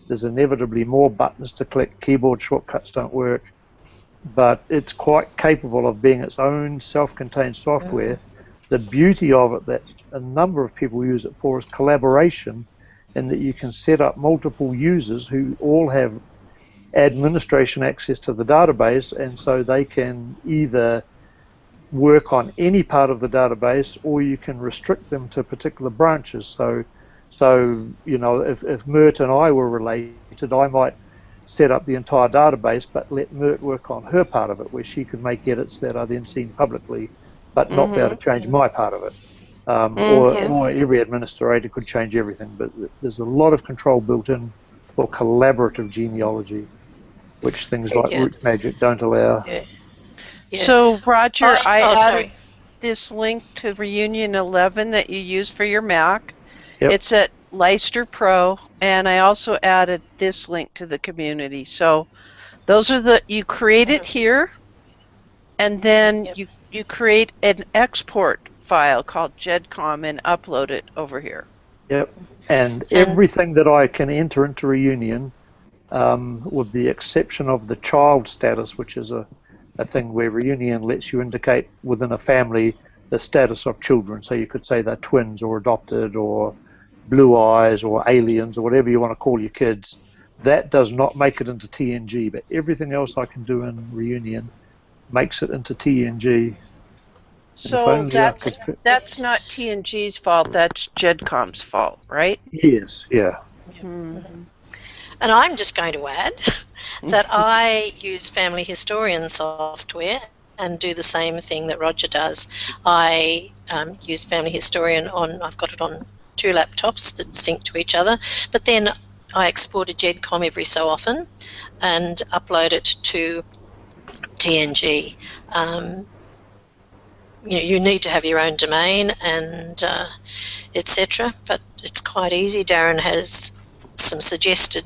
there's inevitably more buttons to click. Keyboard shortcuts don't work. But it's quite capable of being its own self-contained software. The beauty of it that a number of people use it for is collaboration, in that you can set up multiple users who all have administration access to the database, and so they can either work on any part of the database or you can restrict them to particular branches. So you know, if Mert and I were related, I might set up the entire database but let Mert work on her part of it, where she could make edits that are then seen publicly but not be able to change my part of it. Or every administrator could change everything, but there's a lot of control built in for collaborative genealogy, which things like Roots Magic don't allow. So, Roger, I added this link to Reunion 11 that you use for your Mac. It's at Leicester Pro, and I also added this link to the community. So those are you create it here, and then you create an export file called GEDCOM and upload it over here. Yep. And everything that I can enter into Reunion, with the exception of the child status, which is a thing where Reunion lets you indicate within a family the status of children. So you could say they're twins or adopted or blue eyes or aliens or whatever you want to call your kids. That does not make it into TNG, but everything else I can do in Reunion makes it into TNG. So that's not TNG's fault, that's GEDCOM's fault, right? Yes, yeah. Mm-hmm. And I'm just going to add that I use Family Historian software and do the same thing that Roger does. I use Family Historian I've got it on 2 laptops that sync to each other, but then I export a GEDCOM every so often and upload it to TNG. You need to have your own domain and etc., but it's quite easy. Darren has some suggested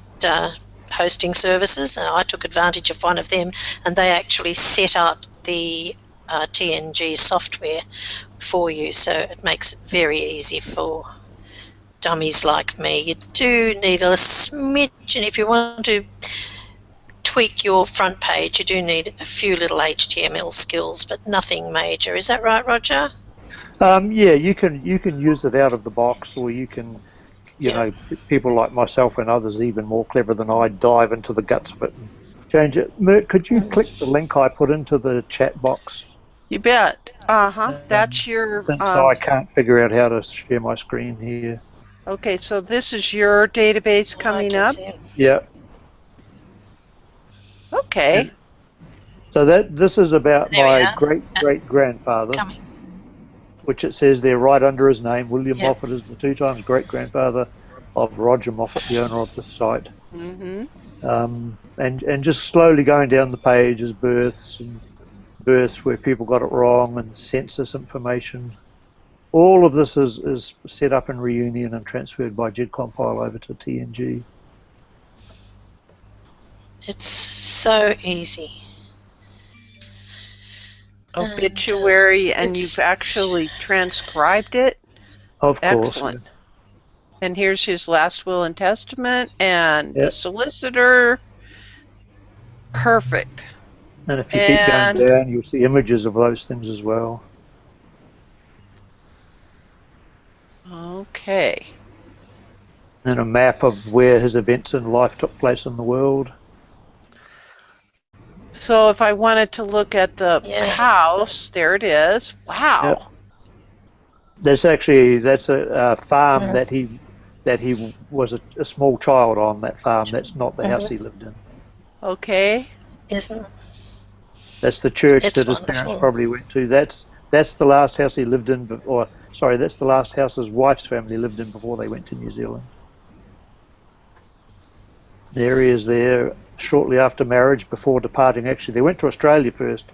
hosting services, and I took advantage of one of them, and they actually set up the TNG software for you, so it makes it very easy for dummies like me. You do need a smidgen if you want to tweak your front page. You do need a few little HTML skills, but nothing major. Is that right, Roger? Yeah, you can use it out of the box, or you can, you know, people like myself and others even more clever than I dive into the guts of it and change it. Mert, could you click the link I put into the chat box? You bet. That's your. Since I can't figure out how to share my screen here. Okay, so this is your database coming up. Yeah. Okay. So this is about my great-great-grandfather, which it says there right under his name. William Moffat is the 2 times great-grandfather of Roger Moffat, the owner of the site. Mm-hmm. And just slowly going down the page is births where people got it wrong, and census information. All of this is set up in Reunion and transferred by GEDCompile over to TNG. It's so easy. Obituary, and you've actually transcribed it? Of course. Excellent. And here's his last will and testament and the solicitor. Perfect. And if you keep going down, you'll see images of those things as well. Okay. And a map of where his events in life took place in the world. So if I wanted to look at the house, there it is. Wow. Yep. That's a farm that he was a small child on. That farm. That's not the house he lived in. Okay. Isn't it? That's the church that his parents probably went to. That's the last house he lived in, that's the last house his wife's family lived in before they went to New Zealand. There he is there shortly after marriage, before departing. Actually, they went to Australia first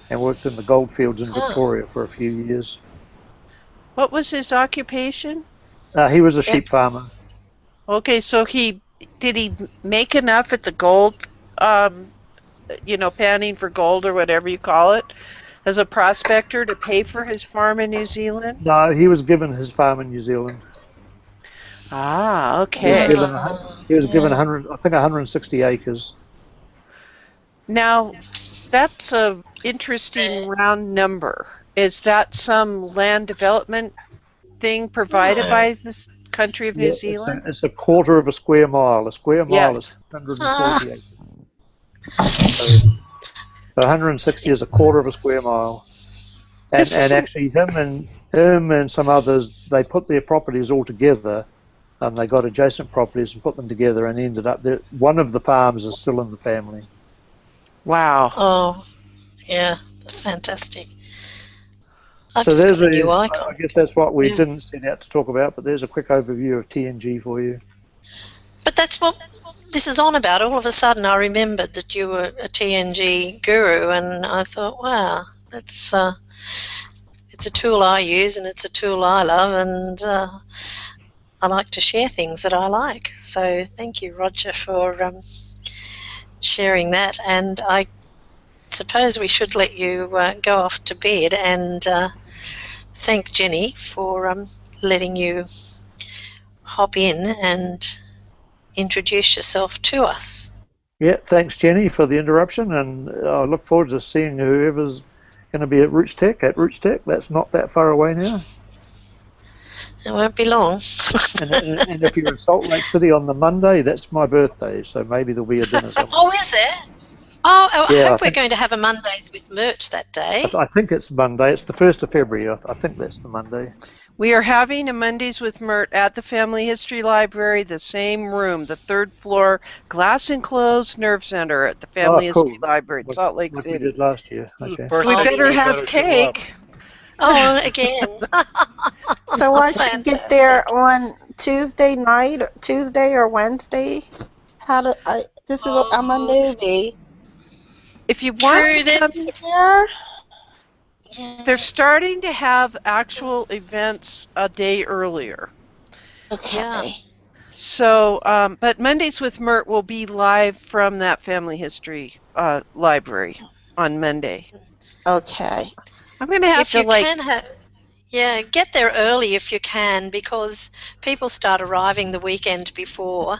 and worked in the goldfields in Victoria for a few years. What was his occupation? He was a sheep farmer. Okay, so did he make enough at the gold, panning for gold or whatever you call it, as a prospector to pay for his farm in New Zealand? No, he was given his farm in New Zealand. Ah, okay. He was given 160 acres. Now, that's a interesting round number. Is that some land development thing provided by this country of New Zealand? It's a quarter of a square mile. A square mile is 140 acres. So 160 is a quarter of a square mile. And actually, him and some others, they put their properties all together, and they got adjacent properties and put them together, and ended up there. One of the farms is still in the family. Wow. Oh, yeah, fantastic. So there's a new icon. I guess that's what we didn't set out to talk about, but there's a quick overview of TNG for you. But that's what this is on about. All of a sudden, I remembered that you were a TNG guru, and I thought, wow, that's it's a tool I use, and it's a tool I love, and I like to share things that I like. So thank you, Roger, for sharing that. And I suppose we should let you go off to bed, and thank Jenny for letting you hop in and introduce yourself to us. Yeah, thanks, Jenny, for the interruption, and I look forward to seeing whoever's going to be at Roots Tech. That's not that far away now. It won't be long. and if you're in Salt Lake City on the Monday, that's my birthday, so maybe there'll be a dinner somewhere. Oh, is it? Oh, I Yeah, hope we're going to have a Mondays with Merch that day. I think it's Monday. It's the 1st of February. I think that's the Monday. We are having a Mondays with Mert at the Family History Library, the same room, the 3rd floor, glass enclosed nerve center at the Family History Library in Salt Lake City. Like we did last year. Okay. So we better have cake. Oh, again. So I should get there on Tuesday night, Tuesday or Wednesday. I'm a newbie. If you want to come there, they're starting to have actual events a day earlier. Okay. Yeah. So, but Mondays with Mert will be live from that Family History library on Monday. Okay. I'm going to have to get there early if you can, because people start arriving the weekend before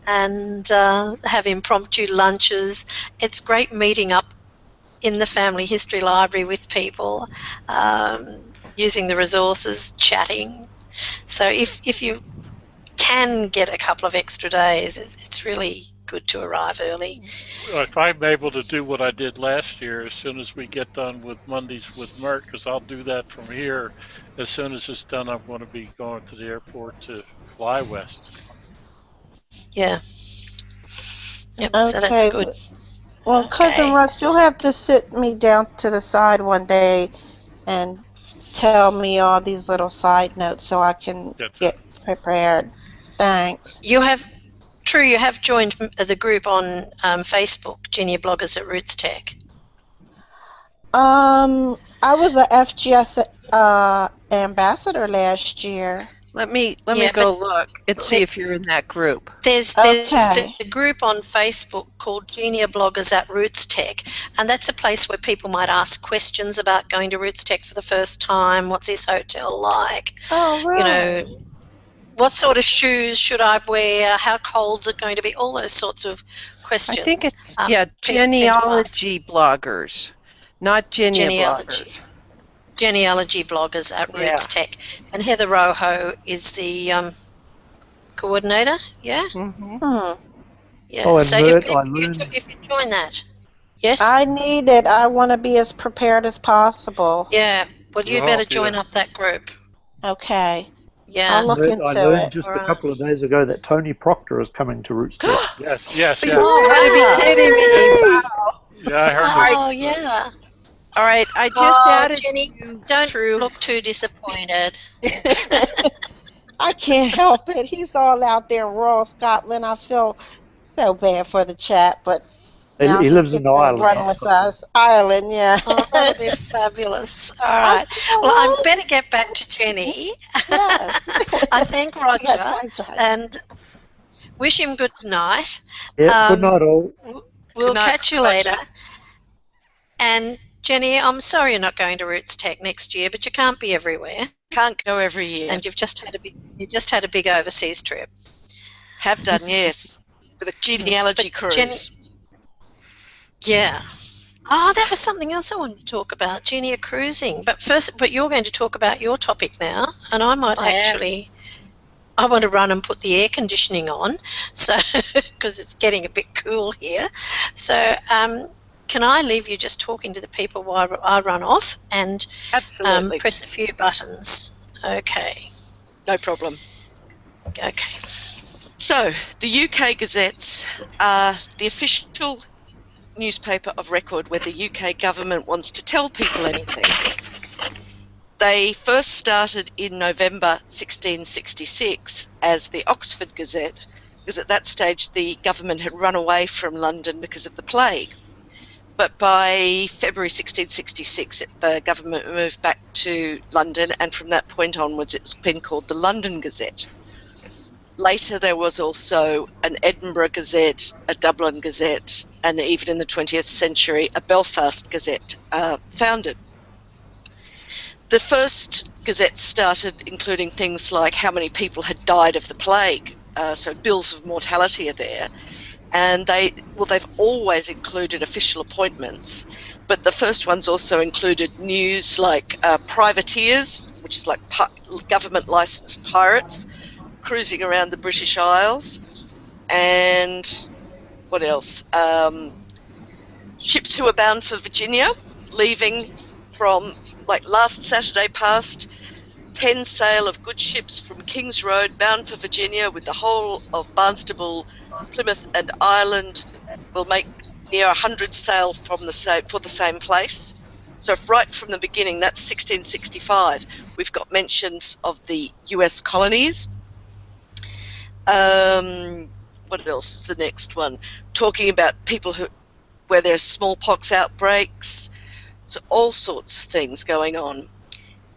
and have impromptu lunches. It's great meeting up in the Family History Library with people, using the resources, chatting. So if you can get a couple of extra days, it's really good to arrive early. If I'm able to do what I did last year, as soon as we get done with Mondays with Mert, because I'll do that from here. As soon as it's done, I'm going to be going to the airport to fly west. Yeah. Yep, okay. So that's good. Well, Cousin Russ, you'll have to sit me down to the side one day and tell me all these little side notes so I can get prepared. Thanks. You have joined the group on Facebook, Junior Bloggers at Roots Tech. I was a FGS ambassador last year. Let me go look and see if you're in that group. There's a group on Facebook called Junior Bloggers at Roots Tech, and that's a place where people might ask questions about going to Roots Tech for the first time. What's this hotel like? Oh, right. What sort of shoes should I wear? How cold's it going to be? All those sorts of questions. I think it's genealogy bloggers, not bloggers. Genealogy bloggers at Roots Tech, and Heather Rojo is the coordinator. Yeah. Mm-hmm. Yeah. Oh, so if you join that, yes. I need it. I want to be as prepared as possible. Yeah. Well, you better join up that group. Okay. Yeah. I'll look into it. I learned just a couple of days ago that Tony Proctor is coming to Roots Tech. Yes. You gotta be kidding me! Wow. Yeah, I heard. Oh, yeah. All right, I just added. Jenny, don't look too disappointed. I can't help it. He's all out there in rural Scotland. I feel so bad for the chap, but he lives in Ireland. Run with us, Ireland, yeah. Oh, that'll be fabulous. All right. Well, I better get back to Jenny. Yes. I thank Roger Yes, and wish him good night. Yeah. Good night, all. We'll catch you later. And Jenny, I'm sorry you're not going to Roots Tech next year, but you can't be everywhere. Can't go every year. And you've just had a big overseas trip. Have done, yes, with a genealogy cruise. Yeah. Oh, that was something else I wanted to talk about, Genia cruising. But you're going to talk about your topic now, and I might I want to run and put the air conditioning on, so because it's getting a bit cool here. So. Can I leave you just talking to the people while I run off and press a few buttons? Okay. No problem. Okay. So, the UK Gazettes are the official newspaper of record where the UK government wants to tell people anything. They first started in November 1666 as the Oxford Gazette, because at that stage the government had run away from London because of the plague. But by February 1666, the government moved back to London, and from that point onwards, it's been called the London Gazette. Later, there was also an Edinburgh Gazette, a Dublin Gazette, and even in the 20th century, a Belfast Gazette founded. The first gazettes started including things like how many people had died of the plague, so bills of mortality are there. And they've always included official appointments, but the first ones also included news like privateers, which is like government licensed pirates cruising around the British Isles, and what else? Ships who were bound for Virginia, leaving from, like last Saturday past, 10 sail of good ships from King's Road bound for Virginia with the whole of Barnstable, Plymouth and Ireland will make near 100 sail for the same place. So right from the beginning, that's 1665, we've got mentions of the US colonies. What else is the next one? Talking about people where there's smallpox outbreaks, so all sorts of things going on.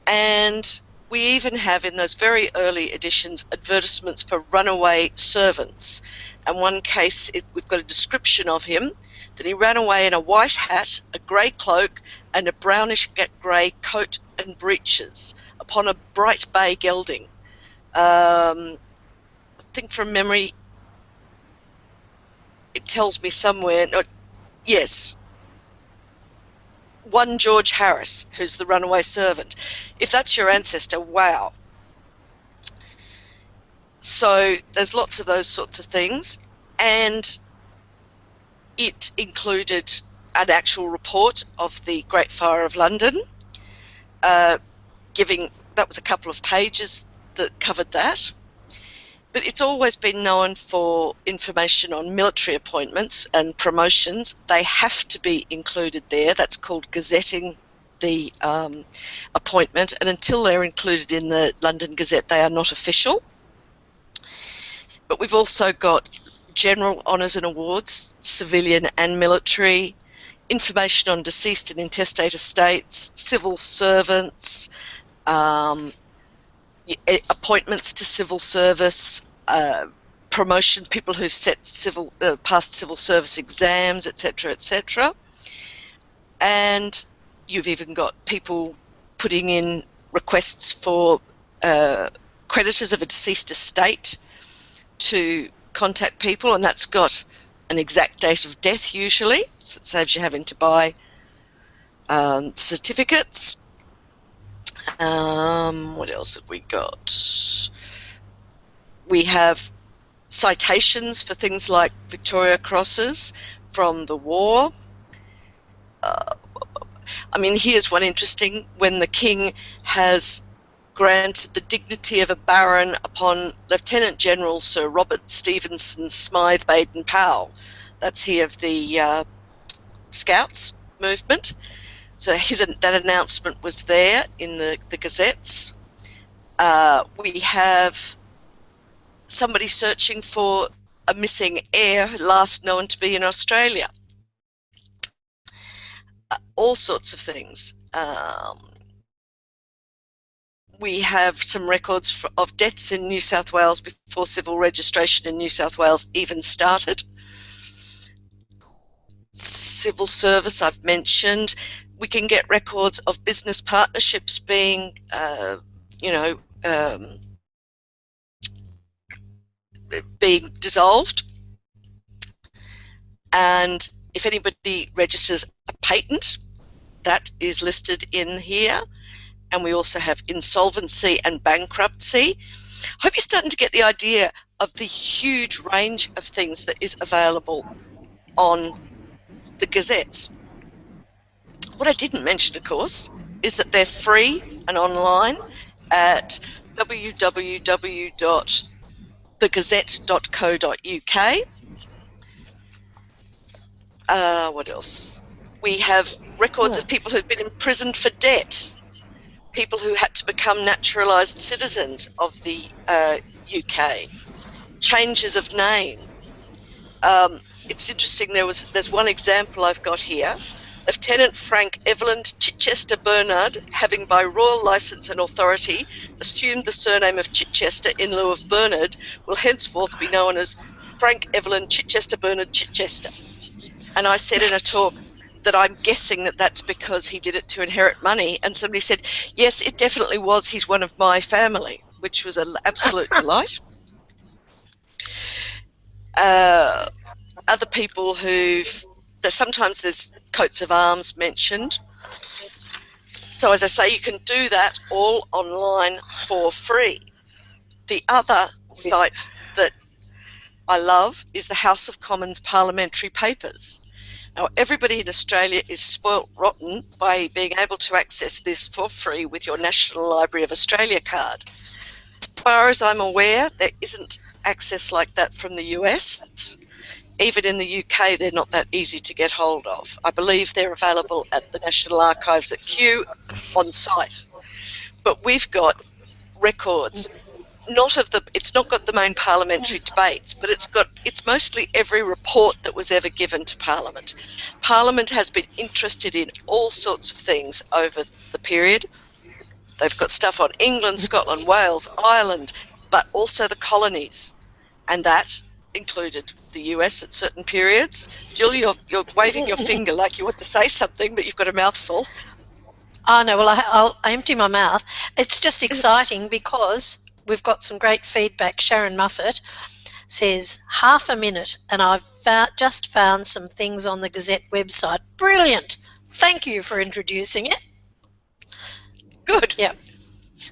And we even have in those very early editions advertisements for runaway servants. And one case, we've got a description of him, that he ran away in a white hat, a grey cloak, and a brownish grey coat and breeches upon a bright bay gelding. I think from memory, it tells me somewhere, yes, one George Harris, who's the runaway servant. If that's your ancestor, wow. So there's lots of those sorts of things. And it included an actual report of the Great Fire of London, that was a couple of pages that covered that. But it's always been known for information on military appointments and promotions. They have to be included there. That's called gazetting the appointment. And until they're included in the London Gazette, they are not official. But we've also got general honours and awards, civilian and military, information on deceased and intestate estates, civil servants, appointments to civil service, promotions, people who've passed civil service exams, etc., etc. And you've even got people putting in requests for creditors of a deceased estate to contact people, and that's got an exact date of death usually, so it saves you having to buy certificates. What else have we got? We have citations for things like Victoria Crosses from the war. I mean, here's one interesting. When the King has granted the dignity of a baron upon Lieutenant General Sir Robert Stevenson Smythe Baden-Powell. That's he of the Scouts movement. So that announcement was there in the gazettes. We have somebody searching for a missing heir last known to be in Australia. All sorts of things. We have some records of deaths in New South Wales before civil registration in New South Wales even started. Civil service, I've mentioned. We can get records of business partnerships being, being dissolved. And if anybody registers a patent, that is listed in here. And we also have insolvency and bankruptcy. I hope you're starting to get the idea of the huge range of things that is available on the gazettes. What I didn't mention, of course, is that they're free and online at www.thegazette.co.uk. What else? We have records of people who've been imprisoned for debt, people who had to become naturalised citizens of the UK, changes of name. It's interesting, there's one example I've got here. Lieutenant Frank Evelyn Chichester Bernard, having by royal licence and authority assumed the surname of Chichester in lieu of Bernard, will henceforth be known as Frank Evelyn Chichester Bernard Chichester. And I said in a talk, that I'm guessing that that's because he did it to inherit money. And somebody said, yes, it definitely was. He's one of my family, which was an absolute delight. Other people sometimes there's coats of arms mentioned. So as I say, you can do that all online for free. The other site that I love is the House of Commons Parliamentary Papers. Now, everybody in Australia is spoilt rotten by being able to access this for free with your National Library of Australia card. As far as I'm aware, there isn't access like that from the US. Even in the UK, they're not that easy to get hold of. I believe they're available at the National Archives at Kew on site. But we've got records. It's not got the main parliamentary debates, but it's mostly every report that was ever given to Parliament. Parliament has been interested in all sorts of things over the period. They've got stuff on England, Scotland, Wales, Ireland, but also the colonies, and that included the US at certain periods. Jill, you're waving your finger like you want to say something, but you've got a mouthful. Oh, no, well, I'll empty my mouth. It's just exciting because we've got some great feedback. Sharon Muffet says, half a minute, and I've just found some things on the Gazette website. Brilliant. Thank you for introducing it. Good. Yeah.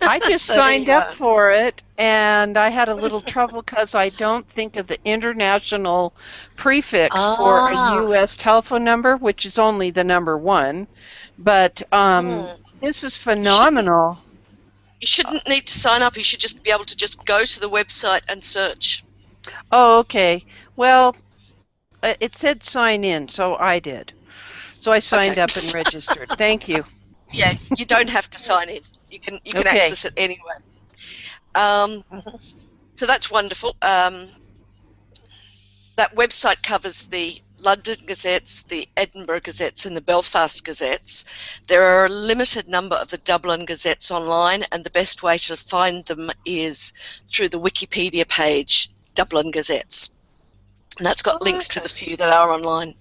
I just signed up for it, and I had a little trouble because I don't think of the international prefix for a U.S. telephone number, which is only the number 1. But this is phenomenal. You shouldn't need to sign up. You should just be able to just go to the website and search. Oh, okay. Well, it said sign in, so I did. So I signed up and registered. Thank you. Yeah, you don't have to sign in. You can access it anyway. So that's wonderful. That website covers the London Gazettes, the Edinburgh Gazettes, and the Belfast Gazettes. There are a limited number of the Dublin Gazettes online, and the best way to find them is through the Wikipedia page, Dublin Gazettes. And that's got links to the few that are online.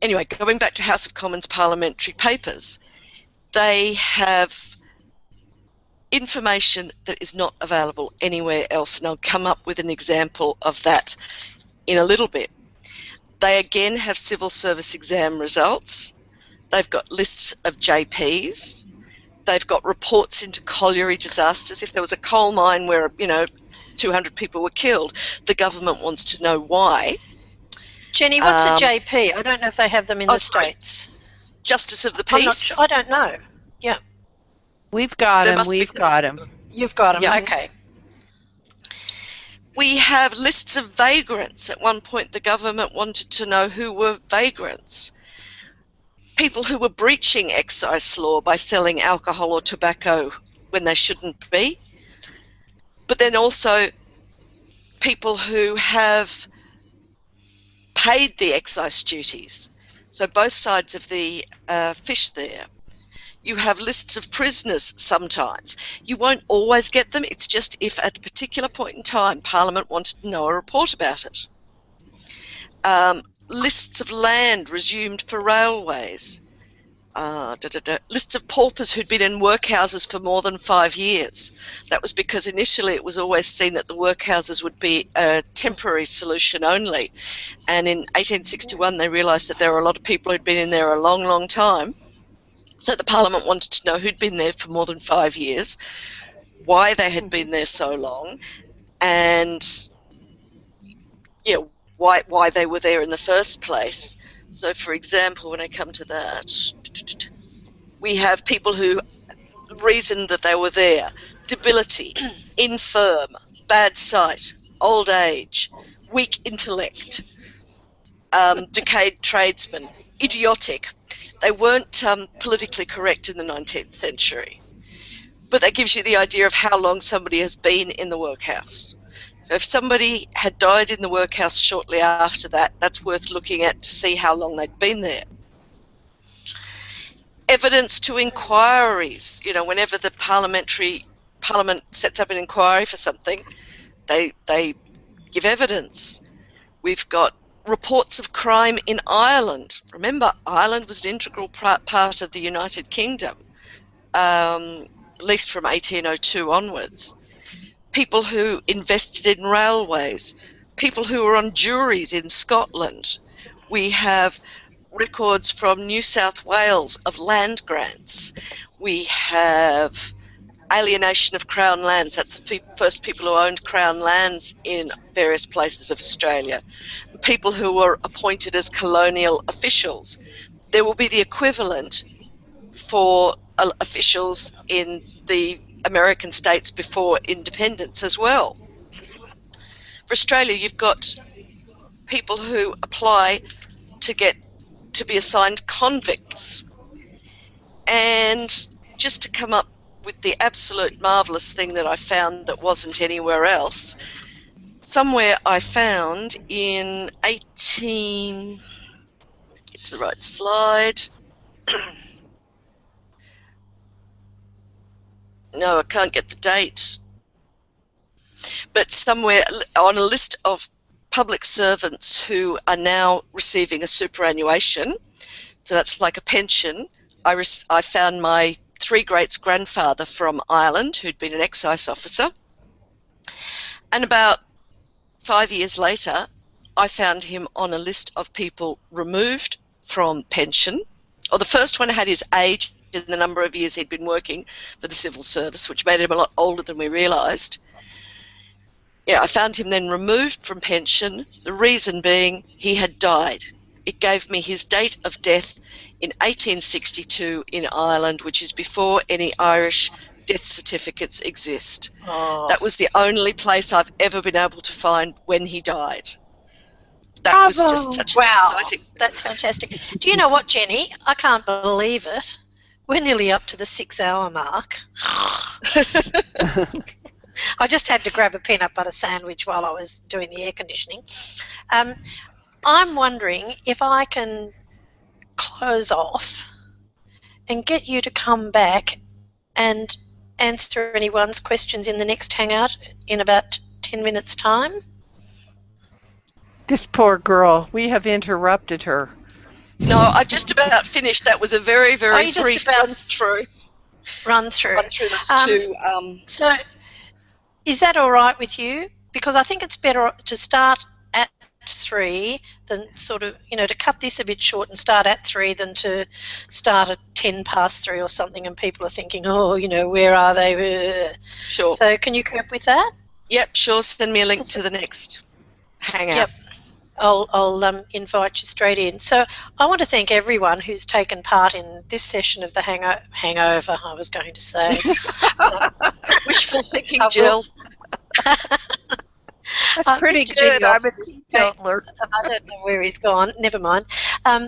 Anyway, going back to House of Commons Parliamentary Papers, they have information that is not available anywhere else, and I'll come up with an example of that in a little bit. They again have civil service exam results. They've got lists of JPs. They've got reports into colliery disasters. If there was a coal mine where 200 people were killed, the government wants to know why. Jenny, what's a JP? I don't know if they have them in the States. Justice of the Peace. I don't know. Yeah. We've got them. We've got them. You've got them. Yeah. Okay. We have lists of vagrants. At one point, the government wanted to know who were vagrants. People who were breaching excise law by selling alcohol or tobacco when they shouldn't be. But then also people who have paid the excise duties. So both sides of the fish there. You have lists of prisoners sometimes. You won't always get them. It's just if at a particular point in time Parliament wanted to know a report about it. Lists of land resumed for railways. Lists of paupers who'd been in workhouses for more than 5 years. That was because initially it was always seen that the workhouses would be a temporary solution only. And in 1861 they realised that there were a lot of people who'd been in there a long, long time. So the Parliament wanted to know who'd been there for more than 5 years, why they had been there so long, and why they were there in the first place. So, for example, when I come to that, we have people who reasoned that they were there: debility, infirm, bad sight, old age, weak intellect, decayed tradesmen, idiotic. They weren't politically correct in the 19th century, but that gives you the idea of how long somebody has been in the workhouse. So if somebody had died in the workhouse shortly after that, that's worth looking at to see how long they'd been there. Evidence to inquiries. Whenever the Parliament sets up an inquiry for something, they give evidence. We've got reports of crime in Ireland. Remember, Ireland was an integral part of the United Kingdom, at least from 1802 onwards. People who invested in railways, people who were on juries in Scotland. We have records from New South Wales of land grants. We have alienation of Crown lands. That's the first people who owned Crown lands in various places of Australia. People who were appointed as colonial officials. There will be the equivalent for officials in the American states before independence as well. For Australia, you've got people who apply to be assigned convicts. And just to come up with the absolute marvellous thing that I found that wasn't anywhere else, somewhere I found in get to the right slide. No, I can't get the date. But somewhere on a list of public servants who are now receiving a superannuation, so that's like a pension, I found my three-greats-grandfather from Ireland who'd been an excise officer. And about 5 years later, I found him on a list of people removed from pension. Or the first one had his age and the number of years he'd been working for the civil service, which made him a lot older than we realised. Yeah, I found him then removed from pension, the reason being he had died. It gave me his date of death in 1862 in Ireland, which is before any Irish death certificates exist. Oh. That was the only place I've ever been able to find when he died. That Bravo. was just such wow. exciting. That's fantastic. Do you know what, Jenny? I can't believe it. We're nearly up to the 6-hour mark. I just had to grab a peanut butter sandwich while I was doing the air conditioning. I'm wondering if I can close off and get you to come back and answer anyone's questions in the next Hangout in about 10 minutes' time. This poor girl. We have interrupted her. No, I've just about finished. That was a very, very brief run-through. Run-through those two. So is that all right with you? Because I think it's better to start at 3 than sort of, to cut this a bit short and start at 3 than to start at 10 past 3 or something and people are thinking, oh, where are they? Sure. So can you cope with that? Yep, sure. Send me a link to the next Hangout. Yep. I'll invite you straight in. So I want to thank everyone who's taken part in this session of the Hangover, I was going to say. Wishful thinking, Jill. That's pretty good. I'm a teetotaler. I don't know where he's gone. Never mind. I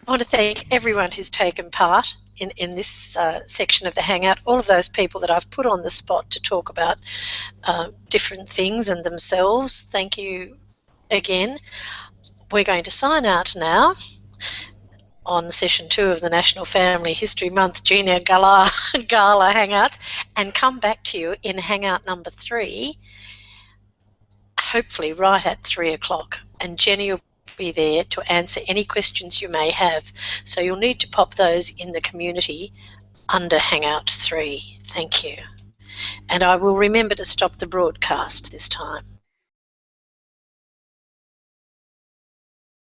want to thank everyone who's taken part in this section of the Hangout, all of those people that I've put on the spot to talk about different things and themselves. Thank you again. We're going to sign out now on session 2 of the National Family History Month GeneaGala Hangout and come back to you in Hangout number 3, hopefully right at 3 o'clock. And Jenny will be there to answer any questions you may have. So you'll need to pop those in the community under Hangout 3. Thank you. And I will remember to stop the broadcast this time.